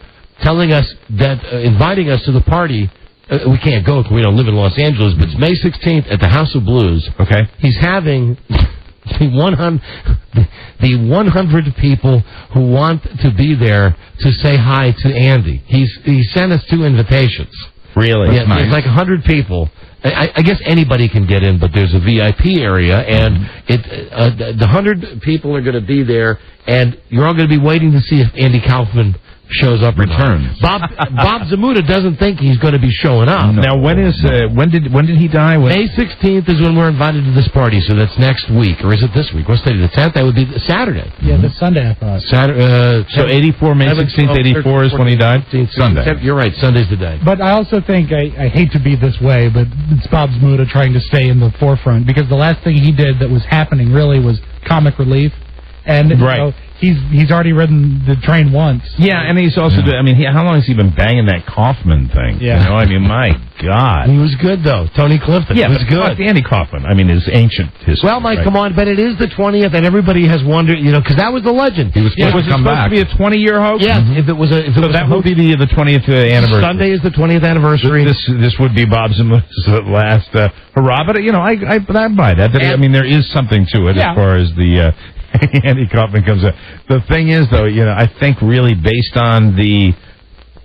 Speaker 1: telling us that, inviting us to the party. We can't go because we don't live in Los Angeles, but it's May 16th at the House of Blues.
Speaker 2: Okay.
Speaker 1: He's having the 100 people who want to be there to say hi to Andy. He sent us 2 invitations.
Speaker 2: Really?
Speaker 1: Yeah, nice. There's like 100 people. I guess anybody can get in, but there's a VIP area, and the 100 people are going to be there, and you're all going to be waiting to see if Andy Kaufman shows up.
Speaker 3: Returns.
Speaker 1: Bob Zamuda doesn't think he's going to be showing up.
Speaker 2: No. Now, when did he die?
Speaker 1: May 16th is when we're invited to this party, so that's next week, or is it this week? What's today? The 10th? That would be Saturday.
Speaker 4: Yeah, this Sunday, I thought.
Speaker 1: Saturday.
Speaker 2: So 84, May 16th, 84 is when he died?
Speaker 1: Sunday. You're right. Sunday's the day.
Speaker 4: But I also think, I hate to be this way, but it's Bob Zamuda trying to stay in the forefront, because the last thing he did that was happening really was comic relief. And
Speaker 2: right.
Speaker 4: He's already ridden the train once.
Speaker 2: Yeah, and he's also I mean, how long has he been banging that Kaufman thing?
Speaker 4: Yeah.
Speaker 2: You know, I mean, my God.
Speaker 1: He was good, though. Tony Clifton.
Speaker 2: Yeah,
Speaker 1: was good.
Speaker 2: Like Andy Kaufman, I mean, is ancient history.
Speaker 1: Well, Mike,
Speaker 2: right?
Speaker 1: come on, but it is the 20th, and everybody has wondered, because that was the legend.
Speaker 3: He was supposed to come back.
Speaker 2: Was it supposed to be a 20-year hoax?
Speaker 1: Yes, if it was
Speaker 2: so that would be the 20th anniversary.
Speaker 1: Sunday is the 20th anniversary.
Speaker 2: This would be Bob Zamuda's last hurrah, but, I buy that. I mean, there is something to it as far as the... Andy Kaufman comes up. The thing is, though, I think really based on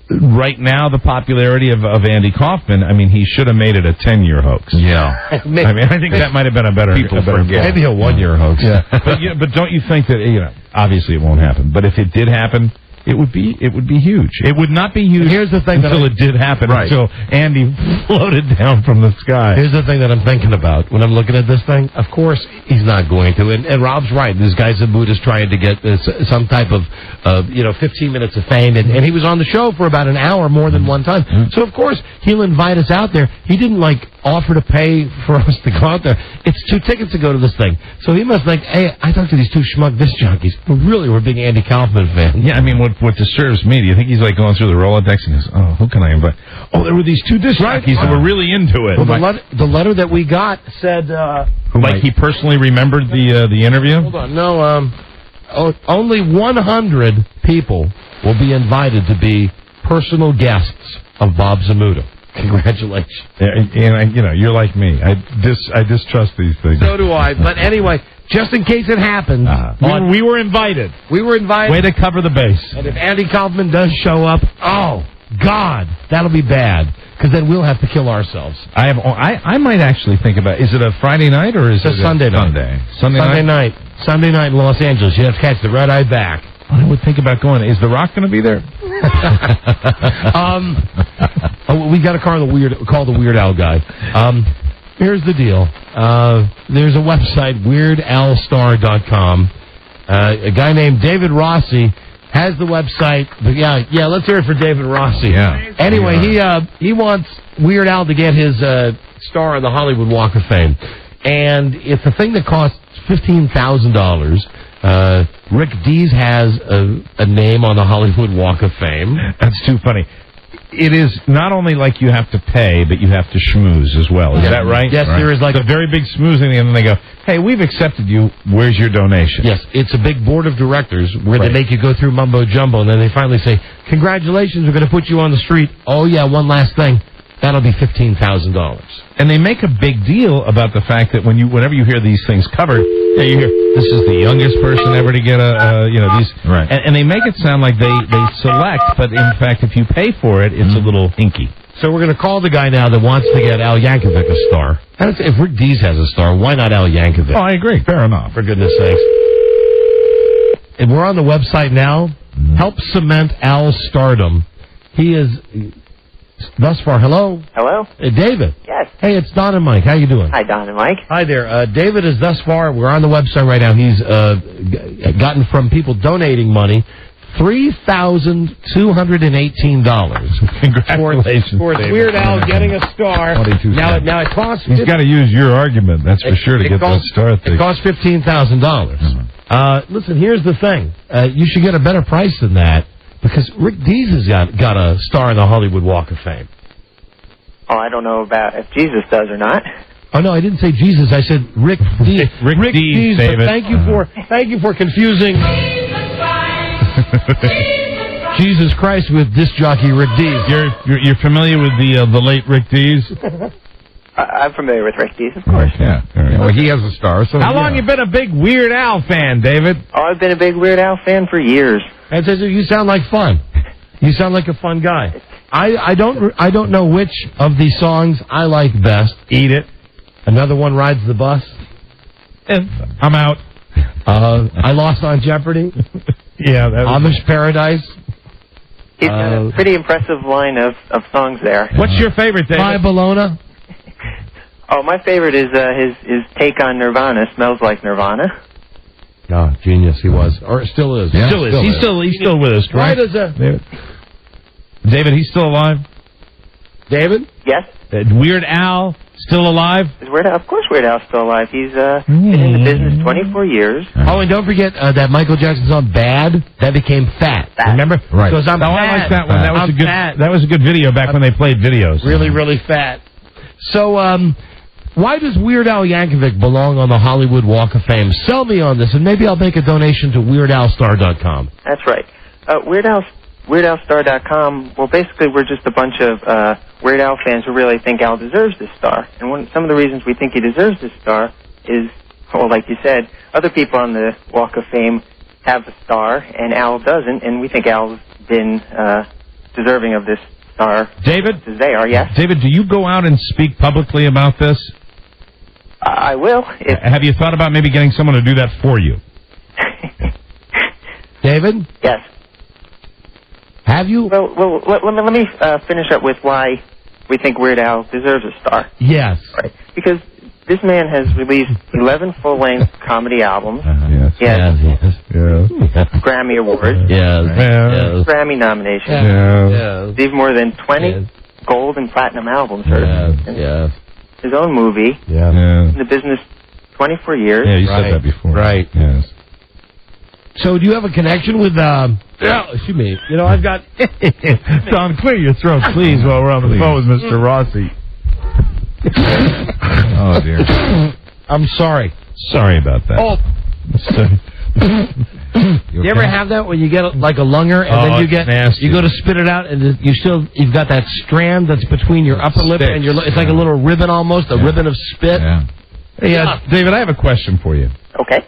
Speaker 2: right now the popularity of Andy Kaufman, I mean, he should have made it a 10-year hoax.
Speaker 3: Yeah.
Speaker 2: I mean, I think that might have been a better
Speaker 1: maybe a 1-year hoax.
Speaker 2: Yeah. But don't you think that, obviously it won't happen, but if it did happen, it would be huge. It would not be huge.
Speaker 1: Here's the thing
Speaker 2: until it did happen.
Speaker 1: Right.
Speaker 2: Until Andy floated down from the sky.
Speaker 1: Here's the thing that I'm thinking about when I'm looking at this thing. Of course, he's not going to. And Rob's right. This guy Zabud is trying to get some type of 15 minutes of fame. And he was on the show for about an hour more than one time. So, of course, he'll invite us out there. He didn't, offer to pay for us to go out there. It's 2 tickets to go to this thing. So he must think, hey, I talked to these 2 schmuck disc jockeys who really were big Andy Kaufman fans.
Speaker 2: Yeah, I mean, what disturbs me, do you think he's going through the Rolodex and goes, oh, who can I invite? Oh, there were these 2 disc jockeys that were really into it.
Speaker 1: Well, the letter that we got said...
Speaker 2: he personally remembered the interview?
Speaker 1: Hold on, no, only 100 people will be invited to be personal guests of Bob Zamuda. Congratulations.
Speaker 2: And you're like me. I distrust these things.
Speaker 1: So do I. But anyway, just in case it happens,
Speaker 2: we were invited.
Speaker 1: We were invited.
Speaker 2: Way to cover the base.
Speaker 1: And if Andy Kaufman does show up, oh God, that'll be bad. Because then we'll have to kill ourselves.
Speaker 2: I might actually think about. Is it a Friday night or is it
Speaker 1: a Sunday night? Sunday night. Sunday night in Los Angeles. You have to catch the red eye back.
Speaker 2: I would think about going. Is The Rock going to be there?
Speaker 1: We got to call the Weird Al guy. Here's the deal. There's a website, WeirdAlStar.com. A guy named David Rossi has the website. But yeah. Let's hear it for David Rossi.
Speaker 2: Yeah.
Speaker 1: Anyway, he wants Weird Al to get his star on the Hollywood Walk of Fame, and it's a thing that costs $15,000. Rick Dees has a name on the Hollywood Walk of Fame.
Speaker 2: That's too funny. It is not only like you have to pay, but you have to schmooze as well. Is that right?
Speaker 1: Yes, there is
Speaker 2: a very big schmoozing, and then they go, hey, we've accepted you. Where's your donation?
Speaker 1: Yes, it's a big board of directors where they make you go through mumbo-jumbo, and then they finally say, congratulations, we're going to put you on the street. Oh, yeah, one last thing. That'll be $15,000.
Speaker 2: And they make a big deal about the fact that whenever you hear these things covered, you hear this is the youngest person ever to get these,
Speaker 3: right?
Speaker 2: And they make it sound like they select, but in fact, if you pay for it, it's a little hinky.
Speaker 1: So we're going to call the guy now that wants to get Al Yankovic a star. If Rick Dees has a star, why not Al Yankovic?
Speaker 2: Oh, I agree. Fair enough.
Speaker 1: For goodness sakes. And we're on the website now. Help cement Al's stardom. He is. Thus far, hello?
Speaker 8: Hello?
Speaker 1: David?
Speaker 8: Yes.
Speaker 1: Hey, it's Don and Mike. How you doing?
Speaker 8: Hi, Don and Mike.
Speaker 1: Hi there. David is thus far, we're on the website right now, he's gotten from people donating money $3,218.
Speaker 2: Congratulations.
Speaker 1: For Weird Al getting a star. Now it costs...
Speaker 2: He's got to use your argument, that's for sure, to get that star thing.
Speaker 1: It costs $15,000. Listen, here's the thing. You should get a better price than that. Because Rick Dees has got a star in the Hollywood Walk of Fame.
Speaker 8: Oh, I don't know about if Jesus does or not.
Speaker 1: Oh no, I didn't say Jesus. I said Rick Dees.
Speaker 2: Rick Dees, David.
Speaker 1: But thank you for confusing Jesus Christ with disc jockey Rick Dees.
Speaker 2: You're familiar with the late Rick Dees?
Speaker 8: I'm familiar with Rick Dees, of course.
Speaker 2: Yeah.
Speaker 3: Well, he has a star. So
Speaker 2: how long you been a big Weird Al fan, David?
Speaker 8: Oh, I've been a big Weird Al fan for years.
Speaker 1: And says you sound like fun. You sound like a fun guy. I don't know which of these songs I like best.
Speaker 2: Eat It.
Speaker 1: Another One Rides the Bus.
Speaker 2: I'm out.
Speaker 1: I Lost on Jeopardy.
Speaker 2: Yeah.
Speaker 1: Amish Paradise.
Speaker 8: He's got a pretty impressive line of songs there.
Speaker 2: What's your favorite, David?
Speaker 1: My Bologna.
Speaker 8: Oh, my favorite is his take on Nirvana, Smells Like Nirvana.
Speaker 1: Oh, genius he was. Or still is.
Speaker 2: Yeah, still is. He's still with us, right?
Speaker 1: Why does
Speaker 2: David, he's still alive?
Speaker 1: David?
Speaker 8: Yes?
Speaker 2: Weird Al, still alive?
Speaker 8: Of course Weird Al's still alive. He's been in the business 24 years.
Speaker 1: Oh, and don't forget that Michael Jackson song Bad, that became Fat. Remember?
Speaker 2: Right.
Speaker 1: Because I'm fat.
Speaker 2: I like that one. That was a good video back when they played videos.
Speaker 1: Really, really fat. So, why does Weird Al Yankovic belong on the Hollywood Walk of Fame? Sell me on this, and maybe I'll make a donation to WeirdAlStar.com.
Speaker 8: That's right. WeirdAlStar.com, well, basically we're just a bunch of Weird Al fans who really think Al deserves this star. And some of the reasons we think he deserves this star is, well, like you said, other people on the Walk of Fame have a star, and Al doesn't, and we think Al's been deserving of this star.
Speaker 2: David?
Speaker 8: As they are, yes.
Speaker 2: David, do you go out and speak publicly about this?
Speaker 8: I will.
Speaker 2: Have you thought about maybe getting someone to do that for you?
Speaker 1: David?
Speaker 8: Yes.
Speaker 1: Have you?
Speaker 8: Well, let me finish up with why we think Weird Al deserves a star.
Speaker 1: Yes.
Speaker 8: Right. Because this man has released 11 full-length comedy albums. He has Grammy Awards. Grammy nominations. Received more than 20 gold and platinum albums. His own movie. In the business 24 years.
Speaker 2: Yeah, you said that before.
Speaker 1: Right.
Speaker 2: Yes.
Speaker 1: So do you have a connection with, excuse me, you know, I've got...
Speaker 2: Don, clear your throat, please, while we're on the phone with Mr. Rossi. Oh, dear.
Speaker 1: I'm sorry.
Speaker 2: Sorry about that.
Speaker 1: Oh. You ever have that when you get like a lunger and then you get
Speaker 2: nasty.
Speaker 1: you go to spit it out and you've got that strand that's between your upper lip and your it's like a little ribbon almost, a ribbon of spit.
Speaker 2: Hey, David, I have a question for you.
Speaker 8: Okay.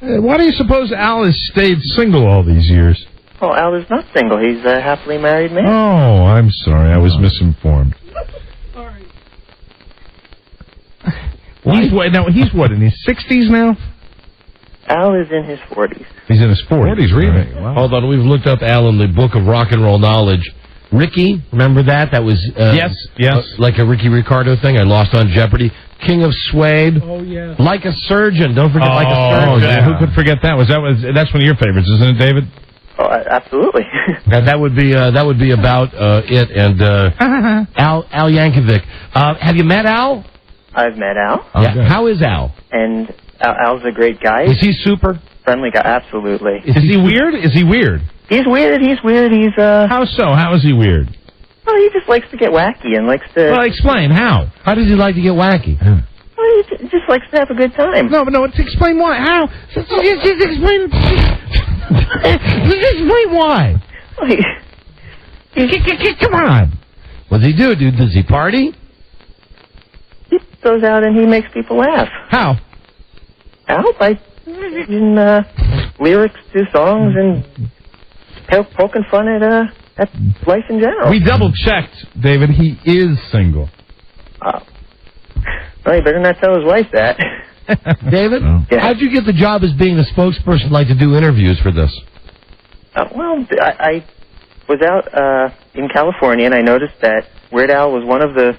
Speaker 2: Why do you suppose Al has stayed single all these years?
Speaker 8: Well, Al is not single. He's a happily married man.
Speaker 2: Oh, I'm sorry. I was misinformed. He's what, in his 60s now?
Speaker 8: Al is in his 40s.
Speaker 2: He's in his 40s, really?
Speaker 1: Right. Wow. Hold on, we've looked up Al in the Book of Rock and Roll Knowledge. Ricky, remember that? That was
Speaker 2: yes,
Speaker 1: like a Ricky Ricardo thing. I lost on Jeopardy. King of Suede.
Speaker 4: Oh yeah.
Speaker 1: Like a Surgeon. Don't forget Like a Surgeon.
Speaker 2: Oh yeah. Who could forget that? That's one of your favorites, isn't it, David?
Speaker 8: Oh, absolutely.
Speaker 1: that would be about it. And Al Yankovic. Have you met Al?
Speaker 8: I've met Al.
Speaker 1: Yeah. How is Al?
Speaker 8: And Al's a great guy.
Speaker 1: Is he super?
Speaker 8: Friendly guy, absolutely.
Speaker 2: Is he weird? Is he weird?
Speaker 8: He's weird. He's
Speaker 2: How so? How is he weird?
Speaker 8: Well, he just likes to get wacky and likes to...
Speaker 2: Well, explain. How?
Speaker 1: How does he like to get wacky?
Speaker 8: Well, he just likes to have a good time.
Speaker 2: No, explain why. How? Just explain... explain why. Come on.
Speaker 1: What does he do, dude? Does he party?
Speaker 8: He goes out and he makes people laugh.
Speaker 2: How?
Speaker 8: Al, by using lyrics to songs and poking fun at life in general.
Speaker 2: We double-checked, David. He is single.
Speaker 8: Well, you better not tell his wife that.
Speaker 1: David, how'd you get the job as being the spokesperson like to do interviews for this?
Speaker 8: Well, I was out in California, and I noticed that Weird Al was one of the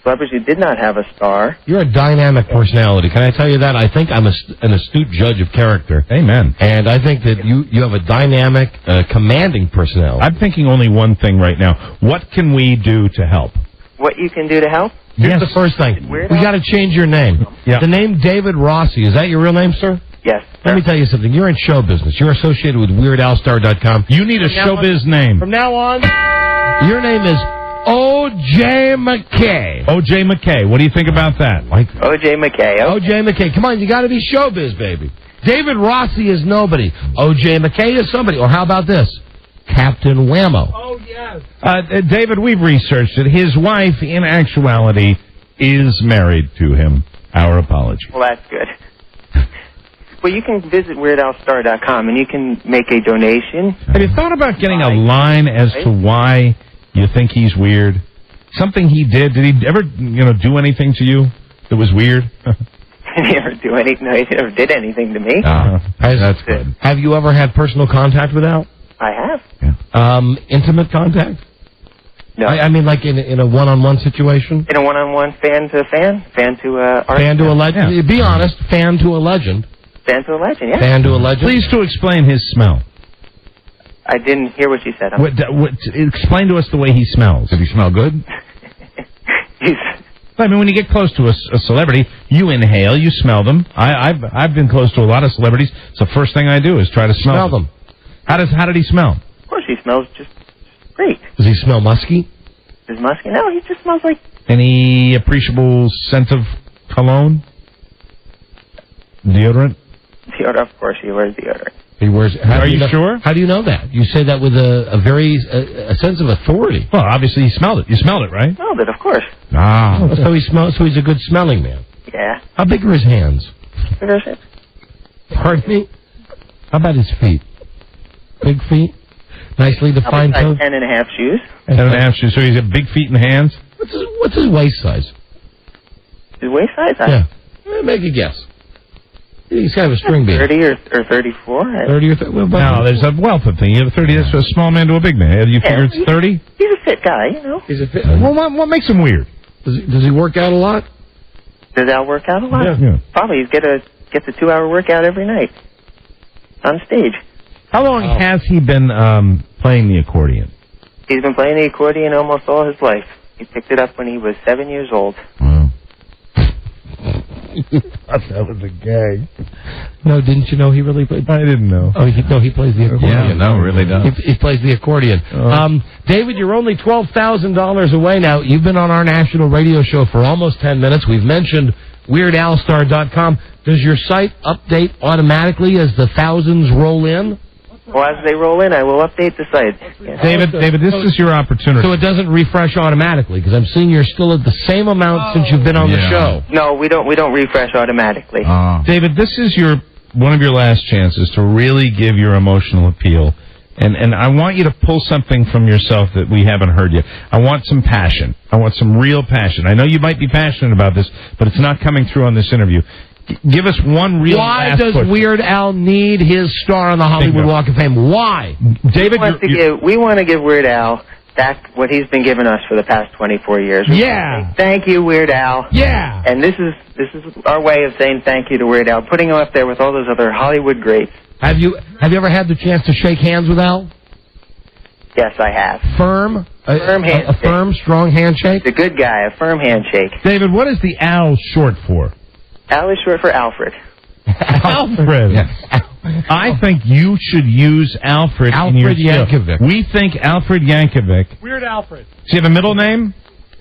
Speaker 8: celebrities who did not have a star.
Speaker 1: You're a dynamic personality. Can I tell you that? I think I'm an astute judge of character.
Speaker 2: Amen.
Speaker 1: And I think that you have a dynamic, commanding personality.
Speaker 2: I'm thinking only one thing right now. What can we do to help?
Speaker 8: What you can do to help?
Speaker 1: Here's the first thing. We got to change your name.
Speaker 2: Yeah.
Speaker 1: The name David Rossi, is that your real name, sir?
Speaker 8: Yes.
Speaker 1: Let me tell you something. You're in show business. You're associated with WeirdAlStar.com.
Speaker 2: You need a showbiz name.
Speaker 1: From now on, your name is O.J. McKay.
Speaker 2: O.J. McKay. What do you think about that?
Speaker 8: O.J. McKay.
Speaker 1: O.J. McKay. Come on, you got to be showbiz, baby. David Rossi is nobody. O.J. McKay is somebody. Or how about this? Captain Whammo.
Speaker 4: Oh, yes.
Speaker 2: David, we've researched it. His wife, in actuality, is married to him. Our apology.
Speaker 8: Well, that's good. Well, you can visit WeirdAlStar.com and you can make a donation.
Speaker 2: Have you thought about getting a line as to why you think he's weird? Something he did. Did he ever, do anything to you that was weird?
Speaker 8: He never do anything. No, he never did anything to me.
Speaker 1: That's good. Have you ever had personal contact with Al?
Speaker 8: I have.
Speaker 1: Intimate contact?
Speaker 8: No.
Speaker 1: I mean, like in a one-on-one situation?
Speaker 8: In a one-on-one, fan to fan, fan to artist.
Speaker 1: Fan to a legend. Yeah. Be honest, fan to a legend.
Speaker 8: Fan to a legend, yeah.
Speaker 1: Fan to a legend.
Speaker 2: Please to explain his smell.
Speaker 8: I didn't hear what you said.
Speaker 2: Explain to us the way he smells.
Speaker 3: Does he smell good?
Speaker 2: I mean, when you get close to a celebrity, you inhale, you smell them. I've been close to a lot of celebrities. It's the first thing I do is try to smell them. How did he smell?
Speaker 8: Of course, he smells just great.
Speaker 1: Does he smell musky?
Speaker 8: Is musky? No, he just smells like...
Speaker 2: Any appreciable scent of cologne? Deodorant?
Speaker 8: Deodorant, of course, he wears deodorant.
Speaker 1: He wears.
Speaker 2: Are you sure?
Speaker 1: How do you know that? You say that with a very sense of authority.
Speaker 2: Well, obviously he smelled it. You smelled it, right?
Speaker 8: Smelled it, of course.
Speaker 2: Ah.
Speaker 1: So he smells. So he's a good smelling man.
Speaker 8: Yeah.
Speaker 1: How big are his hands?
Speaker 8: Big are his?
Speaker 1: Pardon me? How about his feet? Big feet? Nicely defined toes?
Speaker 8: 10.5 shoes.
Speaker 2: 10.5 shoes. So he's got big feet and hands?
Speaker 1: What's his waist size?
Speaker 8: His waist size?
Speaker 1: Yeah. Make a guess. He's kind of a string bean.
Speaker 8: 30 or 34.
Speaker 1: 30 or 30. Well,
Speaker 2: No, there's a wealth of thing. You have 30. That's a small man to a big man. You figure it's 30?
Speaker 8: He's a fit guy, you know.
Speaker 1: He's a fit.
Speaker 2: Well, what makes him weird?
Speaker 1: Does he work out a lot?
Speaker 8: Does Al work out a lot?
Speaker 2: Yeah.
Speaker 8: Probably. He's gets a 2-hour workout every night on stage.
Speaker 2: How long has he been playing the accordion?
Speaker 8: He's been playing the accordion almost all his life. He picked it up when he was 7 years old.
Speaker 2: Wow. That was a gag.
Speaker 1: No, didn't you know he really played?
Speaker 2: I didn't know.
Speaker 1: Oh, he plays the accordion.
Speaker 3: Yeah, no, really does.
Speaker 1: He plays the accordion. David, you're only $12,000 away now. You've been on our national radio show for almost 10 minutes. We've mentioned WeirdAlStar.com. Does your site update automatically as the thousands roll in?
Speaker 8: Well, as they roll in, I will update the site. Yes.
Speaker 2: David, this is your opportunity.
Speaker 1: So it doesn't refresh automatically, because I'm seeing you're still at the same amount since you've been on the show.
Speaker 8: No, we don't refresh automatically.
Speaker 2: David, this is one of your last chances to really give your emotional appeal. And I want you to pull something from yourself that we haven't heard yet. I want some passion. I want some real passion. I know you might be passionate about this, but it's not coming through on this interview. Give us one real
Speaker 1: Why
Speaker 2: last
Speaker 1: does
Speaker 2: push.
Speaker 1: Weird Al need his star on the Hollywood Walk of Fame? Why?
Speaker 2: David,
Speaker 8: we want to give Weird Al back what he's been giving us for the past 24 years.
Speaker 1: Yeah.
Speaker 8: Thank you, Weird Al.
Speaker 1: Yeah.
Speaker 8: And this is our way of saying thank you to Weird Al, putting him up there with all those other Hollywood greats.
Speaker 1: Have you ever had the chance to shake hands with Al?
Speaker 8: Yes, I have.
Speaker 1: Firm?
Speaker 8: Firm handshake.
Speaker 1: A firm, strong handshake?
Speaker 8: The good guy, a firm handshake.
Speaker 2: David, what is the Al short for?
Speaker 8: Al is short for Alfred.
Speaker 2: Alfred.
Speaker 1: Yes.
Speaker 2: I think you should use Alfred in your show.
Speaker 1: Yankovic.
Speaker 2: We think Alfred Yankovic.
Speaker 4: Weird Alfred.
Speaker 2: Does he have a middle name?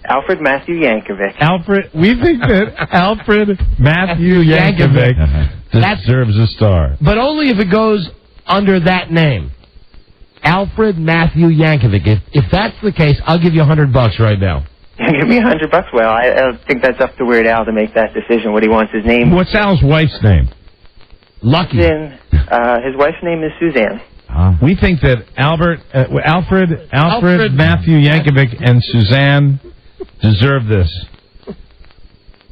Speaker 8: Alfred Matthew Yankovic.
Speaker 2: Alfred. We think that Alfred Matthew Yankovic deserves a star.
Speaker 1: But only if it goes under that name. Alfred Matthew Yankovic. If that's the case, I'll give you $100 right now.
Speaker 8: Give me $100. Well, I think that's up to Weird Al to make that decision. What he wants his name.
Speaker 2: What's Al's wife's name?
Speaker 1: Lucky.
Speaker 8: His wife's name is Suzanne.
Speaker 2: We think that Alfred Matthew Yankovic and Suzanne deserve this.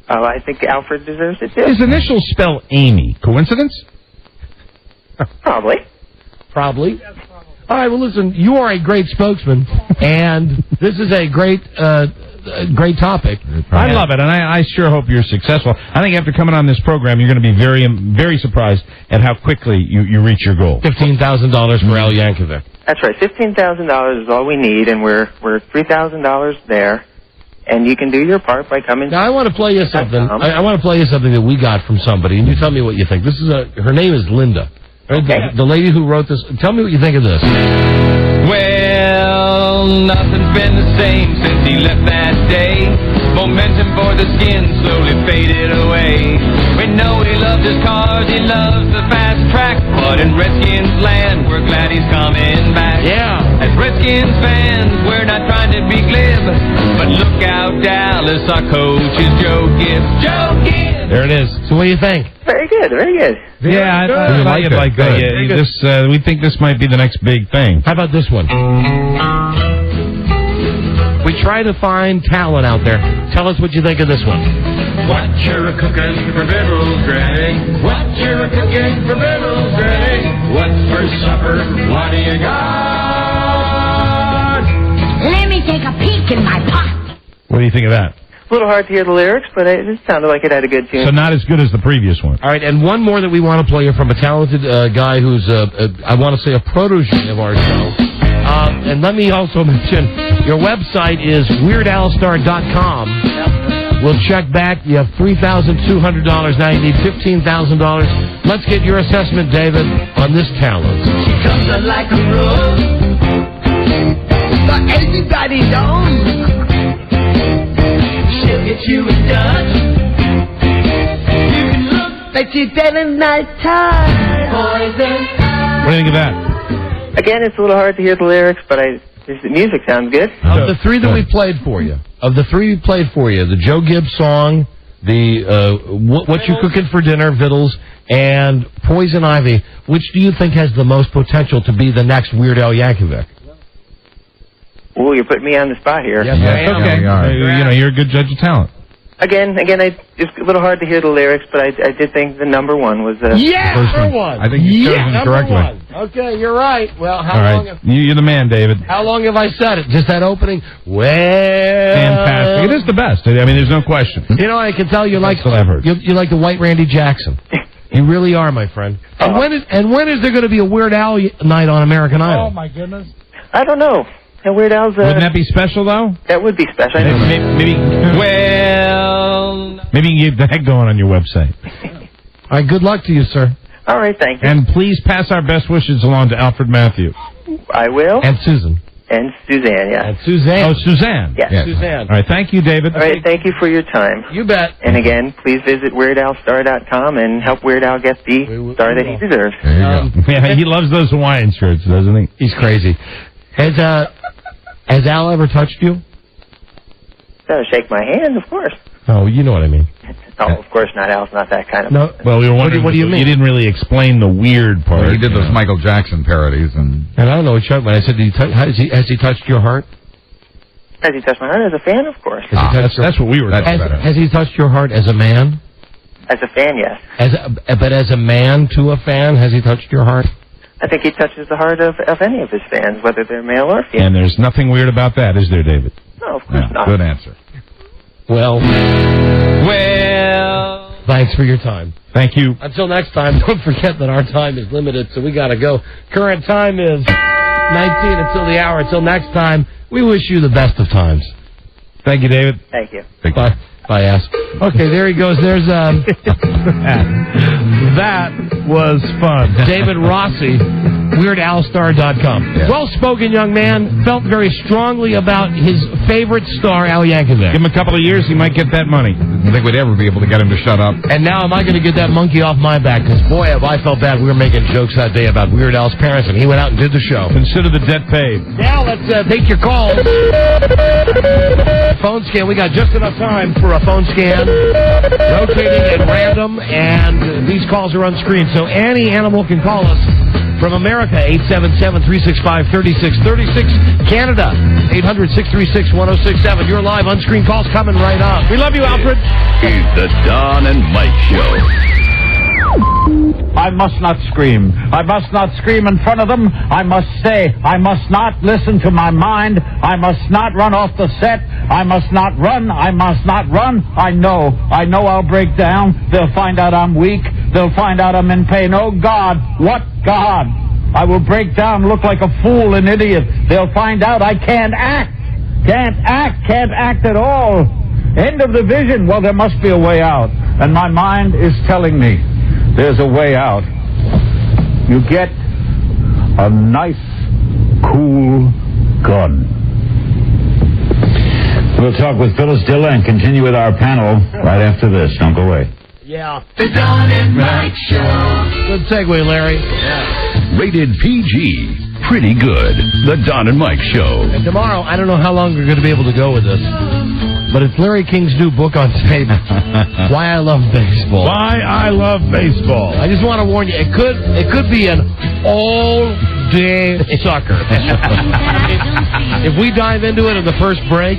Speaker 8: Oh, I think Alfred deserves it too.
Speaker 2: His initials spell Amy. Coincidence?
Speaker 8: Probably.
Speaker 1: All right, well, listen, you are a great spokesman, and this is a great topic.
Speaker 2: I love it, and I sure hope you're successful. I think after coming on this program, you're going to be very, very surprised at how quickly you reach your goal.
Speaker 1: $15,000 for Al Yankovic.
Speaker 8: That's right. $15,000 is all we need, and we're $3,000 there. And you can do your part by coming.
Speaker 1: Now, I want to play you something. I want to play you something that we got from somebody, and you tell me what you think. This is her name is Linda.
Speaker 8: Okay.
Speaker 1: The lady who wrote this. Tell me what you think of this.
Speaker 5: Well, nothing's been the same since he left that day. Momentum for the skin slowly faded away. We know he loved his cars, he loves the fast track. But in Redskins land, we're glad he's coming back.
Speaker 1: Yeah.
Speaker 5: As Redskins fans, we're not trying to be glib. But look out, Dallas, our coach is Joe Gibbs. Joe Gibbs!
Speaker 2: There it is.
Speaker 1: So what do you think?
Speaker 8: Very good, very good.
Speaker 2: Yeah, I like that. Yeah, we think this might be the next big thing.
Speaker 1: How about this one? We try to find talent out there. Tell us what you think of this one.
Speaker 5: What you're cooking for Biddles, Granny? What you're cooking for Biddles, Granny? What's for supper? What do you got?
Speaker 22: Let me take a peek in my pot.
Speaker 2: What do you think of that?
Speaker 8: A little hard to hear the lyrics, but it sounded like it had a good tune.
Speaker 2: So not as good as the previous one.
Speaker 1: All right, and one more that we want to play from a talented guy who's, I want to say, a protege of our show. And let me also mention, your website is WeirdAlStar.com. We'll check back. You have $3,200. Now you need $15,000. Let's get your assessment, David, on this talent.
Speaker 22: She comes out like a rose, but everybody knows. She'll get you in Dutch. You can look like she's dead at night time. Poison.
Speaker 2: What do you think of that?
Speaker 8: Again, it's a little hard to hear the lyrics, but the music sounds good.
Speaker 1: Of the three that we played for you, the Joe Gibbs song, the What You Cooking for Dinner, Vittles, and Poison Ivy, which do you think has the most potential to be the next Weird Al Yankovic?
Speaker 8: Oh, you're putting me on the spot here.
Speaker 1: Yes, I am.
Speaker 2: Okay.
Speaker 3: Yeah, we are.
Speaker 2: You're a good judge of talent.
Speaker 8: Again, it's a little hard to hear the lyrics, but I did think the number one was...
Speaker 1: number one.
Speaker 2: I think you chose them correctly.
Speaker 1: One. Okay, you're right. Well, how
Speaker 2: All
Speaker 1: long...
Speaker 2: right. You're the man, David.
Speaker 1: How long have I said it? Just that opening? Well...
Speaker 2: Fantastic. It is the best. I mean, there's no question.
Speaker 1: You know, I can tell you like...
Speaker 2: That's what I've heard.
Speaker 1: You like the white Randy Jackson. You really are, my friend. And when is there going to be a Weird Al night on American Idol?
Speaker 4: Oh, my goodness.
Speaker 8: I don't know. And Weird Al's...
Speaker 2: Wouldn't that be special, though?
Speaker 8: That would be special.
Speaker 2: Maybe you can get that going on your website.
Speaker 1: All right, good luck to you, sir.
Speaker 8: All right, thank you.
Speaker 2: And please pass our best wishes along to Alfred Matthew.
Speaker 8: I will.
Speaker 1: And Susan.
Speaker 8: And Suzanne, yeah.
Speaker 1: And Suzanne.
Speaker 2: Oh, Suzanne.
Speaker 8: Yes.
Speaker 1: Suzanne.
Speaker 2: All right, thank you, David.
Speaker 8: All right, thank you for your time.
Speaker 1: You bet.
Speaker 8: And again, please visit WeirdAlStar.com and help Weird Al get the star that he deserves.
Speaker 2: There you go. Yeah, he loves those Hawaiian shirts, doesn't he?
Speaker 1: He's crazy. Has Al ever touched you?
Speaker 8: Shake my hand, of course.
Speaker 1: Oh, you know what I mean.
Speaker 8: Oh, of course not. Al's not that kind of...
Speaker 1: No.
Speaker 2: Well, we were wondering...
Speaker 1: What do you mean?
Speaker 2: You didn't really explain the weird part.
Speaker 3: Well, he did those Michael Jackson parodies, and
Speaker 1: I don't know what you... When I said, has he touched your heart?
Speaker 8: Has he touched my heart? As a fan, of course.
Speaker 2: That's what we were talking about.
Speaker 1: Has he touched your heart as a man?
Speaker 8: As a fan, yes.
Speaker 1: But as a man to a fan, has he touched your heart?
Speaker 8: I think he touches the heart of any of his fans, whether they're male or female.
Speaker 2: And there's nothing weird about that, is there, David?
Speaker 8: No, of course not.
Speaker 2: Good answer.
Speaker 1: Well, thanks for your time.
Speaker 2: Thank you.
Speaker 1: Until next time, don't forget that our time is limited, so we got to go. Current time is 19 until the hour. Until next time, we wish you the best of times.
Speaker 2: Thank you, David.
Speaker 8: Thank you.
Speaker 1: Bye. Bye, ass. Okay, there he goes. There's
Speaker 2: That was fun.
Speaker 1: David Rossi, WeirdAlStar.com.
Speaker 3: Yeah.
Speaker 1: Well-spoken young man, felt very strongly about his favorite star, Al Yankovic.
Speaker 2: Give him a couple of years, he might get that money.
Speaker 3: didn't think we'd ever be able to get him to shut up.
Speaker 1: And now am I going to get that monkey off my back? Because, boy, have I felt bad. We were making jokes that day about Weird Al's parents, and he went out and did the show.
Speaker 2: Consider the debt paid.
Speaker 1: Now let's take your calls. Phone scan. We got just enough time for a phone scan. Rotating at random, and these calls are on screen. So any animal can call us. From America, 877-365-3636. Canada, 800-636-1067. Your live on-screen calls coming right up. We love you, Alfred.
Speaker 6: It's the Don and Mike Show.
Speaker 10: I must not scream. I must not scream in front of them. I must say, I must not listen to my mind. I must not run off the set. I must not run. I must not run. I know I'll break down. They'll find out I'm weak. They'll find out I'm in pain. Oh, God, what God? I will break down, look like a fool, an idiot. They'll find out I can't act. Can't act at all. End of the vision. Well, there must be a way out. And my mind is telling me there's a way out. You get a nice, cool gun. We'll talk with Phyllis Diller and continue with our panel right after this. Don't go away.
Speaker 1: Yeah.
Speaker 22: The Don and Mike Show.
Speaker 1: Good segue, Larry.
Speaker 6: Rated PG. Pretty good. The Don and Mike Show.
Speaker 1: And tomorrow, I don't know how long we're going to be able to go with this, but it's Larry King's new book on tape, Why I Love Baseball.
Speaker 2: Why I Love Baseball.
Speaker 1: I just want to warn you, it could be an all-day sucker. If we dive into it in the first break,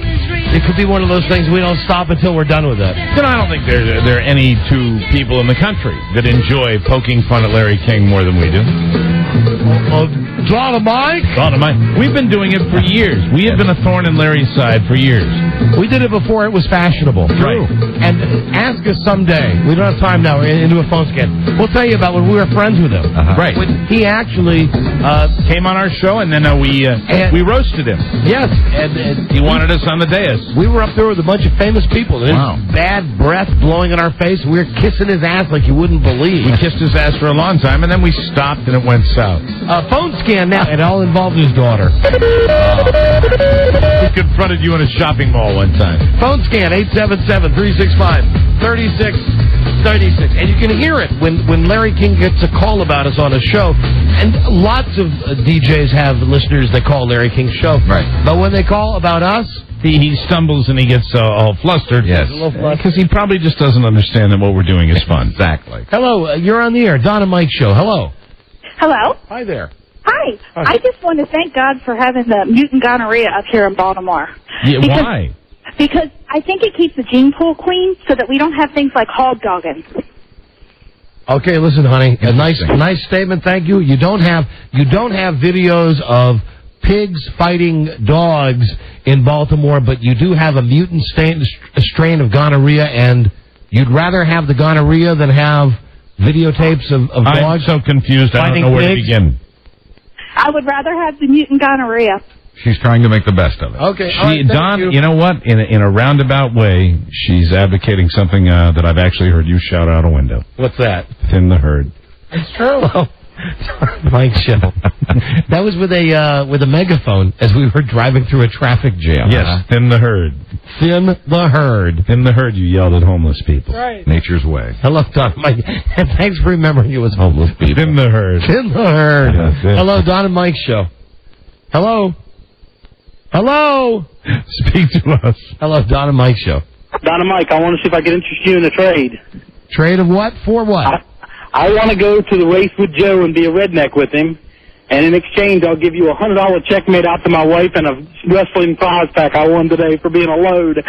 Speaker 1: it could be one of those things we don't stop until we're done with it.
Speaker 2: Then I don't think there are any two people in the country that enjoy poking fun at Larry King more than we do.
Speaker 1: Dynamite?
Speaker 2: We've been doing it for years. We have been a thorn in Larry's side for years.
Speaker 1: We did it before it was fashionable.
Speaker 2: Right.
Speaker 1: And ask us someday. We don't have time now. We're into a phone scan. We'll tell you about when we were friends with him.
Speaker 2: Right.
Speaker 1: When he actually
Speaker 2: came on our show, and then we roasted him.
Speaker 1: Yes. And
Speaker 2: he wanted us on the dais.
Speaker 1: We were up there with a bunch of famous people. There's bad breath blowing in our face. We were kissing his ass like you wouldn't believe.
Speaker 2: We kissed his ass for a long time, and then we stopped, and it went south.
Speaker 1: Phone scan now. It all involved his daughter.
Speaker 2: He confronted you in a shopping mall one time.
Speaker 1: Phone scan, 877-365-3636. And you can hear it when Larry King gets a call about us on a show. And lots of DJs have listeners that call Larry King's show.
Speaker 2: Right.
Speaker 1: But when they call about us,
Speaker 2: he stumbles and he gets all flustered.
Speaker 1: Yes.
Speaker 2: Because he probably just doesn't understand that what we're doing is fun.
Speaker 3: Exactly.
Speaker 1: Hello, you're on the air. Don and Mike Show. Hello.
Speaker 12: Hello.
Speaker 1: Hi there.
Speaker 12: Hi. I just want to thank God for having the mutant gonorrhea up here in Baltimore.
Speaker 2: Yeah, why?
Speaker 12: Because I think it keeps the gene pool clean so that we don't have things like hog dogging.
Speaker 1: Okay, listen, honey. A nice statement. Thank you. You don't have videos of pigs fighting dogs in Baltimore, but you do have a mutant strain of gonorrhea, and you'd rather have the gonorrhea than have videotapes of dogs.
Speaker 2: I'm so confused. I don't know where to begin.
Speaker 12: I would rather have the mutant gonorrhea.
Speaker 3: She's trying to make the best of it.
Speaker 1: Okay,
Speaker 2: Don, you know what? In a roundabout way, she's advocating something that I've actually heard you shout out a window.
Speaker 1: What's that?
Speaker 2: Thin the herd.
Speaker 1: It's true. Mike show. That was with a megaphone as we were driving through a traffic jam.
Speaker 2: Yes, thin the herd.
Speaker 1: Thin the herd.
Speaker 2: Thin the herd, you yelled at homeless people.
Speaker 1: Right.
Speaker 3: Nature's way.
Speaker 1: Hello, Don and Mike. And thanks for remembering it was homeless people.
Speaker 2: Thin the herd.
Speaker 1: Thin the herd.
Speaker 2: Yes,
Speaker 1: Hello, Don and Mike show. Hello. Hello.
Speaker 2: Speak to us.
Speaker 1: Hello, Don and Mike show.
Speaker 19: Don and Mike, I want to see if I can interest you in a trade.
Speaker 1: Trade of what? For what?
Speaker 19: I want to go to the race with Joe and be a redneck with him, and in exchange, I'll give you a $100 check made out to my wife and a wrestling prize pack I won today for being a load.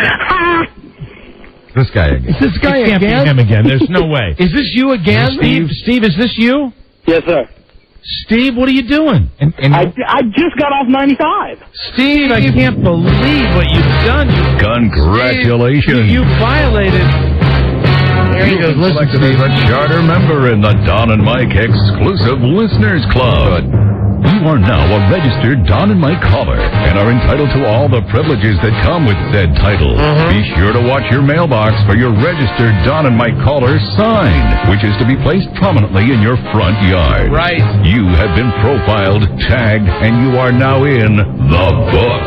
Speaker 3: This guy again.
Speaker 1: Is this guy
Speaker 2: It can't
Speaker 1: again?
Speaker 2: be him again. There's no way.
Speaker 1: Is this you again?
Speaker 2: Steve, is this you?
Speaker 19: Yes, sir.
Speaker 2: Steve, what are you doing?
Speaker 19: I just got off 95.
Speaker 2: Steve, I can't believe what you've done.
Speaker 6: Congratulations.
Speaker 2: You violated.
Speaker 1: There you go.
Speaker 6: You've been selected as a charter member in the Don and Mike Exclusive Listeners Club. You are now a registered Don and Mike caller and are entitled to all the privileges that come with said title. Be sure to watch your mailbox for your registered Don and Mike caller sign, which is to be placed prominently in your front yard.
Speaker 1: Right.
Speaker 6: You have been profiled, tagged, and you are now in the book.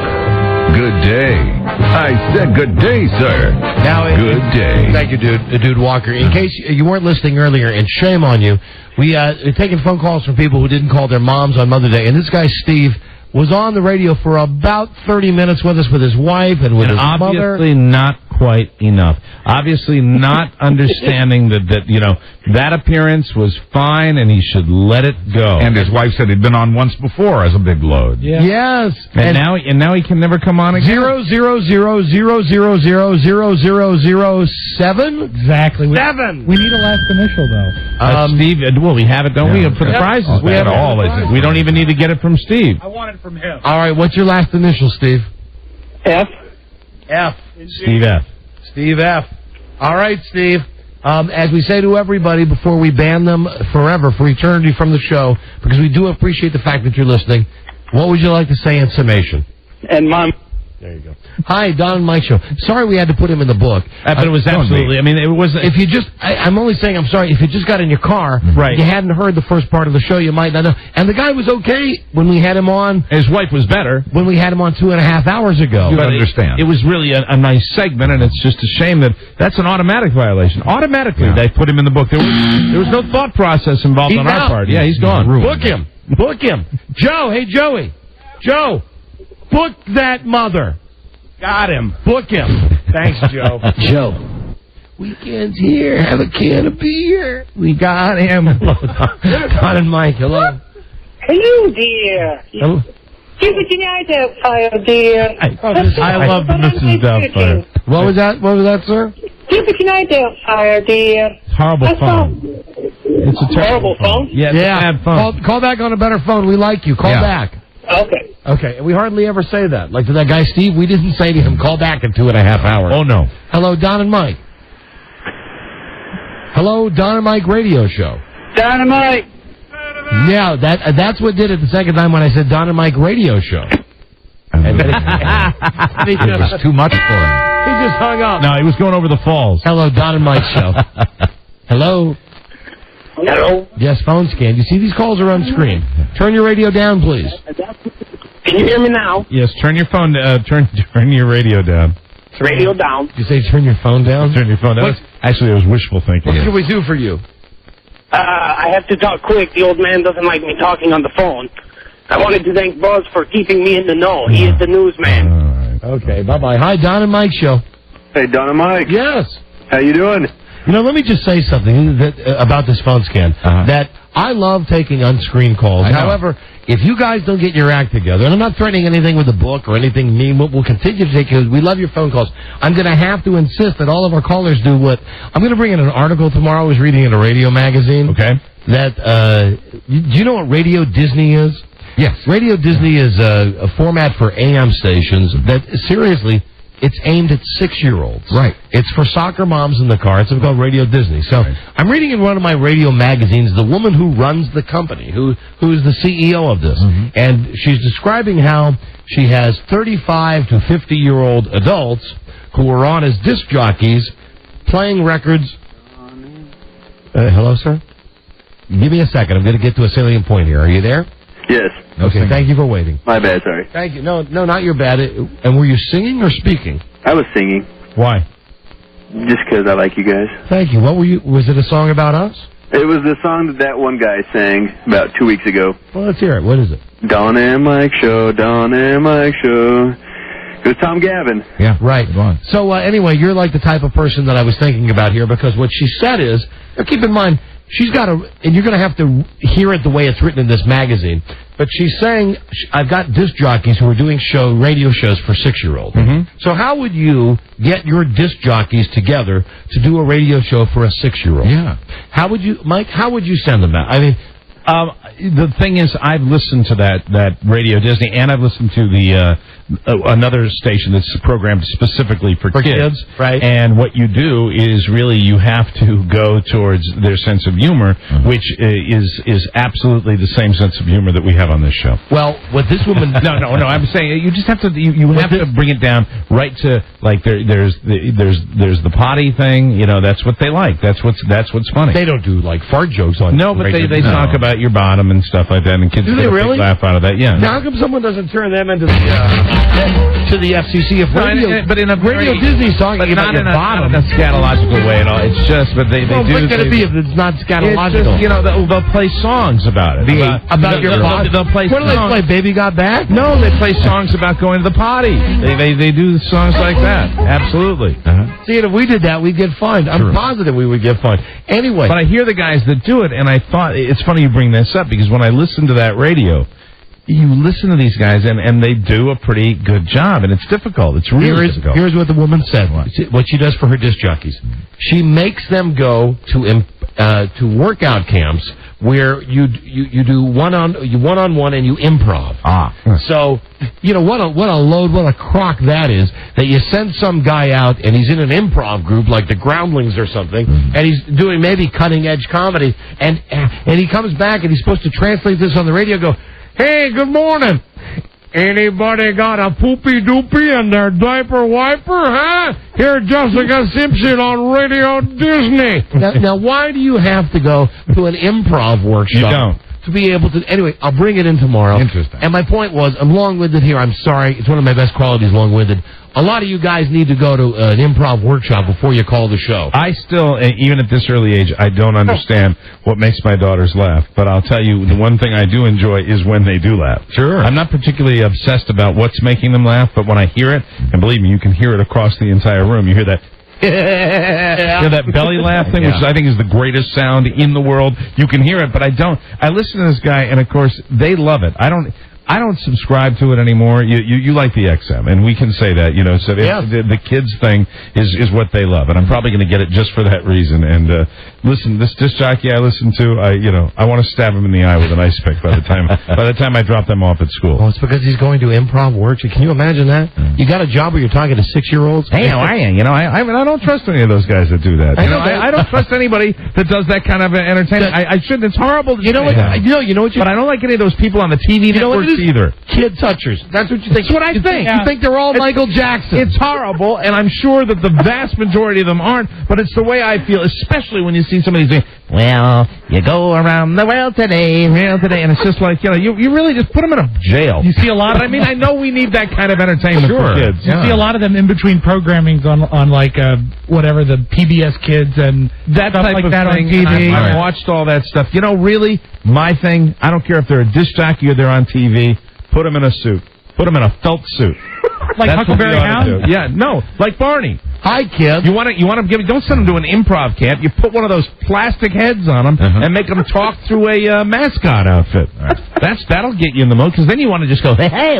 Speaker 6: Good day. I said good day, sir.
Speaker 1: Now,
Speaker 6: good day.
Speaker 1: Thank you, Dude Walker. In case you weren't listening earlier, and shame on you, we taking phone calls from people who didn't call their moms on Mother's Day, and this guy Steve was on the radio for about 30 minutes with us with his wife and with his mother.
Speaker 2: Obviously not quite enough. Obviously not understanding that that appearance was fine and he should let it go.
Speaker 3: And his wife said he'd been on once before as a big load.
Speaker 1: Yeah. Yes.
Speaker 2: And now he can never come on again.
Speaker 1: 000000007.
Speaker 4: Exactly.
Speaker 1: 7.
Speaker 4: We need a last initial, though.
Speaker 2: Steve, well, we have it, don't we? For the prizes. We have it all. We don't even need to get it from Steve.
Speaker 4: I want it from him.
Speaker 1: All right, what's your last initial, Steve?
Speaker 19: F.
Speaker 1: F.
Speaker 2: Steve F.
Speaker 1: Steve F. All right, Steve. As we say to everybody before we ban them forever, for eternity from the show, because we do appreciate the fact that you're listening, what would you like to say in summation?
Speaker 19: And Mom.
Speaker 1: There you go. Hi, Don and Mike show. Sorry we had to put him in the book.
Speaker 2: But it was absolutely, I mean, it was...
Speaker 1: If you just, I'm only saying, I'm sorry, if you just got in your car,
Speaker 2: right.
Speaker 1: You hadn't heard the first part of the show, you might not know. And the guy was okay when we had him on.
Speaker 2: His wife was better.
Speaker 1: When we had him on 2.5 hours ago.
Speaker 3: You understand.
Speaker 2: It was really a nice segment, and it's just a shame that that's an automatic violation. Automatically, they put him in the book. There was no thought process involved on our part. Yeah, he's gone.
Speaker 1: Book him. Book him. Joe, hey, Joey. Joe, book that mother. Got him. Book him. Thanks, Joe.
Speaker 11: Joe.
Speaker 1: Weekend's here. Have a can of beer. We got him. Don and Mike, hello.
Speaker 14: Hello, dear.
Speaker 1: Hello.
Speaker 14: Give it your night out, fire, dear.
Speaker 2: I love Mrs. Doubtfire.
Speaker 1: What was that? What was that, sir?
Speaker 14: Give it your night out, fire, dear.
Speaker 2: It's horrible phone. It's a
Speaker 14: horrible phone?
Speaker 2: Yeah, bad phone.
Speaker 1: Call back on a better phone. We like you. Call back.
Speaker 14: Okay.
Speaker 1: Okay, and we hardly ever say that. Like to that guy Steve, we didn't say to him, call back in 2.5 hours.
Speaker 2: Oh, no.
Speaker 1: Hello, Don and Mike. Hello, Don and Mike radio show.
Speaker 14: Don and Mike.
Speaker 1: Yeah, that's what did it the second time when I said Don and Mike radio show. And then
Speaker 3: it was too much for him.
Speaker 1: He just hung up.
Speaker 2: No, he was going over the falls.
Speaker 1: Hello, Don and Mike show. Hello.
Speaker 14: Hello.
Speaker 1: Yes, phone scan. You see these calls are on screen. Turn your radio down, please.
Speaker 14: Can you hear me now?
Speaker 2: Yes, turn your phone. Turn your radio down.
Speaker 14: Radio down.
Speaker 1: Did you say turn your phone down?
Speaker 2: Turn your phone down. Actually, it was wishful thinking.
Speaker 1: What can we do for you?
Speaker 14: I have to talk quick. The old man doesn't like me talking on the phone. I wanted to thank Buzz for keeping me in the know. He is the newsman.
Speaker 1: All right. Okay, bye-bye. Hi, Don and Mike show.
Speaker 18: Hey, Don and Mike.
Speaker 1: Yes.
Speaker 18: How you doing?
Speaker 1: Let me just say something about this phone scan. That I love taking unscreened calls. However, if you guys don't get your act together, and I'm not threatening anything with the book or anything mean, we'll continue to take because we love your phone calls. I'm going to have to insist that all of our callers do what... I'm going to bring in an article tomorrow I was reading in a radio magazine.
Speaker 2: Okay.
Speaker 1: That, do you know what Radio Disney is?
Speaker 3: Yes.
Speaker 1: Radio Disney is a format for AM stations that, seriously... It's aimed at 6-year-olds.
Speaker 3: Right.
Speaker 1: It's for soccer moms in the car. It's called Radio Disney. So I'm reading in one of my radio magazines the woman who runs the company, who is the CEO of this. And she's describing how she has 35 to 50-year-old adults who are on as disc jockeys playing records. Hello, sir? Give me a second. I'm going to get to a salient point here. Are you there?
Speaker 18: Yes.
Speaker 1: Okay, thank you for waiting.
Speaker 18: My bad, sorry.
Speaker 1: Thank you. No, not your bad. And were you singing or speaking?
Speaker 18: I was singing.
Speaker 1: Why?
Speaker 18: Just because I like you guys.
Speaker 1: Thank you. What were you? Was it a song about us?
Speaker 18: It was the song that one guy sang about 2 weeks ago.
Speaker 1: Well, let's hear it. What is it?
Speaker 18: Dawn and Mike Show, Dawn and Mike Show. It was Tom Gavin.
Speaker 1: Yeah, right. So anyway, you're like the type of person that I was thinking about here because what she said is, now keep in mind, she's got and you're going to have to hear it the way it's written in this magazine, but she's saying, I've got disc jockeys who are doing radio shows for 6-year-olds. So how would you get your disc jockeys together to do a radio show for a 6-year-old?
Speaker 2: Yeah.
Speaker 1: How would you, Mike, how would you send them that? I mean,
Speaker 2: the thing is, I've listened to that Radio Disney, and I've listened to the another station that's programmed specifically for kids.
Speaker 1: Right.
Speaker 2: And what you do is really you have to go towards their sense of humor, which is absolutely the same sense of humor that we have on this show.
Speaker 1: Well, what this woman...
Speaker 2: No, I'm saying you just have to you have to bring it down right to like there's the potty thing. That's what they like. That's what's funny.
Speaker 1: They don't do like fart jokes on.
Speaker 2: No, but they talk about your bottom and stuff like that, and kids
Speaker 1: do they
Speaker 2: get a
Speaker 1: really?
Speaker 2: big laugh out of that. Yeah.
Speaker 1: Now, how come someone doesn't turn them into the FCC? If
Speaker 2: but in a
Speaker 1: Radio Disney's talking about your bottom,
Speaker 2: not in a scatological way at all. It's just, but they do.
Speaker 1: What can it be if it's not scatological?
Speaker 2: It's just, they'll play songs about it.
Speaker 1: About your bottom.
Speaker 2: They'll play.
Speaker 1: What do they play? Baby Got Back?
Speaker 2: No, they play songs about going to the potty. They do songs like that. Absolutely.
Speaker 1: See, if we did that, we'd get fined. I'm positive we would get fined. Anyway.
Speaker 2: But I hear the guys that do it, and I thought, it's funny you bring this up, because when I listen to that radio, you listen to these guys, and they do a pretty good job, and it's difficult. It's really difficult.
Speaker 1: Here's what the woman said. What she does for her disc jockeys. She makes them go to workout camps where you do one-on-one and you improv. So, what a load, what a crock that is, that you send some guy out and he's in an improv group like the Groundlings or something, and he's doing maybe cutting-edge comedy, and he comes back and he's supposed to translate this on the radio and go, "Hey, good morning. Anybody got a poopy doopy in their diaper wiper, huh? Here, Jessica Simpson on Radio Disney." Now, why do you have to go to an improv workshop?
Speaker 2: You don't.
Speaker 1: To be able to... Anyway, I'll bring it in tomorrow.
Speaker 2: Interesting.
Speaker 1: And my point was, I'm long-winded here. I'm sorry. It's one of my best qualities, long-winded. A lot of you guys need to go to an improv workshop before you call the show.
Speaker 2: I still, even at this early age, I don't understand what makes my daughters laugh. But I'll tell you, the one thing I do enjoy is when they do laugh.
Speaker 1: Sure.
Speaker 2: I'm not particularly obsessed about what's making them laugh, but when I hear it, and believe me, you can hear it across the entire room. You hear that... that belly laugh thing, which I think is the greatest sound in the world. You can hear it, but I don't. I listen to this guy, and of course, they love it. I don't subscribe to it anymore. You like the XM, and we can say that, so the kids thing is what they love, and I'm probably going to get it just for that reason. And listen, this disc jockey I listen to, I want to stab him in the eye with an ice pick by the time I drop them off at school.
Speaker 1: Oh, it's because he's going to improv workshop. Can you imagine that? You got a job where you're talking to 6-year-olds?
Speaker 2: Hey, how are you? I don't trust any of those guys that do that. I don't trust anybody that does that kind of entertainment. I shouldn't. It's horrible to say that.
Speaker 1: You know what?
Speaker 2: But I don't like any of those people on the TV networks either.
Speaker 1: Kid touchers. That's what you think.
Speaker 2: That's what I think.
Speaker 1: You think they're all Michael Jackson.
Speaker 2: It's horrible, and I'm sure that the vast majority of them aren't, but it's the way I feel, especially when you see somebody saying, "Well, you go around the world today, and it's just like, you really just put them in a jail.
Speaker 4: You see a lot of...
Speaker 2: I mean, I know we need that kind of entertainment for kids.
Speaker 4: You see a lot of them in between programmings on like, whatever, the PBS Kids and
Speaker 2: that
Speaker 4: stuff
Speaker 2: type
Speaker 4: like
Speaker 2: of
Speaker 4: that
Speaker 2: thing.
Speaker 4: on TV.
Speaker 2: I've watched all that stuff. Really, my thing, I don't care if they're a disc jockey or they're on TV, put them in a suit. Put them in a felt suit.
Speaker 4: Like
Speaker 2: That's
Speaker 4: Huckleberry
Speaker 2: what we ought to
Speaker 4: Hound?
Speaker 2: do. Yeah, no, like Barney.
Speaker 1: Hi, kids.
Speaker 2: You want to give? Don't send them to an improv camp. You put one of those plastic heads on them and make them talk through a mascot outfit. That'll get you in the mood, because then you want to just go, hey,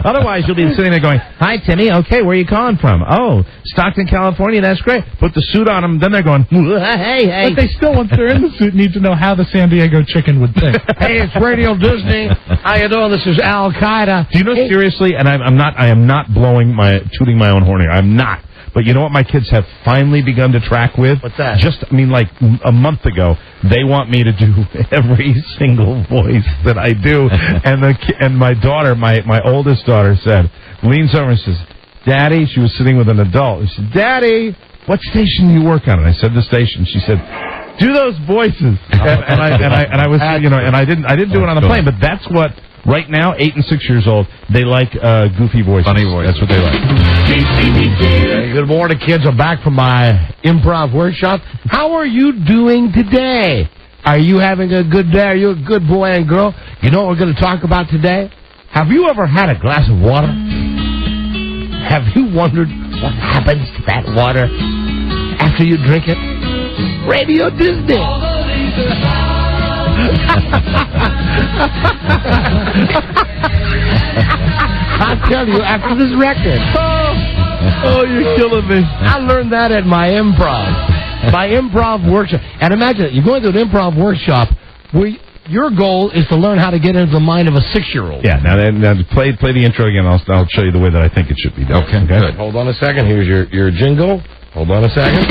Speaker 2: otherwise you'll be sitting there going, hi, Timmy. Okay, where are you calling from? Oh, Stockton, California. That's great. Put the suit on them. Then they're going, hey.
Speaker 4: But they still, once they're in the suit, need to know how the San Diego chicken would think.
Speaker 1: Hey, it's Radio Disney. How you doing? This is Al Qaeda.
Speaker 2: Do you know, seriously, and I am not tooting my own horn here. I'm not. But you know what my kids have finally begun to track with?
Speaker 1: What's that?
Speaker 2: Like a month ago, they want me to do every single voice that I do. And my daughter, my oldest daughter, leans over and says, Daddy, she was sitting with an adult, and she said, Daddy, what station do you work on? And I said, the station. She said, do those voices. And I was, and I didn't do it on the plane, but that's what. Right now, 8 and 6 years old, they like goofy voices. Funny voices. That's what they like.
Speaker 1: Hey, good morning, kids. I'm back from my improv workshop. How are you doing today? Are you having a good day? Are you a good boy and girl? You know what we're going to talk about today? Have you ever had a glass of water? Have you wondered what happens to that water after you drink it? Radio Disney. I'll tell you after this record. Oh, you're killing me. I learned that at my improv workshop. And imagine it, you're going to an improv workshop where your goal is to learn how to get into the mind of a 6-year-old.
Speaker 2: Yeah, now play the intro again. I'll show you the way that I think it should be done.
Speaker 1: Okay, good. Hold on a second. Here's your jingle. Hold on a second.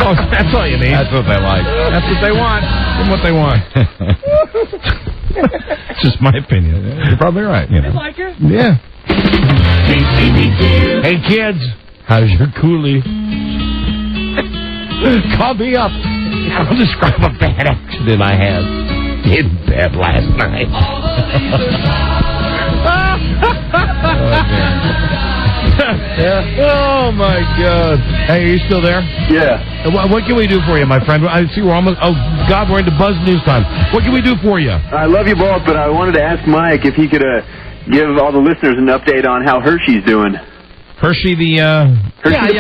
Speaker 2: Oh, that's all you need.
Speaker 3: That's what they like.
Speaker 2: That's what they want. Give them what they want. It's just my opinion.
Speaker 3: You're probably right.
Speaker 2: You know.
Speaker 4: Like it?
Speaker 2: Yeah.
Speaker 1: Hey, kids. How's your coolie? Call me up. I'll describe a bad accident I had in bed last night. Oh, my God. Hey, are you still there?
Speaker 18: Yeah.
Speaker 1: What can we do for you, my friend? I see we're almost... Oh, God, we're into Buzz News time. What can we do for you?
Speaker 18: I love you both, but I wanted to ask Mike if he could give all the listeners an update on how Hershey's doing.
Speaker 2: Hershey the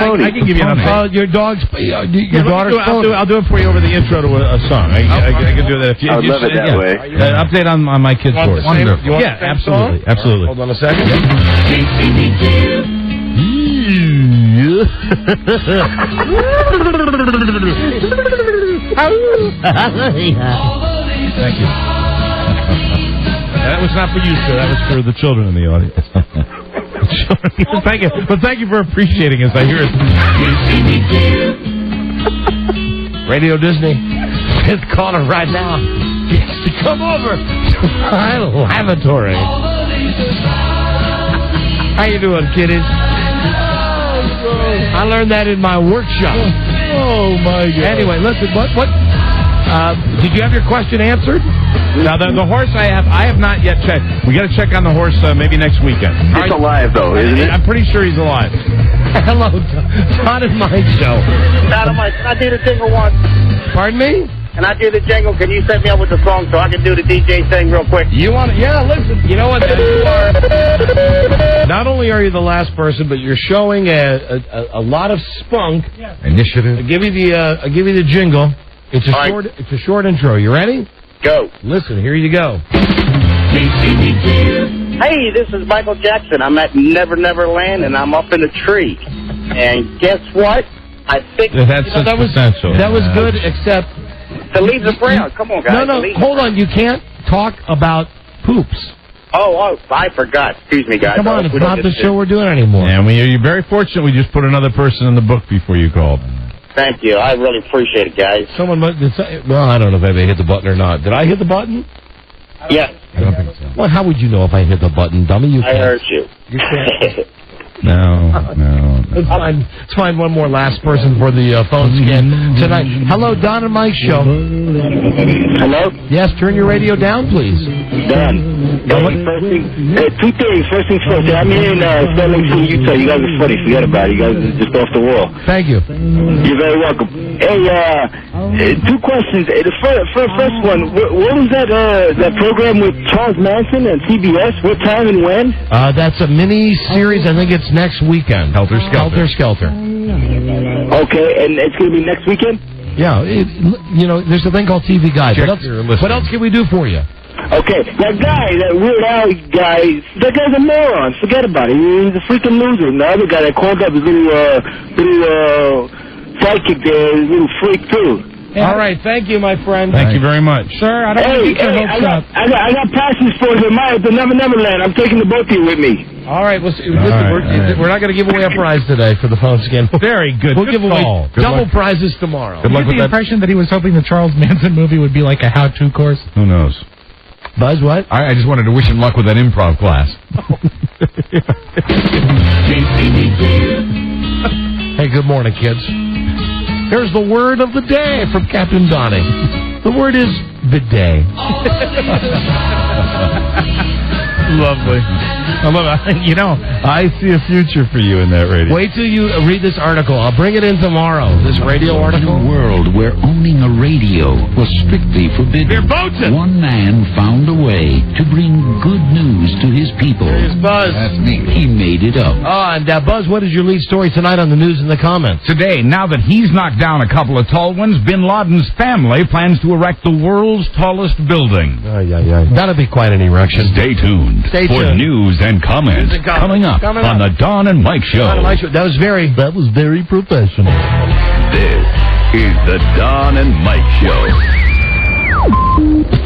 Speaker 2: pony. I can give you an update.
Speaker 1: Your dog's... Your daughter's...
Speaker 2: I'll do it for you over the intro to a song. I can do that.
Speaker 18: I'd love it that way.
Speaker 2: Update on my kids' voice.
Speaker 1: Wonderful.
Speaker 2: Yeah, absolutely. Absolutely.
Speaker 1: Hold on a second.
Speaker 2: Thank you. That was not for you, sir. That was for the children in the audience. Thank you. But thank you for appreciating us. I hear it.
Speaker 1: Radio Disney. Fifth caller right now. Yes, to come over to my lavatory. How you doing, kiddies? I learned that in my workshop.
Speaker 2: Oh, my God.
Speaker 1: Anyway, listen, what did you have your question answered?
Speaker 2: Now, the horse I have not yet checked. We got to check on the horse maybe next weekend.
Speaker 18: It's alive, though, isn't it?
Speaker 2: I'm pretty sure he's alive.
Speaker 1: Hello, Todd and Mike show.
Speaker 14: Todd and Mike, can I do the jingle once?
Speaker 1: Pardon me?
Speaker 14: Can I do the jingle? Can you set me up with the song so I can do the DJ thing real quick?
Speaker 1: You want to? Yeah, listen. You know what? You are. Not only are you the last person, but you're showing a lot of spunk.
Speaker 3: Yeah. Initiative.
Speaker 1: I'll give you the jingle. It's a short. It's a short intro. You ready?
Speaker 14: Go.
Speaker 1: Listen. Here you go.
Speaker 14: Hey, this is Michael Jackson. I'm at Never Never Land, and I'm up in a tree. And guess what? I think
Speaker 2: that was
Speaker 14: good, except the leaves are brown. Come on, guys.
Speaker 1: No, hold on. You can't talk about poops.
Speaker 14: Oh, I forgot. Excuse me, guys.
Speaker 1: Come on, it's not the show we're doing anymore.
Speaker 2: Yeah, you're very fortunate. We just put another person in the book before you called.
Speaker 14: Thank you. I really appreciate it, guys.
Speaker 1: Someone must... Well, I don't know if anybody hit the button or not. Did I hit the button?
Speaker 14: Yes.
Speaker 2: I don't think so.
Speaker 1: Well, how would you know if I hit the button, dummy? You
Speaker 14: I heard you.
Speaker 1: You can't.
Speaker 2: No.
Speaker 1: Let's find one more last person for the phone scan tonight. Hello, Don and Mike Show.
Speaker 19: Hello?
Speaker 1: Yes, turn your radio down, please.
Speaker 19: Done. First thing, two things. First things first. I'm here in Salt Lake City, Utah. You guys are funny. Forget about it. You guys are just off the wall.
Speaker 1: Thank you.
Speaker 19: You're very welcome. Hey, two questions. The first one, what was that program with Charles Manson and CBS? What time and when?
Speaker 1: That's a mini series. I think it's next weekend. Helter Skelter.
Speaker 19: Okay, and it's going to be next weekend?
Speaker 1: Yeah, there's a thing called TV Guide. What else can we do for you?
Speaker 19: Okay, that guy, that Weird Al guy, that guy's a moron. Forget about it. He's a freaking loser. And the other guy that called up his little sidekick there, his little freak too.
Speaker 1: All right, thank you, my friend.
Speaker 2: Thank you very much.
Speaker 4: Sir, I don't want to get your hopes up.
Speaker 19: I got passes for him at the Neverland. I'm taking the both of you with me.
Speaker 1: All right, listen, we're not going to give away a prize today for the phone scan.
Speaker 2: Very good.
Speaker 1: We'll give away double prizes tomorrow.
Speaker 2: Good luck with
Speaker 4: the
Speaker 2: that.
Speaker 4: impression that he was hoping the Charles Manson movie would be like a how-to course.
Speaker 2: Who knows?
Speaker 1: Buzz, what?
Speaker 3: I just wanted to wish him luck with that improv class.
Speaker 1: Hey, good morning, kids. Here's the word of the day from Captain Donnie. The word is bidet.
Speaker 2: Lovely. I love it. I see a future for you in that radio.
Speaker 1: Wait till you read this article. I'll bring it in tomorrow. This radio article.
Speaker 9: In a world where owning a radio was strictly forbidden, one man found a way to bring good news to his people.
Speaker 1: Here's Buzz.
Speaker 9: That's me. He made it up.
Speaker 1: Oh, and Buzz, what is your lead story tonight on the news in the comments?
Speaker 3: Today, now that he's knocked down a couple of tall ones, Bin Laden's family plans to erect the world's tallest building.
Speaker 1: That'll be quite an erection.
Speaker 6: Stay tuned for news and comments coming up on the Don and Mike Show.
Speaker 1: That was very professional.
Speaker 6: This is the Don and Mike Show.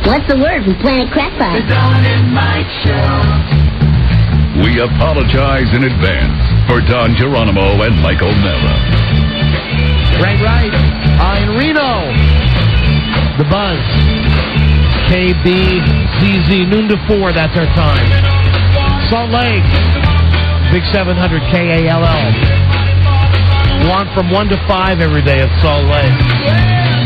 Speaker 15: What's the word from Planet Crackpot?
Speaker 22: The Don and Mike Show.
Speaker 6: We apologize in advance for Don Geronimo and Michael Mella.
Speaker 1: Right. In Reno, the Buzz. KBZZ, noon to 4, that's our time. Salt Lake, Big 700 KALL. One from 1 to 5 every day at Salt Lake.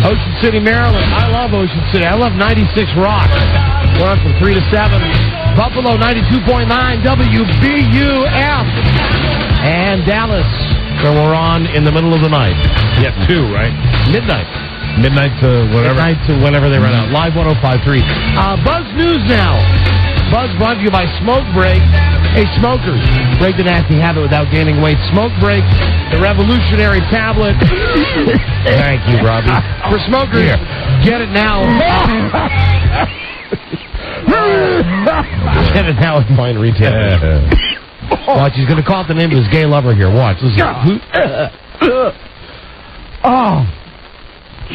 Speaker 1: Ocean City, Maryland. I love Ocean City. I love 96 Rock. We're on from 3 to 7. Buffalo, 92.9 WBUF. And Dallas, where we're on in the middle of the night.
Speaker 2: Yeah, 2, right?
Speaker 1: Midnight
Speaker 2: to whatever.
Speaker 1: Midnight to whenever they run out. Live 105.3. Buzz News now. Buzz brought to you by Smoke Break. Hey, smokers, break the nasty habit without gaining weight. Smoke Break, the revolutionary tablet. Thank you, Robbie. For smokers, get it now. Get it now at fine retailers. Watch, he's going to call out the name of his gay lover here. Watch. Listen.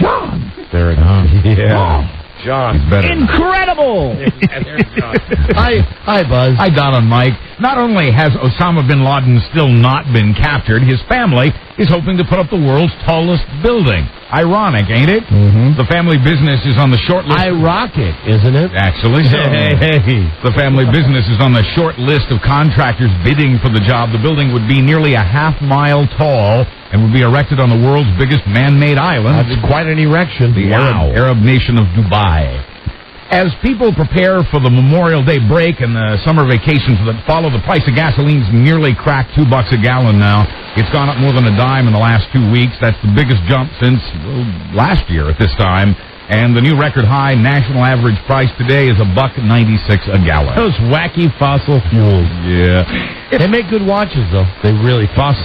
Speaker 1: John. There it is.
Speaker 2: Yeah.
Speaker 1: John.
Speaker 2: He's better.
Speaker 3: Incredible!
Speaker 1: Hi, Buzz.
Speaker 3: Hi, Don and Mike. Not only has Osama bin Laden still not been captured, his family is hoping to put up the world's tallest building. Ironic, ain't it?
Speaker 2: Mm-hmm.
Speaker 3: The family business is on the short list.
Speaker 1: Ironic, isn't it?
Speaker 3: Actually, so.
Speaker 1: Hey.
Speaker 3: The family business is on the short list of contractors bidding for the job. The building would be nearly a half-mile tall and would be erected on the world's biggest man-made island.
Speaker 1: That's quite an erection.
Speaker 3: The Arab nation of Dubai. As people prepare for the Memorial Day break and the summer vacations that follow, the price of gasoline's nearly cracked $2 a gallon now. It's gone up more than a dime in the last 2 weeks. That's the biggest jump since last year at this time. And the new record high national average price today is $1.96 a gallon.
Speaker 1: Those wacky fossil fuels.
Speaker 2: Yeah.
Speaker 1: They make good watches, though. They really fossil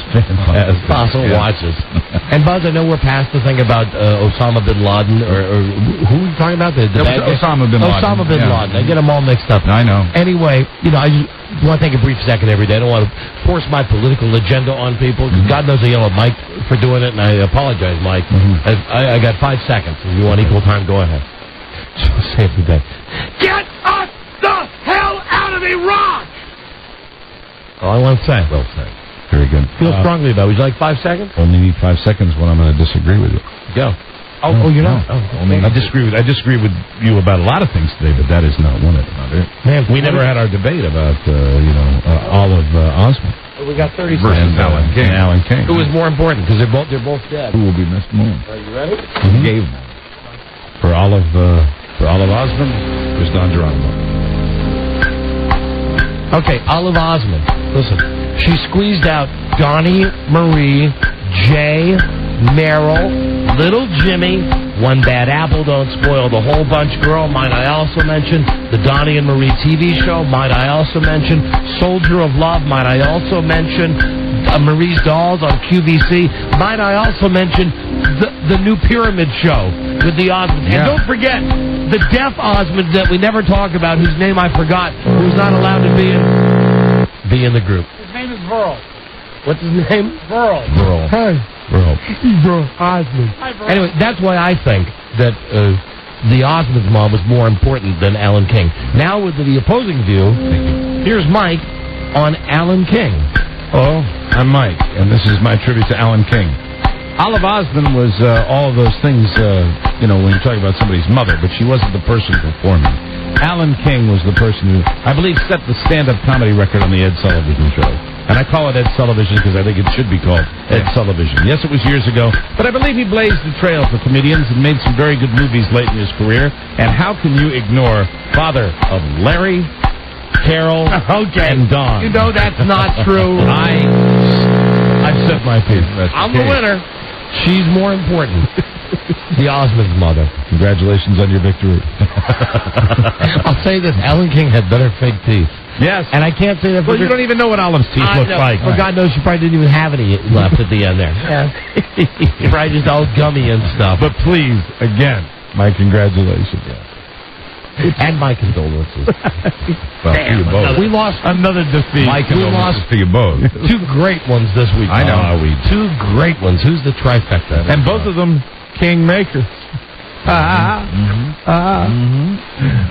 Speaker 1: watches. And Buzz, I know we're past the thing about Osama bin Laden, or who are you talking about? The bad guy?
Speaker 3: Osama bin Laden.
Speaker 1: Osama bin Laden. I get them all mixed up.
Speaker 3: I know.
Speaker 1: Anyway, I just want to take a brief second every day. I don't want to force my political agenda on people. Mm-hmm. God knows I yell at Mike for doing it, and I apologize, Mike. Mm-hmm. I got 5 seconds. If you want equal time, go ahead. Save the day. Get us the hell out of Iraq! All I want to say.
Speaker 2: Well said. Very good.
Speaker 1: Feel strongly about it. Would you like 5 seconds?
Speaker 2: Only need 5 seconds when I'm going to disagree with you.
Speaker 1: Go. Oh, you're not?
Speaker 2: No. I disagree with you about a lot of things today, but that is not one of them.
Speaker 1: Man,
Speaker 2: we never had our debate about, Olive Osment.
Speaker 1: we got 30
Speaker 3: versus
Speaker 1: seconds.
Speaker 3: Alan King.
Speaker 2: Alan King.
Speaker 1: Who was more important? Because they're both dead.
Speaker 3: Who will be missed more?
Speaker 1: Are you ready?
Speaker 3: Who gave them?
Speaker 2: For Olive Osmond, there's Don Geronimo.
Speaker 1: Okay, Olive Osmond. Listen, she squeezed out Donnie, Marie, Jay, Meryl, Little Jimmy, One Bad Apple Don't Spoil the Whole Bunch Girl, might I also mention, the Donnie and Marie TV show, might I also mention, Soldier of Love, might I also mention, Marie's Dolls on QVC, might I also mention the new Pyramid Show with the Osmonds.
Speaker 3: Yeah.
Speaker 1: And don't forget, the deaf Osmonds that we never talk about, whose name I forgot, who's not allowed to be in the group.
Speaker 4: His name is Burl.
Speaker 1: What's his name?
Speaker 4: Burl.
Speaker 1: Hey. Burl Osmond.
Speaker 4: Hi, Burl.
Speaker 1: Anyway, that's why I think that the Osmonds mom was more important than Alan King. Now with the opposing view, here's Mike on Alan King.
Speaker 2: Hello, I'm Mike, and this is my tribute to Alan King. Olive Osmond was all of those things, when you talk about somebody's mother, but she wasn't the person performing. Alan King was the person who, I believe, set the stand-up comedy record on the Ed Sullivan Show. And I call it Ed Sullivan because I think it should be called Ed Sullivan. Yes, it was years ago, but I believe he blazed the trail for comedians and made some very good movies late in his career. And how can you ignore father of Larry, Carol, and Don?
Speaker 1: You know that's not true.
Speaker 2: I've said my piece.
Speaker 1: I'm the winner. She's more important. The Osmond's mother.
Speaker 2: Congratulations on your victory.
Speaker 1: I'll say this, Alan King had better fake teeth.
Speaker 2: Yes.
Speaker 1: And I can't say that for
Speaker 2: Well, you don't even know what Olive's teeth look like.
Speaker 1: For God knows, she probably didn't even have any left at the end there. Yeah. Probably just all gummy and stuff.
Speaker 2: But please, again, my congratulations.
Speaker 1: And my condolences.
Speaker 2: Well, to you both.
Speaker 1: We lost
Speaker 2: Another defeat.
Speaker 3: My
Speaker 1: We lost
Speaker 3: condolences to you both.
Speaker 1: two great ones this week.
Speaker 2: I know.
Speaker 1: Tom. Two great ones. Who's the trifecta?
Speaker 2: And both of them kingmakers.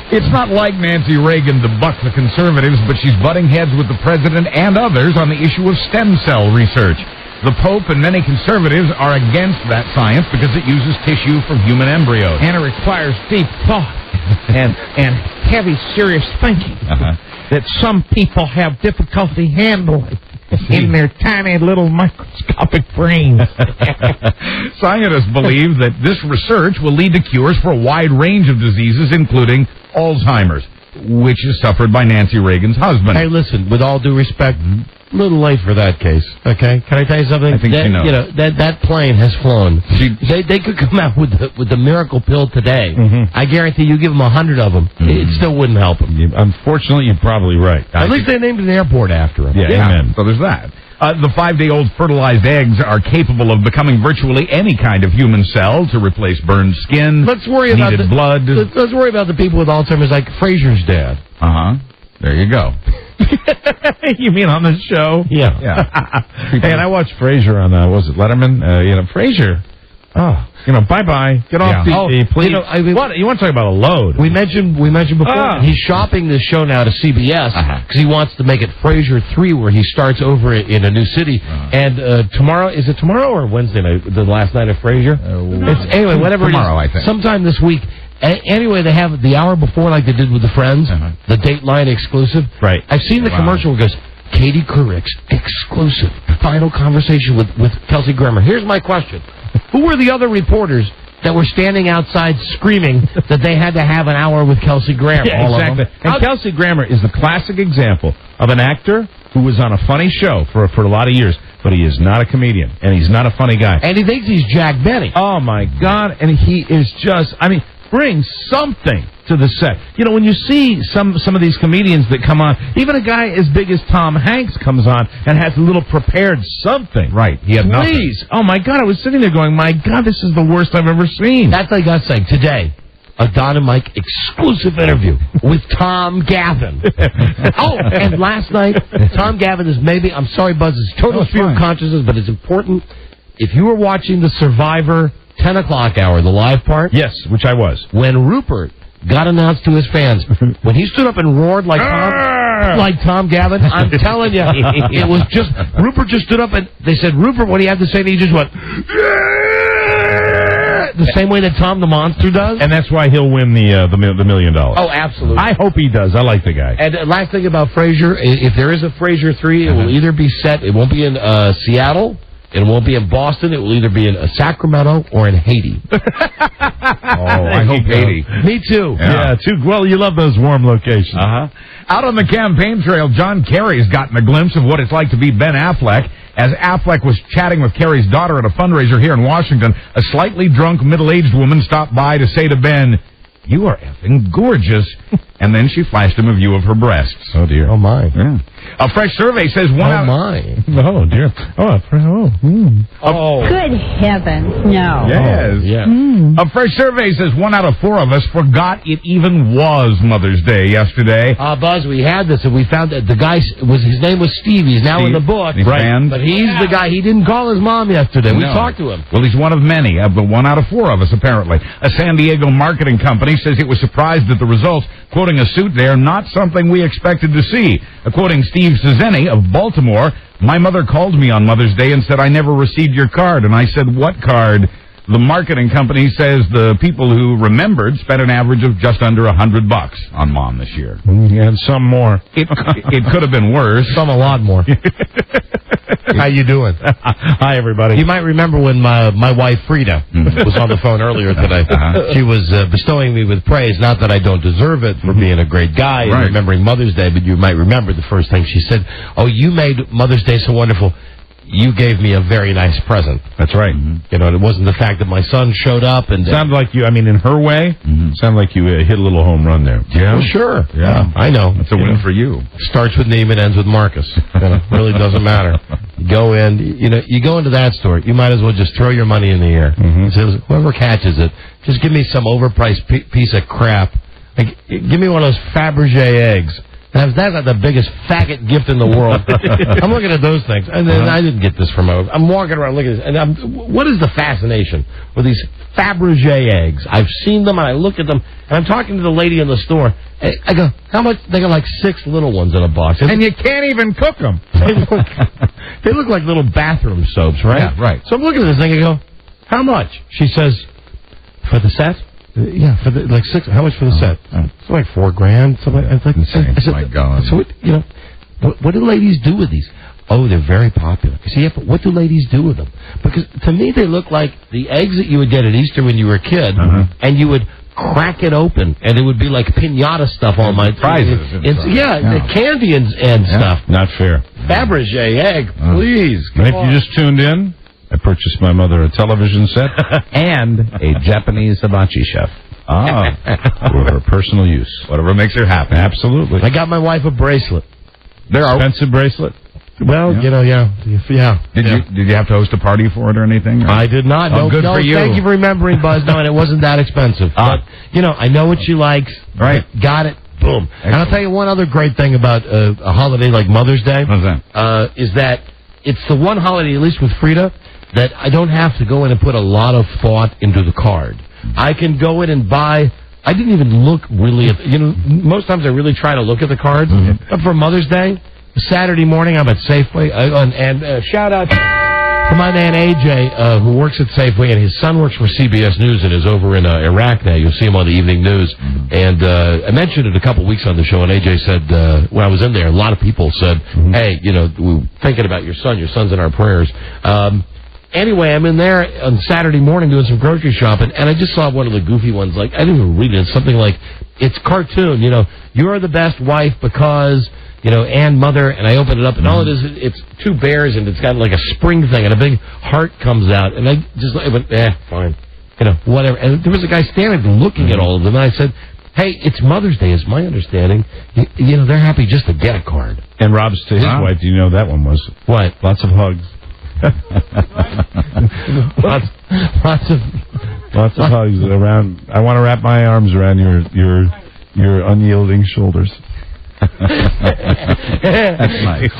Speaker 3: It's not like Nancy Reagan debucks the conservatives, but she's butting heads with the president and others on the issue of stem cell research. The Pope and many conservatives are against that science because it uses tissue from human embryos.
Speaker 7: And it requires deep thought and heavy, serious thinking that some people have difficulty handling in their tiny little microscopic brains.
Speaker 3: Scientists believe that this research will lead to cures for a wide range of diseases, including Alzheimer's, which is suffered by Nancy Reagan's husband.
Speaker 1: Hey, listen, with all due respect, a little late for that case, okay? Can I tell you something?
Speaker 3: I think she knows.
Speaker 1: You know, that plane has flown. They could come out with the miracle pill today. I guarantee you give them 100 of them, it still wouldn't help them.
Speaker 2: Unfortunately, you're probably right.
Speaker 1: At least they named an airport after him.
Speaker 2: Yeah, amen.
Speaker 3: So there's that. The 5-day-old fertilized eggs are capable of becoming virtually any kind of human cell to replace burned skin,
Speaker 1: Let's worry about
Speaker 3: needed blood.
Speaker 1: Let's worry about the people with Alzheimer's, like Fraser's dad.
Speaker 3: There you go.
Speaker 2: You mean on this show?
Speaker 1: Yeah.
Speaker 2: Hey, and I watched Frasier on, was it Letterman? Frasier. Oh, bye-bye. Get off TV, please. You want to talk about a load?
Speaker 1: We mentioned before, he's shopping this show now to CBS because he wants to make it Frasier 3, where he starts over in a new city. And tomorrow, is it tomorrow or Wednesday night, the last night of Frasier? It's anyway, whatever
Speaker 3: tomorrow,
Speaker 1: it is.
Speaker 3: I think.
Speaker 1: Sometime this week. Anyway, they have the hour before, like they did with the Friends, the Dateline exclusive.
Speaker 2: Right.
Speaker 1: I've seen the commercial where it goes, Katie Couric's exclusive final conversation with Kelsey Grammer. Here's my question. Who were the other reporters that were standing outside screaming that they had to have an hour with Kelsey Grammer?
Speaker 2: Yeah,
Speaker 1: all
Speaker 2: exactly.
Speaker 1: of them?
Speaker 2: And Kelsey Grammer is the classic example of an actor who was on a funny show for a lot of years, but he is not a comedian, and he's not a funny guy.
Speaker 1: And he thinks he's Jack Benny.
Speaker 2: Oh, my God. And he is just, bring something to the set. When you see some of these comedians that come on, even a guy as big as Tom Hanks comes on and has a little prepared something.
Speaker 3: Right. He had nothing.
Speaker 2: Please. Oh, my God. I was sitting there going, my God, this is the worst I've ever seen.
Speaker 1: That's like us saying, today, a Don and Mike exclusive interview with Tom Gavin. And last night, Tom Gavin is I'm sorry, Buzz, it's total sphere of consciousness, but it's important. If you were watching the Survivor 10 o'clock hour, the live part.
Speaker 2: Yes, which I was.
Speaker 1: When Rupert got announced to his fans, when he stood up and roared like Tom Gavin, I'm telling you, it was just, Rupert just stood up and they said, Rupert, what do you have to say? And he just went, the same way that Tom the Monster does?
Speaker 2: And that's why he'll win the $1 million.
Speaker 1: Oh, absolutely.
Speaker 2: I hope he does. I like the guy.
Speaker 1: And last thing about Frasier, if there is a Frasier 3, it will either be set, it won't be in Seattle, it won't be in Boston, it will either be in Sacramento or in Haiti.
Speaker 3: I hope Haiti.
Speaker 1: Me too.
Speaker 2: Yeah, too. Well, you love those warm locations.
Speaker 3: Out on the campaign trail, John Kerry's gotten a glimpse of what it's like to be Ben Affleck. As Affleck was chatting with Kerry's daughter at a fundraiser here in Washington, a slightly drunk middle-aged woman stopped by to say to Ben, "You are effing gorgeous." And then she flashed him a view of her breasts.
Speaker 2: Oh, dear.
Speaker 1: Oh, my.
Speaker 3: Yeah. A fresh survey says one out...
Speaker 1: my.
Speaker 2: Oh, dear.
Speaker 15: Good heavens, no.
Speaker 3: Yes.
Speaker 1: Yeah.
Speaker 3: A fresh survey says 1 out of 4 of us forgot it even was Mother's Day yesterday.
Speaker 1: Buzz, we had this, and we found that the guy, his name was Steve. He's now in the book.
Speaker 3: Right.
Speaker 1: But he's the guy. He didn't call his mom yesterday. We
Speaker 3: No.
Speaker 1: talked to him.
Speaker 3: Well, he's one of many, but 1 out of 4 of us, apparently. A San Diego marketing company says it was surprised at the results, quoting a suit there, "Not something we expected to see." Quoting Steve Cezeni of Baltimore, "My mother called me on Mother's Day and said, 'I never received your card.' And I said, 'What card?' The marketing company says the people who remembered spent an average of just under $100 on Mom this year.
Speaker 2: And some more.
Speaker 3: It could have been worse.
Speaker 1: Some a lot more. How you doing?
Speaker 2: Hi, everybody.
Speaker 1: You might remember when my wife, Frida, was on the phone earlier today. She was bestowing me with praise, not that I don't deserve it for being a great guy and remembering Mother's Day, but you might remember the first thing she said, "Oh, you made Mother's Day so wonderful. You gave me a very nice present."
Speaker 2: That's right.
Speaker 1: You know, it wasn't the fact that my son showed up and...
Speaker 2: Sounded like you, I mean, in her way, sounded like you hit a little home run there.
Speaker 3: Yeah?
Speaker 1: Well, sure.
Speaker 2: Yeah.
Speaker 1: I know.
Speaker 3: That's a win for you.
Speaker 1: Starts with Neiman, ends with Marcus. You know, really doesn't matter. You go in, you go into that store, you might as well just throw your money in the air. So whoever catches it, just give me some overpriced piece of crap. Like, give me one of those Fabergé eggs. That's not the biggest faggot gift in the world. I'm looking at those things, and then I didn't get this from her. I'm walking around looking at this, and what is the fascination with these Fabergé eggs? I've seen them, and I look at them, and I'm talking to the lady in the store. I go, how much? They got like 6 little ones in a box.
Speaker 3: And you can't even cook them.
Speaker 1: They look like little bathroom soaps, right?
Speaker 3: Yeah, right.
Speaker 1: So I'm looking at this thing, and I go, how much? She says, for the set? Yeah, for the, like 6. How much for the set? It's like $4,000. Something. I was like, I said,
Speaker 3: my God.
Speaker 1: So what do ladies do with these? Oh, they're very popular. I said, yeah, but what do ladies do with them? Because to me, they look like the eggs that you would get at Easter when you were a kid, and you would crack it open, and it would be like piñata stuff on my
Speaker 3: prizes.
Speaker 1: Candy and stuff.
Speaker 2: Not fair.
Speaker 1: Fabergé egg, please.
Speaker 2: And if you just tuned in, I purchased my mother a television set
Speaker 21: And a Japanese hibachi chef.
Speaker 2: for her personal use.
Speaker 3: Whatever makes her happy.
Speaker 2: Absolutely.
Speaker 1: I got my wife a bracelet.
Speaker 2: Expensive bracelet?
Speaker 1: Well, yeah.
Speaker 3: Did you have to host a party for it or anything? Or?
Speaker 1: I did not.
Speaker 3: Oh,
Speaker 1: No,
Speaker 3: good for you.
Speaker 1: Thank you for remembering, Buzz. No, and it wasn't that expensive. But, I know what she likes.
Speaker 3: Right.
Speaker 1: Got it. Boom. And I'll tell you one other great thing about a holiday like Mother's Day.
Speaker 3: What's that?
Speaker 1: Is that it's the one holiday, at least with Frida, that I don't have to go in and put a lot of thought into the card. I can go in and buy... I didn't even look really at... most times I really try to look at the cards. But for Mother's Day, Saturday morning, I'm at Safeway. And shout out to my man AJ, who works at Safeway, and his son works for CBS News and is over in Iraq now. You'll see him on the evening news. And I mentioned it a couple weeks on the show, and AJ said, when I was in there, a lot of people said, hey, we're thinking about your son. Your son's in our prayers. Anyway, I'm in there on Saturday morning doing some grocery shopping, and I just saw one of the goofy ones. Like, I didn't even read it. It's something like, it's cartoon, you're the best wife because... and mother, and I open it up, and all it is, it's 2 bears, and it's got like a spring thing, and a big heart comes out, and I just went, fine, whatever. And there was a guy standing looking at all of them, and I said, hey, it's Mother's Day, is my understanding. They're happy just to get a card.
Speaker 2: And Rob's to his wife, do you know that one was?
Speaker 1: What?
Speaker 2: Lots of hugs.
Speaker 1: Lots of
Speaker 2: hugs around. I want to wrap my arms around your unyielding shoulders.
Speaker 3: That's nice.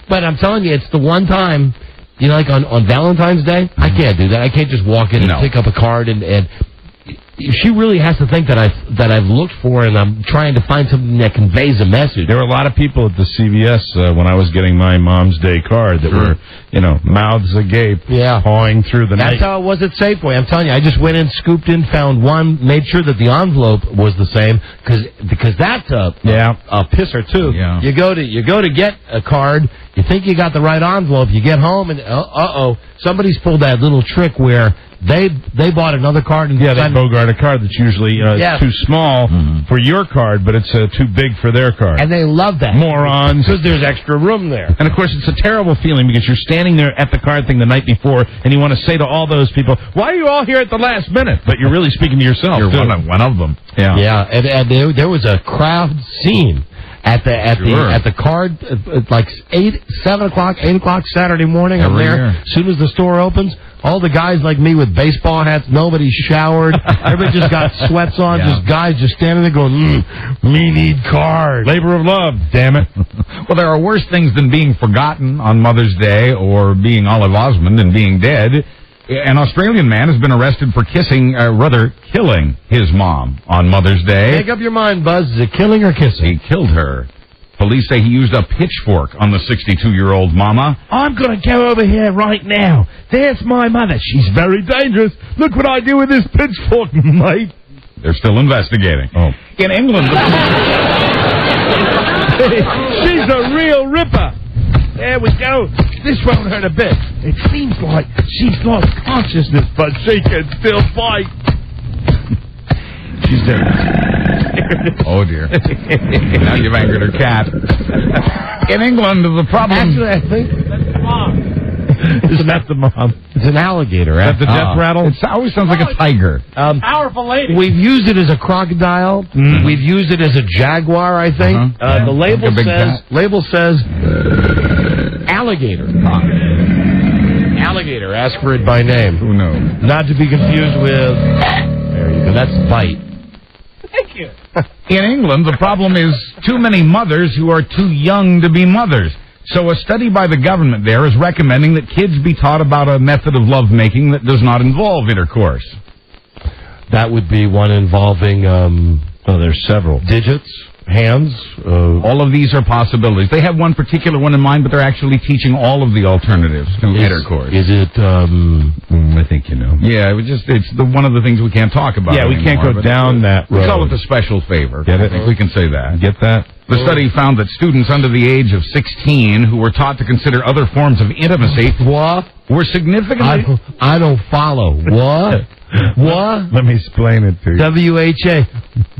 Speaker 1: But I'm telling you, it's the one time, like on Valentine's Day, I can't do that. I can't just walk in and pick up a card and she really has to think that I've looked for and I'm trying to find something that conveys a message.
Speaker 2: There were a lot of people at the CVS when I was getting my Mom's Day card that were, mouths agape, pawing through the night.
Speaker 1: That's how it was at Safeway. I'm telling you, I just went in, scooped in, found one, made sure that the envelope was the same, because that's a pisser too.
Speaker 3: Yeah.
Speaker 1: You go to get a card, you think you got the right envelope, you get home and somebody's pulled that little trick where they bought another card and
Speaker 2: they Bogart a card that's usually too small for your card, but it's too big for their card.
Speaker 1: And they love that.
Speaker 2: Morons.
Speaker 1: Because there's extra room there.
Speaker 2: And of course, it's a terrible feeling because you're standing there at the card thing the night before, and you want to say to all those people, "Why are you all here at the last minute?" But you're really speaking to yourself.
Speaker 3: You're one of them.
Speaker 2: Yeah.
Speaker 1: Yeah, and there was a crowd scene at the card, like 7 o'clock, 8 o'clock Saturday morning. I'm there. As soon as the store opens, all the guys like me with baseball hats, nobody showered. Everybody just got sweats on. Just guys just standing there going, me need card.
Speaker 2: Labor of love, damn it.
Speaker 3: Well, there are worse things than being forgotten on Mother's Day or being Olive Osmond and being dead. An Australian man has been arrested for killing his mom on Mother's Day.
Speaker 1: Make up your mind, Buzz. Is it killing or kissing?
Speaker 3: He killed her. Police say he used a pitchfork on the 62-year-old mama.
Speaker 7: I'm going to go over here right now. There's my mother. She's very dangerous. Look what I do with this pitchfork, mate.
Speaker 3: They're still investigating. Oh. In England...
Speaker 7: She's a real ripper. There we go. This won't hurt a bit. It seems like she's lost consciousness, but she can still fight. She's dead.
Speaker 3: Oh, dear. Now you've angered her cat. In England, the problem...
Speaker 1: Actually, I think...
Speaker 7: That's the mom.
Speaker 2: Isn't that the mom?
Speaker 1: It's an alligator.
Speaker 2: Is that the death rattle?
Speaker 3: It always sounds like a tiger.
Speaker 7: Powerful lady.
Speaker 1: We've used it as a crocodile.
Speaker 2: Mm-hmm.
Speaker 1: We've used it as a jaguar, I think. The label says alligator. Alligator. Ask for it by name.
Speaker 3: Who knows?
Speaker 1: Not to be confused with... There you go. That's bite.
Speaker 7: Thank you.
Speaker 3: In England, the problem is too many mothers who are too young to be mothers. So a study by the government there is recommending that kids be taught about a method of lovemaking that does not involve intercourse.
Speaker 1: That would be one involving...
Speaker 2: there's several.
Speaker 1: Digits, hands.
Speaker 3: All of these are possibilities. They have one particular one in mind, but they're actually teaching all of the alternatives to intercourse.
Speaker 1: Is it...
Speaker 2: I think you know.
Speaker 3: Yeah, it's one of the things we can't talk about
Speaker 2: Yeah, we can't go down that road.
Speaker 3: We call it the special favor.
Speaker 2: Get it?
Speaker 3: I think we can say that.
Speaker 2: Get that?
Speaker 3: The study found that students under the age of 16 who were taught to consider other forms of intimacy were significantly...
Speaker 1: I don't follow. What? What?
Speaker 2: Let me explain it to you.
Speaker 1: W-H-A.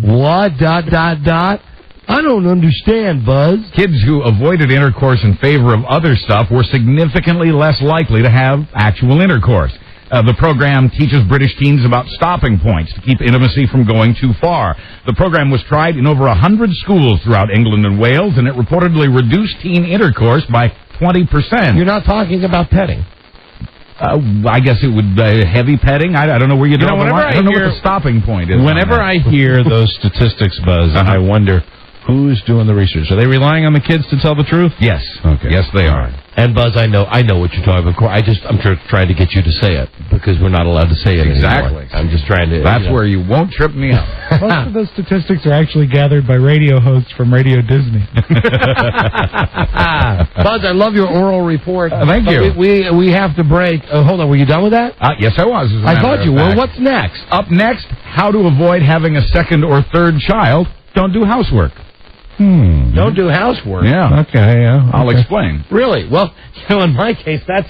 Speaker 1: What? ... I don't understand, Buzz.
Speaker 3: Kids who avoided intercourse in favor of other stuff were significantly less likely to have actual intercourse. The program teaches British teens about stopping points to keep intimacy from going too far. The program was tried in over 100 schools throughout England and Wales, and it reportedly reduced teen intercourse by 20%.
Speaker 1: You're not talking about petting.
Speaker 3: I guess it would heavy petting. I don't know where you draw the line. I don't know what the stopping point is.
Speaker 2: Whenever I hear those statistics, Buzz, I wonder who's doing the research. Are they relying on the kids to tell the truth?
Speaker 3: Yes. Okay. Yes, they are.
Speaker 1: And Buzz, I know what you're talking about. I'm trying to get you to say it because we're not allowed to say it anymore. I'm just trying to.
Speaker 3: That's where you won't trip me up.
Speaker 4: Most of those statistics are actually gathered by radio hosts from Radio Disney.
Speaker 1: Buzz, I love your oral report.
Speaker 3: Thank you.
Speaker 1: We have to break. Hold on, were you done with that?
Speaker 3: Yes, I was.
Speaker 1: I thought you were. What's next?
Speaker 3: Up next, how to avoid having a second or third child. Don't do housework.
Speaker 1: Don't do housework.
Speaker 3: Yeah.
Speaker 2: Okay, yeah.
Speaker 3: I'll explain.
Speaker 1: Really? Well, in my case, that's...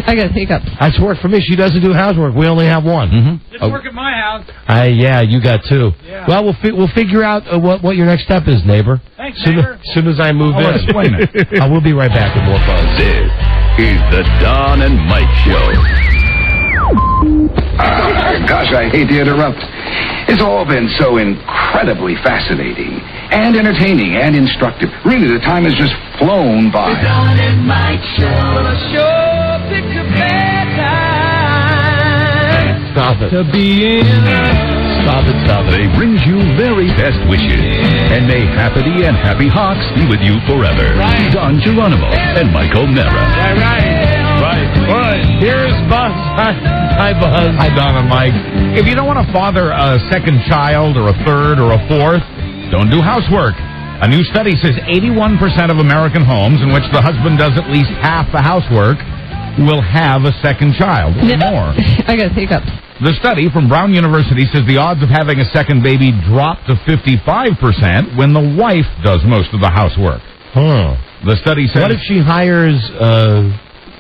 Speaker 16: I got hiccups.
Speaker 1: That's work for me. She doesn't do housework. We only have one.
Speaker 7: It's work at my house.
Speaker 1: Yeah, you got two.
Speaker 7: Yeah.
Speaker 1: Well, we'll figure out what your next step is, neighbor.
Speaker 7: Thanks, neighbor.
Speaker 1: As soon as I move
Speaker 3: I'll
Speaker 1: in.
Speaker 3: explain it.
Speaker 1: We'll be right back with more Buzz.
Speaker 6: This is the Don and Mike Show.
Speaker 17: Gosh, I hate to interrupt. It's all been so incredibly fascinating and entertaining and instructive. Really, the time has just flown by.
Speaker 22: The Don and Mike Show picture bedtime.
Speaker 1: Stop it.
Speaker 22: To be in
Speaker 1: Stop it.
Speaker 6: They brings you very best wishes. And may Happity and Happy Hawks be with you forever.
Speaker 7: Right.
Speaker 6: Don Geronimo and Mike O'Meara.
Speaker 7: Right.
Speaker 1: Here's Buzz. Hi, Buzz.
Speaker 3: Hi, Don and Mike. If you don't want to father a second child or a third or a fourth, don't do housework. A new study says 81% of American homes in which the husband does at least half the housework will have a second child or more.
Speaker 16: I got hiccups.
Speaker 3: The study from Brown University says the odds of having a second baby drop to 55% when the wife does most of the housework.
Speaker 1: Huh.
Speaker 3: The study says...
Speaker 1: What if she hires,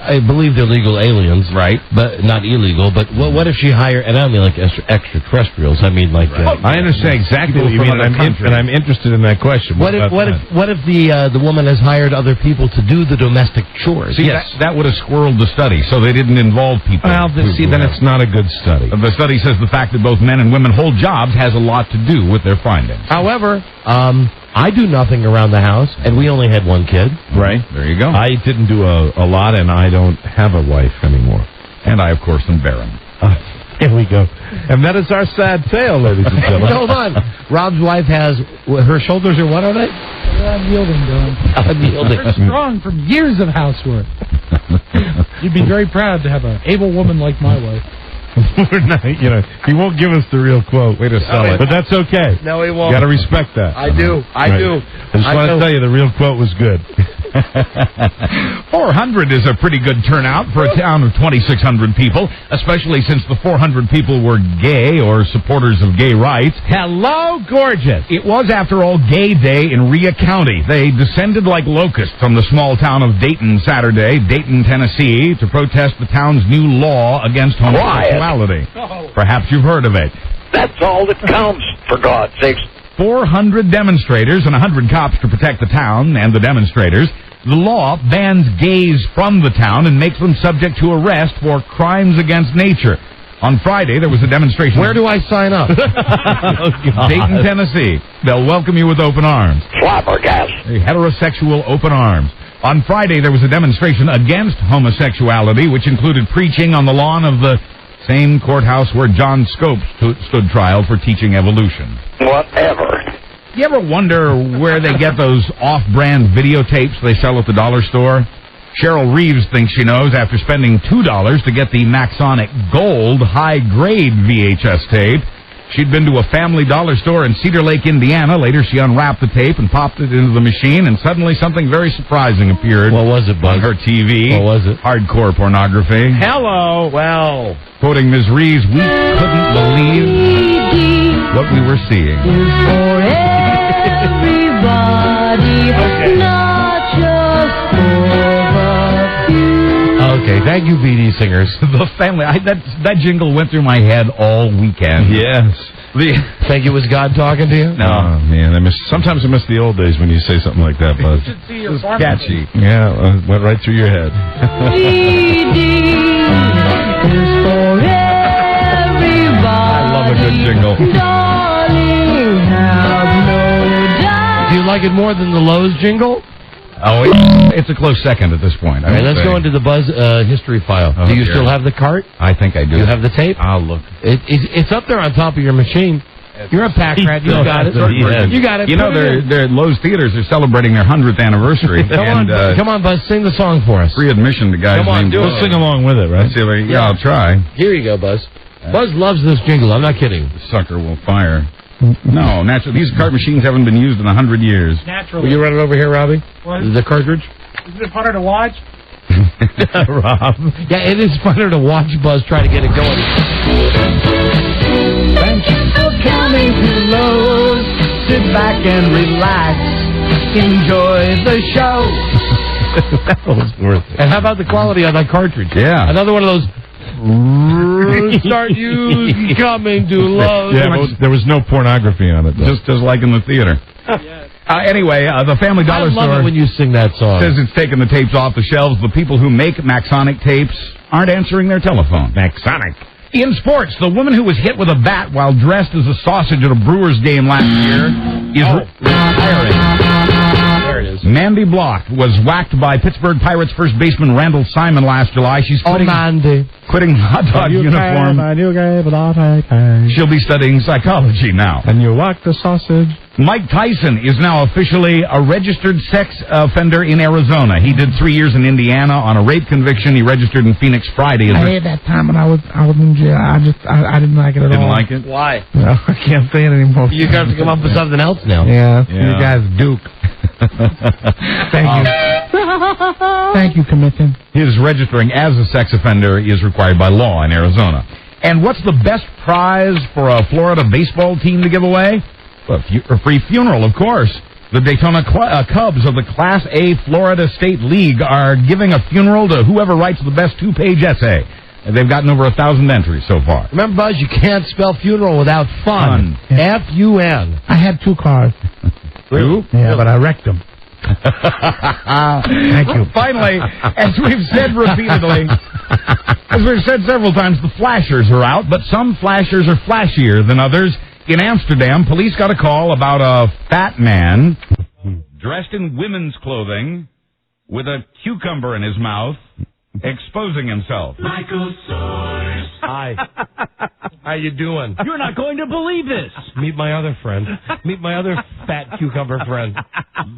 Speaker 1: I believe they're legal aliens.
Speaker 3: Right.
Speaker 1: But not illegal, but what if she hires, and I don't mean like extraterrestrials, I mean like...
Speaker 2: I understand exactly what you mean, and I'm interested in that question.
Speaker 1: What if the woman has hired other people to do the domestic chores?
Speaker 3: See, that would have squirreled the study, so they didn't involve people.
Speaker 2: Well, then it's not a good study.
Speaker 3: The study says the fact that both men and women hold jobs has a lot to do with their findings.
Speaker 1: However, I do nothing around the house, and we only had one kid.
Speaker 2: Right.
Speaker 3: There you go.
Speaker 2: I didn't do a lot, and I don't have a wife anymore.
Speaker 3: And I, of course, am barren.
Speaker 2: Here we go. And that is our sad tale, ladies and gentlemen.
Speaker 1: Hold on. Rob's wife has, her shoulders are what are they?
Speaker 4: They're unyielding, Dylan.
Speaker 1: Unyielding.
Speaker 4: They're strong from years of housework. You'd be very proud to have an able woman like my wife.
Speaker 2: We're not, he won't give us the real quote. Way to sell it. But that's okay.
Speaker 1: No, he won't.
Speaker 2: You got to respect that.
Speaker 1: I do. I do.
Speaker 2: I just want to tell you the real quote was good.
Speaker 3: 400 is a pretty good turnout for a town of 2,600 people, especially since the 400 people were gay or supporters of gay rights.
Speaker 1: Hello, gorgeous.
Speaker 3: It was, after all, Gay Day in Rhea County. They descended like locusts from the small town of Dayton Saturday, Dayton, Tennessee, to protest the town's new law against homosexuality. Perhaps you've heard of it.
Speaker 10: That's all that counts, for God's sakes.
Speaker 3: 400 demonstrators and 100 cops to protect the town and the demonstrators. The law bans gays from the town and makes them subject to arrest for crimes against nature. On Friday, there was a demonstration.
Speaker 1: Where do I sign up?
Speaker 3: Dayton, Tennessee. They'll welcome you with open arms.
Speaker 10: Flabbergasted.
Speaker 3: Heterosexual open arms. On Friday, there was a demonstration against homosexuality, which included preaching on the lawn of the same courthouse where John Scopes stood trial for teaching evolution.
Speaker 10: Whatever.
Speaker 3: You ever wonder where they get those off-brand videotapes they sell at the dollar store? Cheryl Reeves thinks she knows after spending $2 to get the Maxonic Gold high-grade VHS tape. She'd been to a Family Dollar store in Cedar Lake, Indiana. Later, she unwrapped the tape and popped it into the machine, and suddenly something very surprising appeared.
Speaker 1: What was it, Buzz?
Speaker 3: On her TV.
Speaker 1: What was it?
Speaker 3: Hardcore pornography.
Speaker 1: Hello. Well.
Speaker 3: Quoting Ms. Reeves, we couldn't believe what we were seeing.
Speaker 22: For everybody, not just for a few.
Speaker 1: Okay, thank you, BD Singers.
Speaker 3: The family, that jingle went through my head all weekend.
Speaker 2: Yes.
Speaker 1: Think it was God talking to you?
Speaker 3: No.
Speaker 2: Oh, man, sometimes I miss the old days when you say something like that, Buzz.
Speaker 4: You should see your farm.
Speaker 3: Catchy.
Speaker 2: Yeah, went right through your head.
Speaker 22: is for everybody.
Speaker 3: I love a good jingle.
Speaker 22: Darling, have no doubt.
Speaker 1: Do you like it more than the Lowe's jingle?
Speaker 3: Oh, it's a close second at this point.
Speaker 1: All right, let's go into the Buzz history file.
Speaker 3: Oh,
Speaker 1: do you
Speaker 3: dear.
Speaker 1: still have the cart?
Speaker 3: I think I do.
Speaker 1: You have the tape?
Speaker 3: I'll look.
Speaker 1: It's up there on top of your machine. You're a pack rat. You got it. You got it.
Speaker 3: You know, their Lowe's theaters are celebrating their 100th anniversary.
Speaker 1: Come on, Buzz, sing the song for us.
Speaker 3: Free admission to guys.
Speaker 1: Come on,
Speaker 3: named
Speaker 1: do
Speaker 2: We'll sing along with it, right?
Speaker 3: Yeah, I'll try.
Speaker 1: Here you go, Buzz. Buzz loves this jingle. I'm not kidding.
Speaker 3: The sucker will fire. No, naturally, these cart machines haven't been used in 100 years.
Speaker 4: Naturally.
Speaker 1: Will you run it over here, Robbie?
Speaker 4: What?
Speaker 1: The cartridge?
Speaker 4: Is it funner to watch?
Speaker 1: Rob. Yeah, it is funner to watch Buzz try to get it going.
Speaker 22: Thank you for coming to Lowe's. Sit back and relax. Enjoy the show.
Speaker 1: That was worth it. And how about the quality on that cartridge?
Speaker 3: Yeah.
Speaker 1: Another one of those. Start you coming to Lowe's.
Speaker 2: Yeah, there was no pornography on it, though.
Speaker 3: Just like in the theater. Anyway, the Family Dollar
Speaker 1: I love
Speaker 3: Store
Speaker 1: it when you sing that song.
Speaker 3: says it's taken the tapes off the shelves. The people who make Maxonic tapes aren't answering their telephone.
Speaker 2: Maxonic.
Speaker 3: In sports, the woman who was hit with a bat while dressed as a sausage at a Brewers game last year is retiring.
Speaker 1: There it is.
Speaker 3: Mandy Block was whacked by Pittsburgh Pirates first baseman Randall Simon last July. She's quitting the hot dog uniform. She'll be studying psychology now.
Speaker 2: And you walk the sausage.
Speaker 3: Mike Tyson is now officially a registered sex offender in Arizona. He did 3 years in Indiana on a rape conviction. He registered in Phoenix Friday.
Speaker 4: I had that time when I was in jail. I didn't like it at all.
Speaker 3: Didn't like it?
Speaker 1: Why?
Speaker 4: No, I can't say it anymore.
Speaker 1: You got to come up with something else now.
Speaker 4: Yeah.
Speaker 1: You guys Duke.
Speaker 4: Thank you. Thank you, Commission.
Speaker 3: His registering as a sex offender is required by law in Arizona. And what's the best prize for a Florida baseball team to give away? Well, a free funeral, of course. The Daytona Cubs of the Class A Florida State League are giving a funeral to whoever writes the best 2-page essay. They've gotten over 1,000 entries so far.
Speaker 1: Remember, Buzz, you can't spell funeral without fun. F-U-N.
Speaker 4: I had 2 cars.
Speaker 3: Two?
Speaker 4: Yeah, but I wrecked them.
Speaker 3: Thank you. Finally, as we've said repeatedly, as we've said several times, the flashers are out, but some flashers are flashier than others. In Amsterdam, police got a call about a fat man dressed in women's clothing with a cucumber in his mouth, exposing himself.
Speaker 22: Michael Soares.
Speaker 1: Hi. How you doing?
Speaker 22: You're not going to believe this.
Speaker 1: Meet my other friend. Meet my other fat cucumber friend.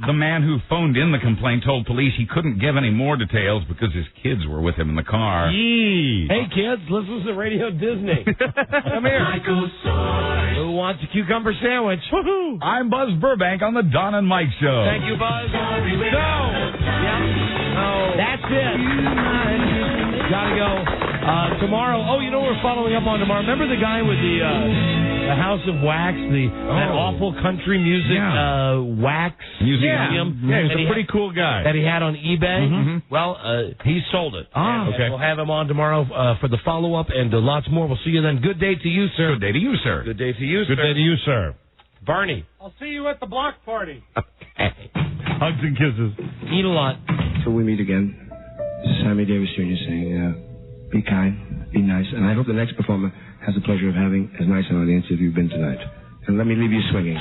Speaker 3: The man who phoned in the complaint told police he couldn't give any more details because his kids were with him in the car.
Speaker 1: Yee. Hey, kids, listen to Radio Disney. Come here.
Speaker 22: Michael Soares.
Speaker 1: Who wants a cucumber sandwich? Woohoo!
Speaker 3: I'm Buzz Burbank on the Don and Mike Show.
Speaker 1: Thank you, Buzz. No. That's it. Gotta go. Tomorrow. Oh, you know what we're following up on tomorrow. Remember the guy with the House of Wax, that awful country music wax museum?
Speaker 22: Yeah, he was a pretty cool guy.
Speaker 1: That he had on eBay.
Speaker 22: Mm-hmm.
Speaker 1: Well, he sold it.
Speaker 22: Okay.
Speaker 1: And we'll have him on tomorrow for the follow up and lots more. We'll see you then. Good day to you, sir.
Speaker 3: Good day to you, sir.
Speaker 1: Good day to you,
Speaker 22: Good
Speaker 1: sir.
Speaker 22: day to you, sir.
Speaker 1: Barney.
Speaker 22: I'll see you at the block party.
Speaker 3: Hugs and kisses.
Speaker 1: Eat a lot.
Speaker 13: Till we meet again. This is Sammy Davis Jr. saying, be kind, be nice, and I hope the next performer has the pleasure of having as nice an audience as you've been tonight. And let me leave you swinging.